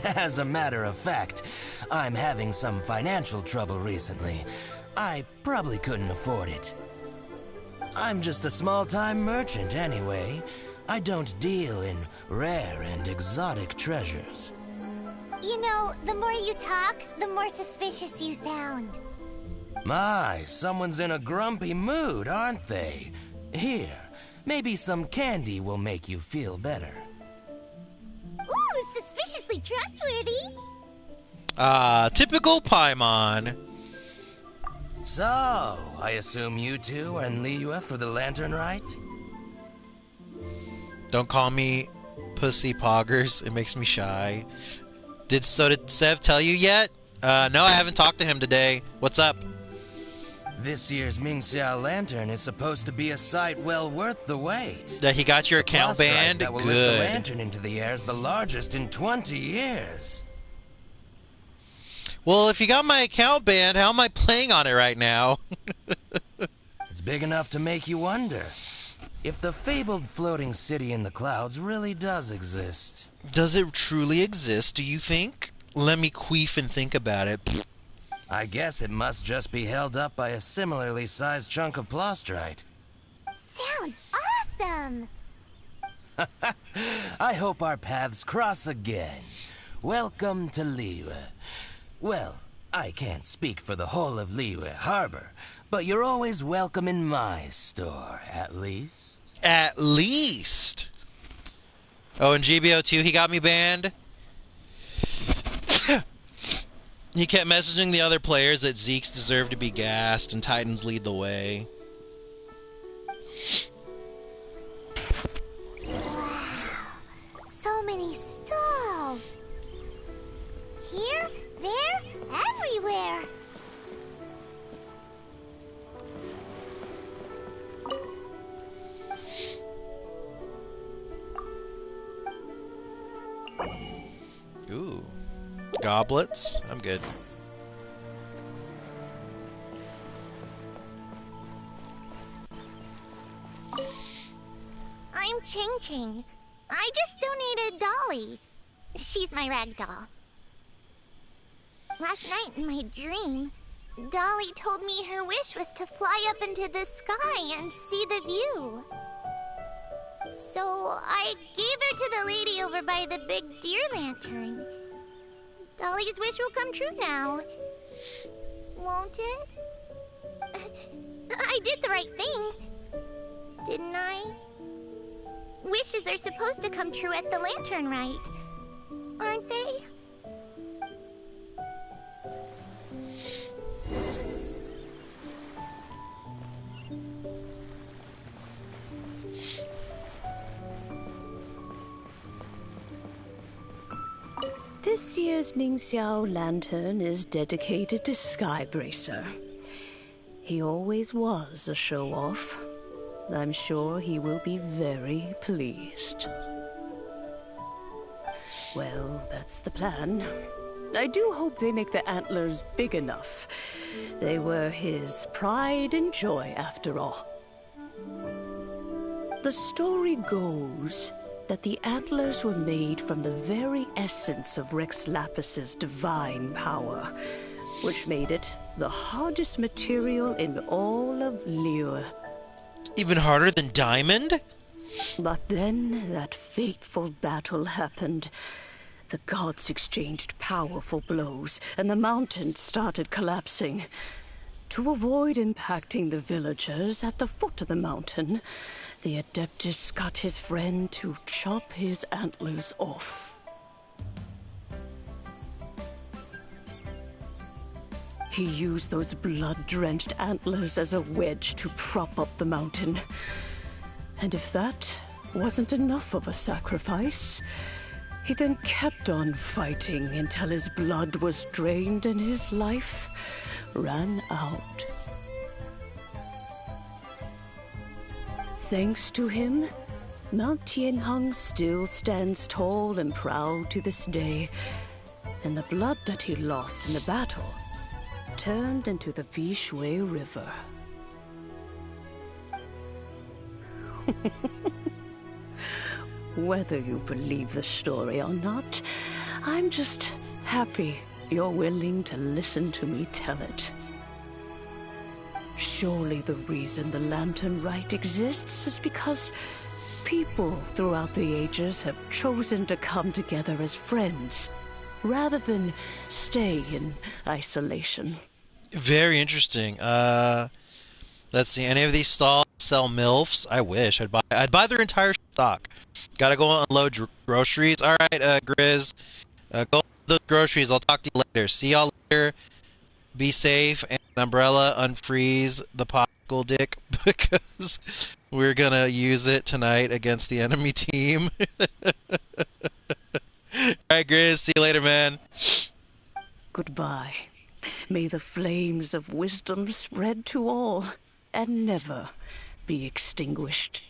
As a matter of fact, I'm having some financial trouble recently. I probably couldn't afford it. I'm just a small-time merchant anyway. I don't deal in rare and exotic treasures. You know, the more you talk, the more suspicious you sound. My, someone's in a grumpy mood, aren't they? Here, maybe some candy will make you feel better. Ooh, suspiciously trustworthy. Typical Paimon. So, I assume you two are in Liyue for the Lantern Rite? Don't call me pussy poggers. It makes me shy. Did Sev tell you yet? No, I haven't talked to him today. What's up? This year's Mingxiao Lantern is supposed to be a sight well worth the wait. That he got your account banned? That will lift the lantern into the air is the largest in 20 years. Well, if you got my account banned, how am I playing on it right now? It's big enough to make you wonder. if the fabled floating city in the clouds really does exist. Does it truly exist, do you think? Let me queef and think about it. I guess it must just be held up by a similarly sized chunk of plastrite. Sounds awesome! I hope our paths cross again. Welcome to Liyue. Well, I can't speak for the whole of Liyue Harbor, but you're always welcome in my store, at least. At least! Oh, and GBO2, he got me banned. He kept messaging the other players that Zeke's deserve to be gassed and Titans lead the way. Wow. So many stalls. Here, there, everywhere. Ooh. Goblets? I'm good. I'm Ching Ching. I just donated Dolly. She's my rag doll. Last night in my dream, Dolly told me her wish was to fly up into the sky and see the view. So I gave her to the lady over by the big deer lantern. Dolly's wish will come true now. Won't it? I did the right thing, didn't I? Wishes are supposed to come true at the lantern rite, aren't they? This year's Mingxiao lantern is dedicated to Skybracer. He always was a show-off. I'm sure he will be very pleased. Well, that's the plan. I do hope they make the antlers big enough. They were his pride and joy, after all. The story goes that the antlers were made from the very essence of Rex Lapis's divine power, which made it the hardest material in all of Liyue. Even harder than diamond? But then that fateful battle happened. The gods exchanged powerful blows, and the mountain started collapsing. To avoid impacting the villagers at the foot of the mountain, the Adeptus got his friend to chop his antlers off. He used those blood-drenched antlers as a wedge to prop up the mountain. And if that wasn't enough of a sacrifice, he then kept on fighting until his blood was drained and his life ran out. Thanks to him, Mount Tianheng still stands tall and proud to this day, and the blood that he lost in the battle turned into the Bishui River. Whether you believe the story or not, I'm just happy you're willing to listen to me tell it. Surely the reason the Lantern Rite exists is because people throughout the ages have chosen to come together as friends, rather than stay in isolation. Very interesting. Let's see. Any of these stalls sell MILFs? I wish. I'd buy their entire stock. Gotta go unload groceries. All right, Grizz. Go unload those groceries. I'll talk to you later. See y'all later. Be safe. And Umbrella, unfreeze the popsicle dick because we're gonna use it tonight against the enemy team. Alright, Grizz. See you later, man. Goodbye. May the flames of wisdom spread to all and never be extinguished.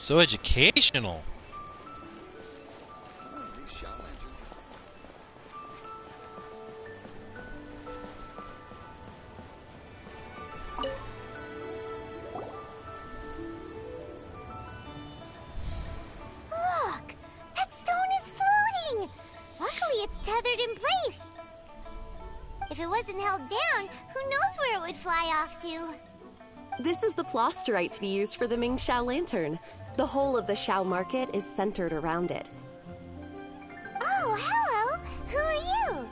So educational. Look! That stone is floating! Luckily it's tethered in place. If it wasn't held down, who knows where it would fly off to? This is the plasterite to be used for the Mingxiao lantern. The whole of the Xiao market is centered around it. Oh, hello! Who are you?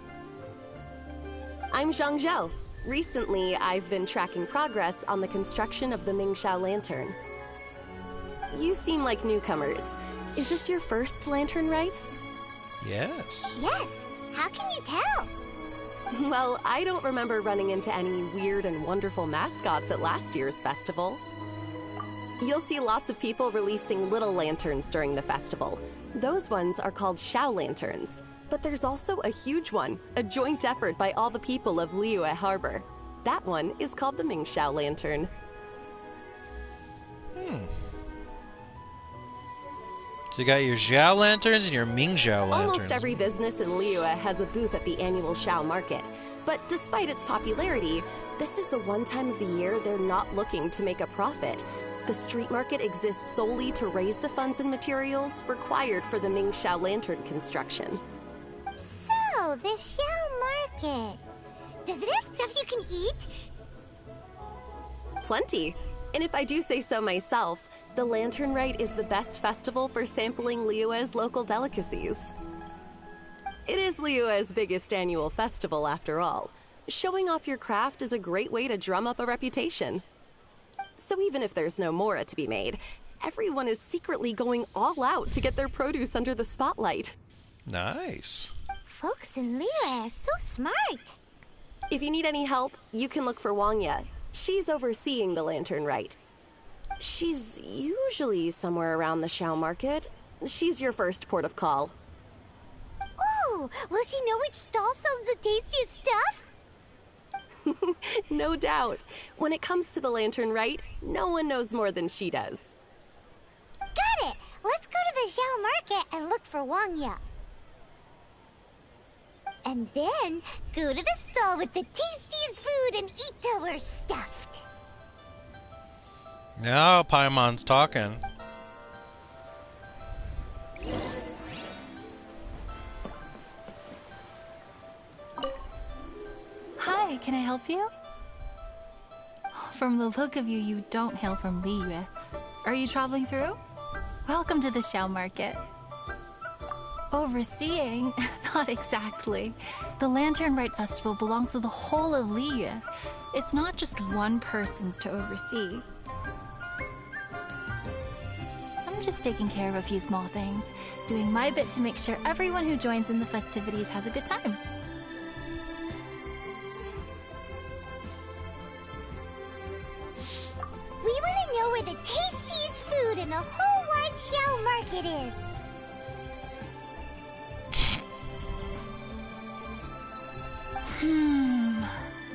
I'm Zhang Zhou. Recently, I've been tracking progress on the construction of the Mingxiao lantern. You seem like newcomers. Is this your first lantern rite? Yes. Yes. How can you tell? Well, I don't remember running into any weird and wonderful mascots at last year's festival. You'll see lots of people releasing little lanterns during the festival. Those ones are called Xiao lanterns. But there's also a huge one, a joint effort by all the people of Liyue Harbor. That one is called the Mingxiao lantern. So you got your Zhao lanterns and your Mingxiao lanterns. Almost every business in Liyue has a booth at the annual Xiao market. But despite its popularity, this is the one time of the year they're not looking to make a profit. The street market exists solely to raise the funds and materials required for the Mingxiao lantern construction. So, the Xiao market. Does it have stuff you can eat? Plenty. And if I do say so myself, the Lantern Rite is the best festival for sampling Liyue's local delicacies. It is Liyue's biggest annual festival, after all. Showing off your craft is a great way to drum up a reputation. So even if there's no mora to be made, everyone is secretly going all out to get their produce under the spotlight. Nice. Folks in Liyue are so smart. If you need any help, you can look for Wangya. She's overseeing the Lantern Rite. She's usually somewhere around the Xiao market. She's your first port of call. Ooh, will she know which stall sells the tastiest stuff? No doubt. When it comes to the Lantern Rite, no one knows more than she does. Got it! Let's go to the Xiao market and look for Wangya. And then go to the stall with the tastiest food and eat till we're stuffed. Now Paimon's talking. Hi, can I help you? From the look of you, you don't hail from Liyue. Are you traveling through? Welcome to the Xiao market. Overseeing? Not exactly. The Lantern Rite Festival belongs to the whole of Liyue. It's not just one person's to oversee. I'm just taking care of a few small things, doing my bit to make sure everyone who joins in the festivities has a good time. We want to know where the tastiest food in the whole wide Xiao market is.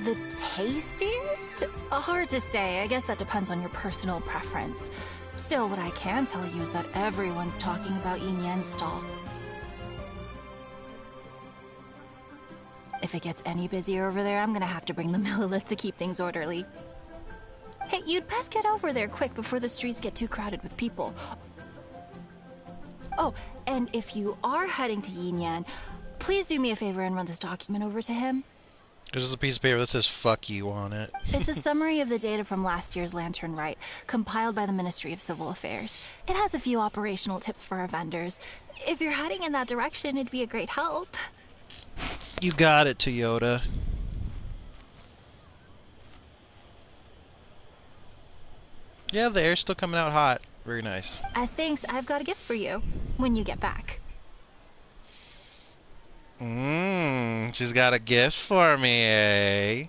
The tastiest? Hard to say. I guess that depends on your personal preference. Still, what I can tell you is that everyone's talking about Yin Yan's stall. If it gets any busier over there, I'm gonna have to bring the millilith to keep things orderly. Hey, you'd best get over there quick before the streets get too crowded with people. Oh, and if you are heading to Yin Yan, please do me a favor and run this document over to him. There's just a piece of paper that says "fuck you" on it. It's a summary of the data from last year's Lantern Rite, compiled by the Ministry of Civil Affairs. It has a few operational tips for our vendors. If you're heading in that direction, it'd be a great help. You got it, Toyota. Yeah, the air's still coming out hot. Very nice. As thanks, I've got a gift for you when you get back. She's got a gift for me, eh?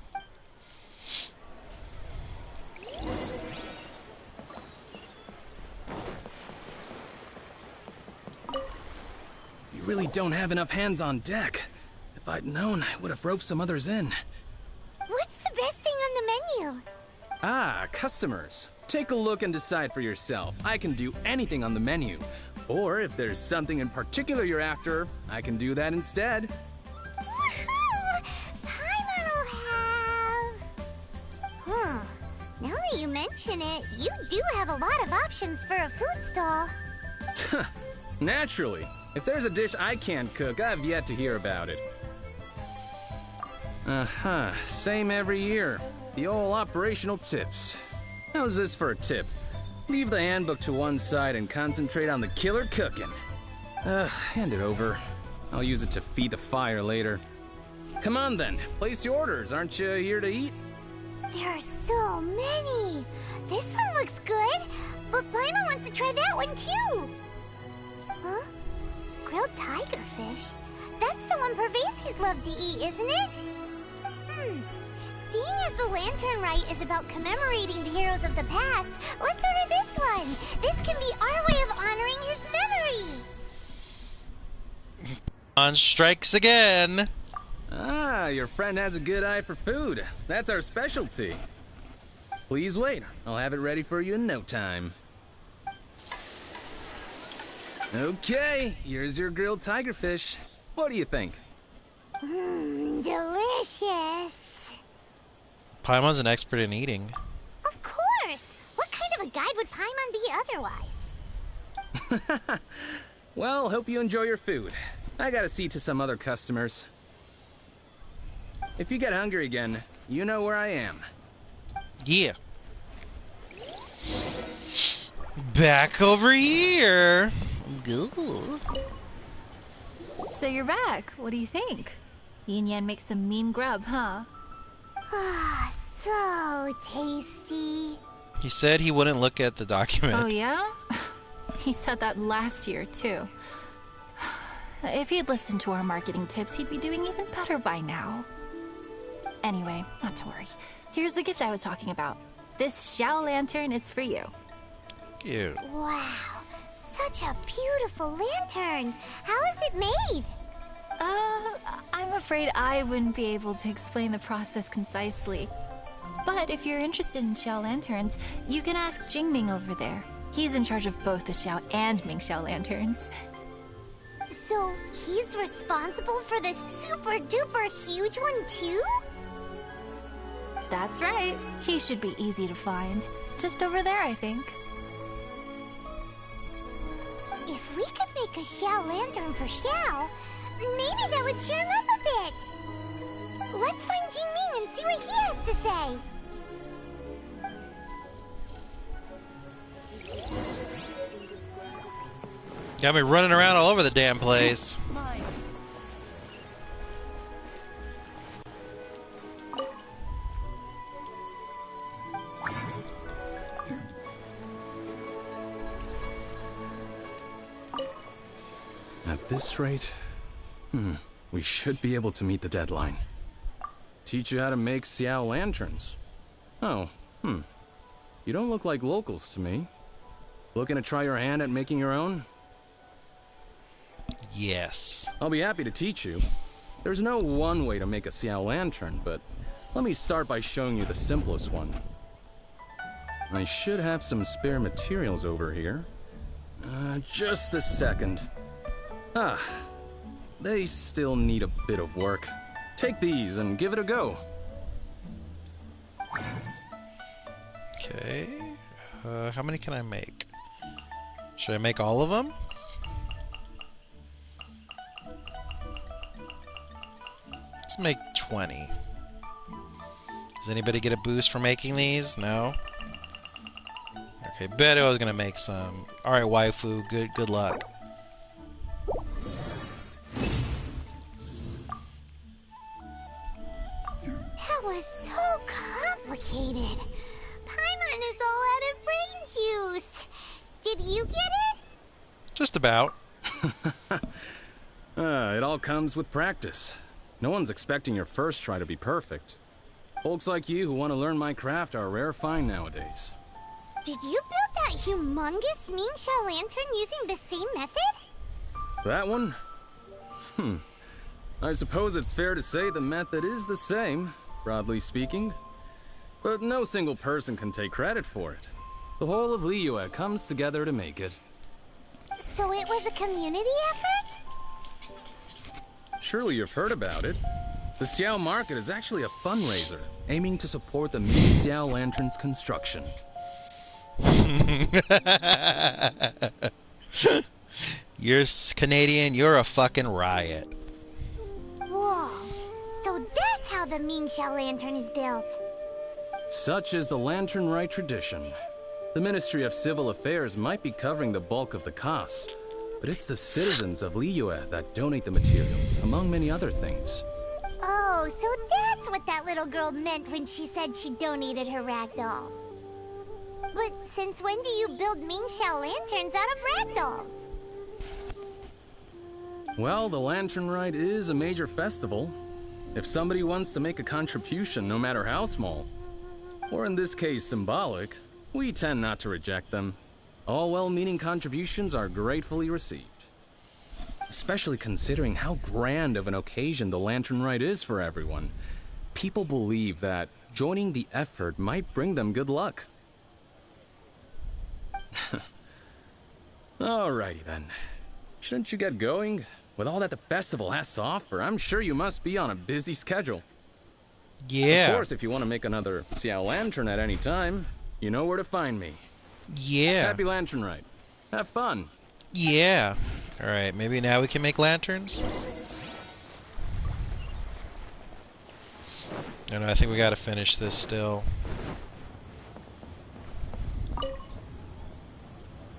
You really don't have enough hands on deck. If I'd known, I would have roped some others in. What's the best thing on the menu? Ah, customers. Take a look and decide for yourself. I can do anything on the menu. Or if there's something in particular you're after, I can do that instead. Woohoo! Paimon will have... Huh. Now that you mention it, you do have a lot of options for a food stall. Naturally. If there's a dish I can't cook, I've yet to hear about it. Same every year. The old operational tips. How's this for a tip? Leave the handbook to one side and concentrate on the killer cooking. Hand it over. I'll use it to feed the fire later. Come on then, place your orders. Aren't you here to eat? There are so many. This one looks good, but Paimon wants to try that one too. Huh? Grilled tigerfish? That's the one Pervases love to eat, isn't it? Seeing as the Lantern Rite is about commemorating the heroes of the past, let's order this one. This can be our way of honoring his memory. On strikes again. Ah, your friend has a good eye for food. That's our specialty. Please wait. I'll have it ready for you in no time. Okay, here's your grilled tigerfish. What do you think? Delicious. Paimon's an expert in eating. Of course. What kind of a guide would Paimon be otherwise? Well, hope you enjoy your food. I gotta see to some other customers. If you get hungry again, you know where I am. Yeah. Back over here. Ooh. So you're back. What do you think? Yin Yan makes some mean grub, huh? Ah, so tasty. He said he wouldn't look at the document. Oh, yeah? He said that last year, too. If he'd listened to our marketing tips, he'd be doing even better by now. Anyway, not to worry. Here's the gift I was talking about. This Xiao lantern is for you. Cute. Wow, such a beautiful lantern. How is it made? I'm afraid I wouldn't be able to explain the process concisely. But if you're interested in Xiao lanterns, you can ask Jingming over there. He's in charge of both the Xiao and Mingxiao lanterns. So he's responsible for this super duper huge one too? That's right. He should be easy to find. Just over there, I think. If we could make a Xiao lantern for Xiao, maybe that would cheer him up a bit. Let's find Jingming and see what he has to say. Got me running around all over the damn place. At this rate, we should be able to meet the deadline. Teach you how to make Xiao lanterns. Oh, you don't look like locals to me. Looking to try your hand at making your own? Yes. I'll be happy to teach you. There's no one way to make a Xiao lantern, but let me start by showing you the simplest one. I should have some spare materials over here. Just a second. They still need a bit of work. Take these and give it a go. Okay. How many can I make? Should I make all of them? Let's make 20. Does anybody get a boost for making these? No? Okay, bet I was gonna make some. Alright, waifu, good luck. That was so complicated. Paimon is all out of brain juice. Did you get it? Just about. It all comes with practice. No one's expecting your first try to be perfect. Folks like you who want to learn my craft are rare find nowadays. Did you build that humongous Mingxiao lantern using the same method? That one? I suppose it's fair to say the method is the same, broadly speaking. But no single person can take credit for it. The whole of Liyue comes together to make it. So it was a community effort? Surely you've heard about it. The Xiao Market is actually a fundraiser, aiming to support the Ming Xiao Lantern's construction. You're Canadian, you're a fucking riot. Whoa. So that's how the Ming Xiao Lantern is built. Such is the Lantern Rite tradition. The Ministry of Civil Affairs might be covering the bulk of the costs, but it's the citizens of Liyue that donate the materials, among many other things. Oh, so that's what that little girl meant when she said she donated her ragdoll. But since when do you build Ming Xiao lanterns out of ragdolls? Well, the Lantern Rite is a major festival. If somebody wants to make a contribution, no matter how small, or in this case symbolic, we tend not to reject them. All well-meaning contributions are gratefully received. Especially considering how grand of an occasion the Lantern Rite is for everyone. People believe that joining the effort might bring them good luck. Alrighty then. Shouldn't you get going? With all that the festival has to offer, I'm sure you must be on a busy schedule. Yeah. Of course, if you want to make another Xiao Lantern at any time, you know where to find me. Yeah. Happy Lantern Rite. Have fun. Yeah. Alright, maybe now we can make lanterns? I know, I think we gotta finish this still.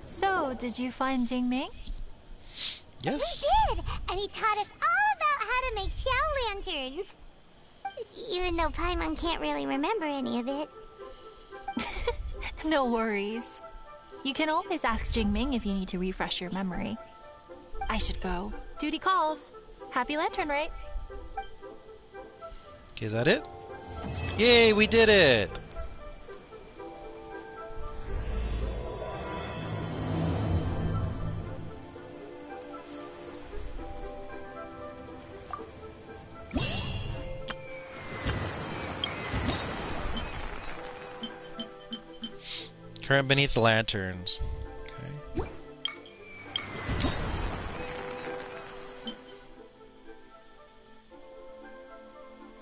So, did you find Jingming? Yes. We did! And he taught us all about how to make Xiao lanterns. Even though Paimon can't really remember any of it. No worries. You can always ask Jingming if you need to refresh your memory. I should go. Duty calls. Happy Lantern Rite. Okay, is that it? Yay, we did it! Current beneath the lanterns. Okay.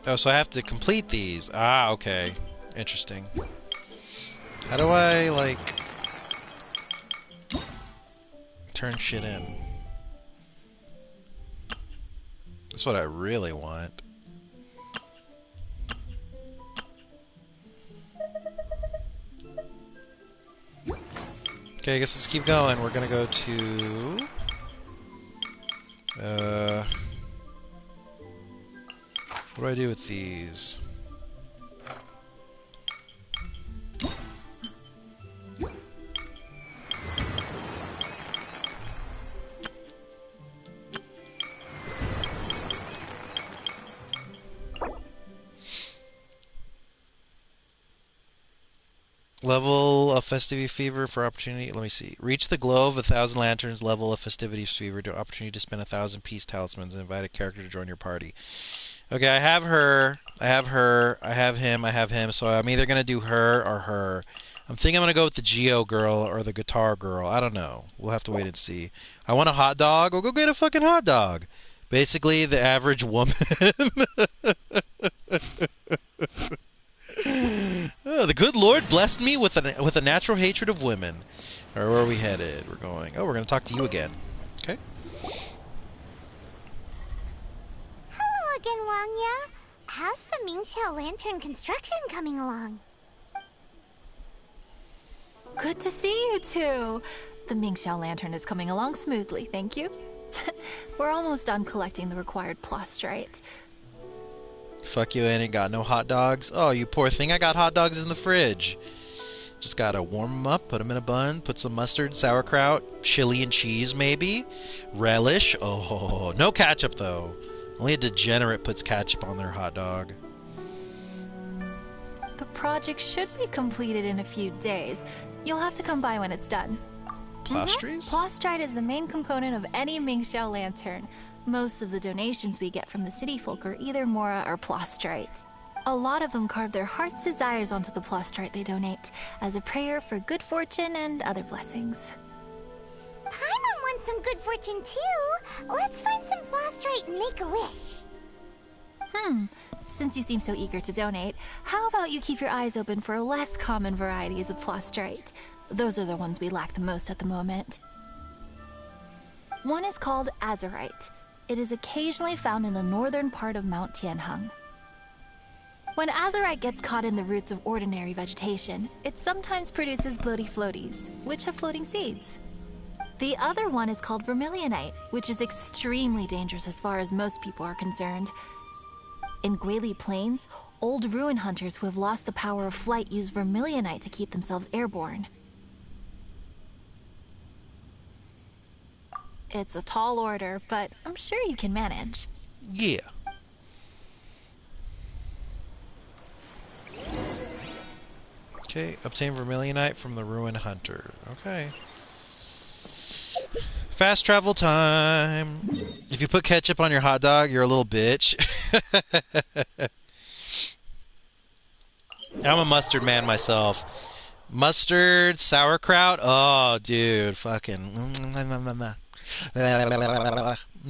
Oh, so I have to complete these. Ah, okay. Interesting. How do I, like, turn shit in? That's what I really want. Okay, I guess let's keep going. We're gonna go to... what do I do with these? Level of Festivity Fever for opportunity. Let me see. Reach the glow of 1,000 lanterns. Level of Festivity Fever to opportunity to spend 1,000 peace talismans and invite a character to join your party. Okay, I have her. I have her. I have him. I have him. So I'm either gonna do her or her. I'm thinking I'm gonna go with the Geo girl or the guitar girl. I don't know. We'll have to wait and see. I want a hot dog. We'll go get a fucking hot dog. Basically, the average woman. Oh, the good Lord blessed me with a natural hatred of women. Or where are we headed? We're going. Oh, we're going to talk to you again. Okay. Hello again, Wangya. How's the Ming Xiao lantern construction coming along? Good to see you two. The Ming Xiao lantern is coming along smoothly, thank you. We're almost done collecting the required plastrite. Fuck you, I ain't got no hot dogs. Oh, you poor thing, I got hot dogs in the fridge. Just gotta warm them up, put them in a bun, put some mustard, sauerkraut, chili and cheese maybe. Relish. Oh, no ketchup though. Only a degenerate puts ketchup on their hot dog. The project should be completed in a few days. You'll have to come by when it's done. Plastries? Plastrite is the main component of any Ming Xiao lantern. Most of the donations we get from the city folk are either Mora or plastrite. A lot of them carve their heart's desires onto the plastrite they donate, as a prayer for good fortune and other blessings. Paimon wants some good fortune too. Let's find some plastrite and make a wish. Since you seem so eager to donate, how about you keep your eyes open for less common varieties of plastrite? Those are the ones we lack the most at the moment. One is called azurite. It is occasionally found in the northern part of Mount Tianheng. When azurite gets caught in the roots of ordinary vegetation, it sometimes produces bloaty floaties, which have floating seeds. The other one is called vermilionite, which is extremely dangerous as far as most people are concerned. In Guili Plains, old ruin hunters who have lost the power of flight use vermilionite to keep themselves airborne. It's a tall order, but I'm sure you can manage. Yeah. Okay, obtain vermilionite from the ruin hunter. Okay. Fast travel time. If you put ketchup on your hot dog, you're a little bitch. I'm a mustard man myself. Mustard, sauerkraut. Oh, dude, fucking.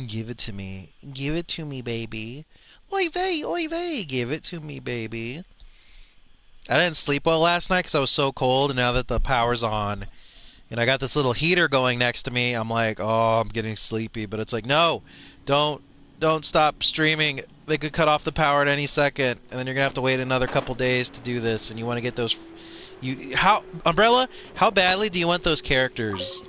Give it to me. Give it to me, baby. Oy vey, oy vey. Give it to me, baby. I didn't sleep well last night because I was so cold, and now that the power's on, and I got this little heater going next to me, I'm like, oh, I'm getting sleepy. But it's like, no, don't stop streaming. They could cut off the power at any second, and then you're gonna have to wait another couple days to do this. And you want to get those. Umbrella? How badly do you want those characters?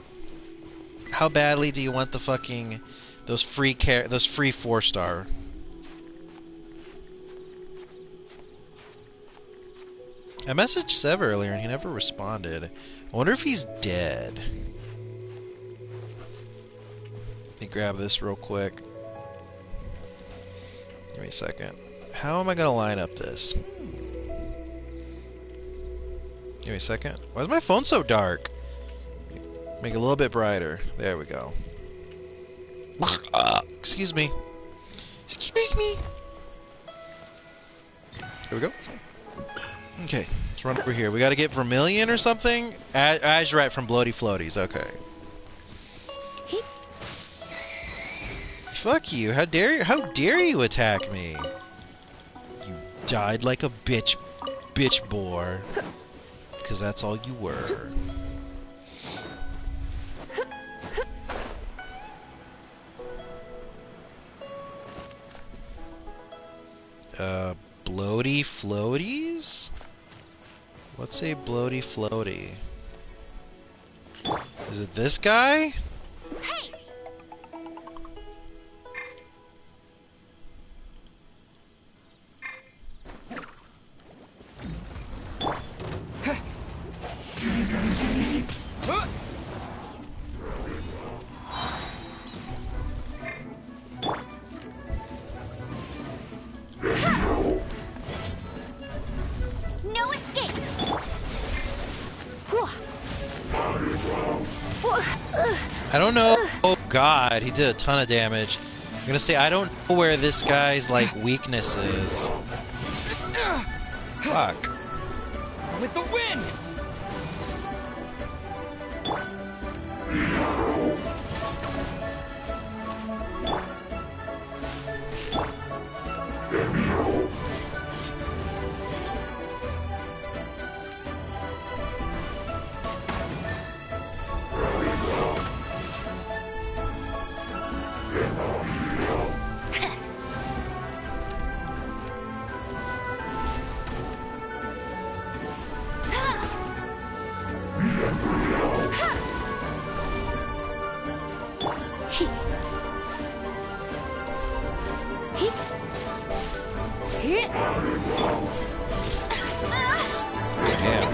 How badly do you want the fucking those free 4-star? I messaged Sev earlier and he never responded. I wonder if he's dead. Let me grab this real quick. Give me a second. How am I gonna line up this? Give me a second. Why is my phone so dark? Make it a little bit brighter. There we go. Excuse me. Excuse me. Here we go. Okay, let's run over here. We gotta get Vermilion or something? Azurite from Bloaty Floaties, okay. Fuck you, how dare you attack me? You died like a bitch boar. Because that's all you were. Bloaty Floaties? What's a bloaty floaty? Is it this guy? Hey! No escape! I don't know. Oh god, he did a ton of damage. I'm gonna say I don't know where this guy's like weakness is. Fuck. With the wind!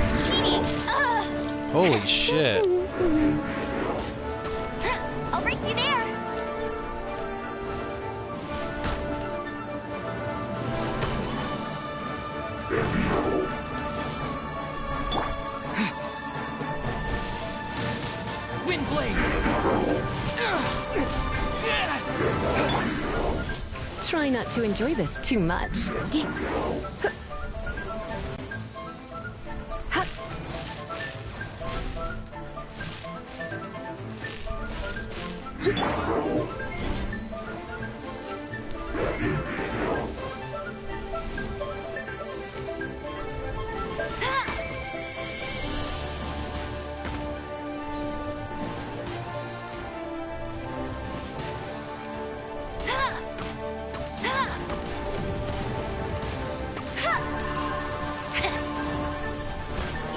It's cheating! Holy shit. I'll race you there! Windblade! Try not to enjoy this too much.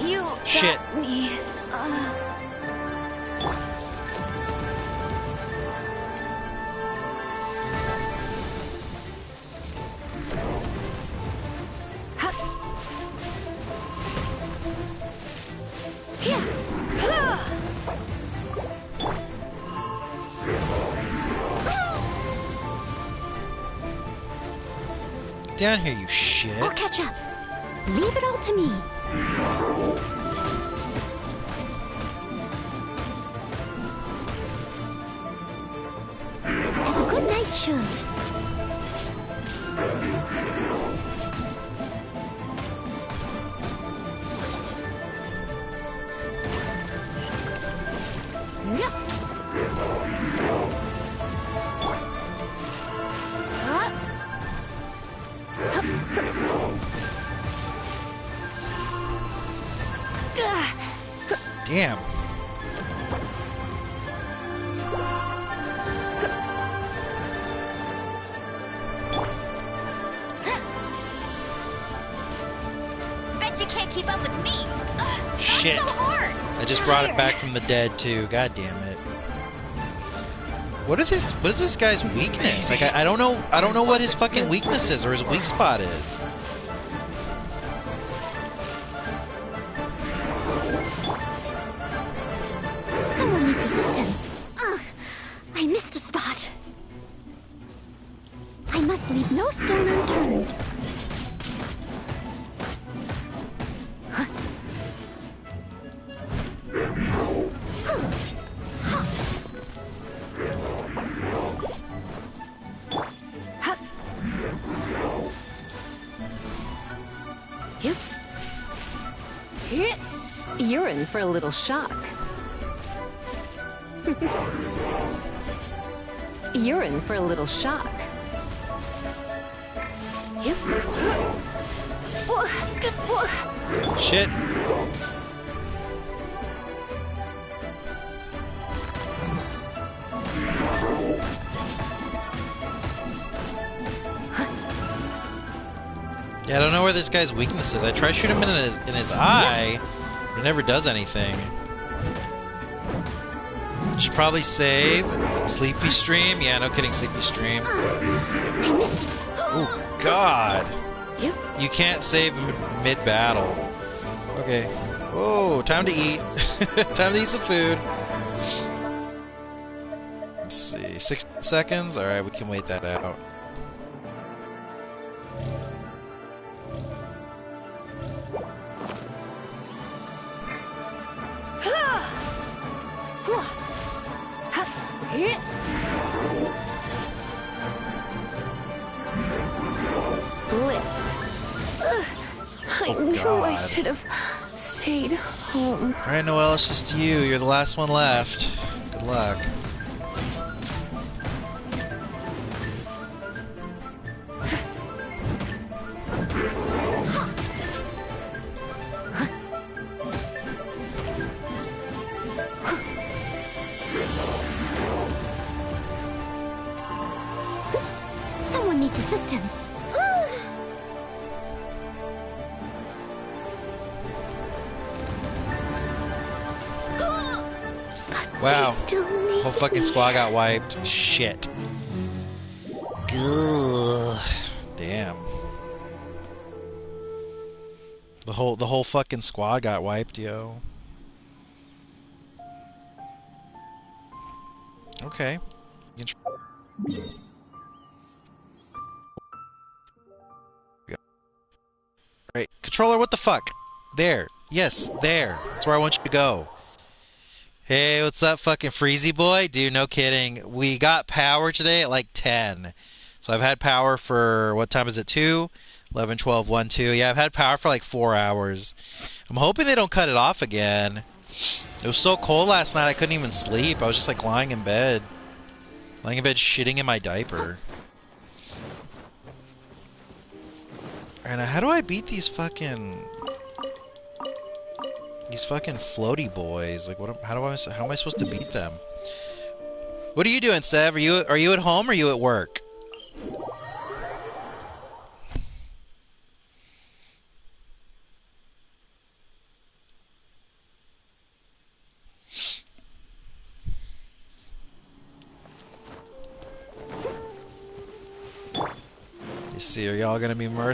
You Shit. got me. Down here, you shit. I'll catch up. Leave it all to me. As a good knight should. Damn. Bet you can't keep up with me. Ugh, Shit. So hard. I just brought it back from the dead too. God damn it. What is this guy's weakness? Like I don't know what his fucking weakness is or his weak spot is. Someone needs assistance. Ugh, I missed a spot. I must leave no stone unturned. You're in for a little shock. You're in for a little shock. Shit. Yeah, I don't know where this guy's weakness is. I try to shoot him in his eye, but it never does anything. Should probably save. Sleepy stream? Yeah, no kidding, sleepy stream. Oh, God. You can't save mid-battle. Okay. Oh, time to eat. Time to eat some food. Let's see. 6 seconds? Alright, we can wait that out. I knew I should have stayed home. Alright, Noelle, it's just you. You're the last one left. Good luck. Someone needs assistance. Wow. Whole fucking squad got wiped. Shit. Ugh. Damn. The whole fucking squad got wiped, yo. Okay. Right. Controller, what the fuck? There. Yes, there. That's where I want you to go. Hey, what's up, fucking Freezy boy? Dude, no kidding. We got power today at like 10. So I've had power for, what time is it, 2? 11, 12, 1, 2. Yeah, I've had power for like 4 hours. I'm hoping they don't cut it off again. It was so cold last night I couldn't even sleep. I was just like lying in bed. Lying in bed shitting in my diaper. Alright, now how do I beat these fucking floaty boys? Like, how am I supposed to beat them? What are you doing, Sev? Are you at home or are you at work? You see, are y'all gonna be merciful?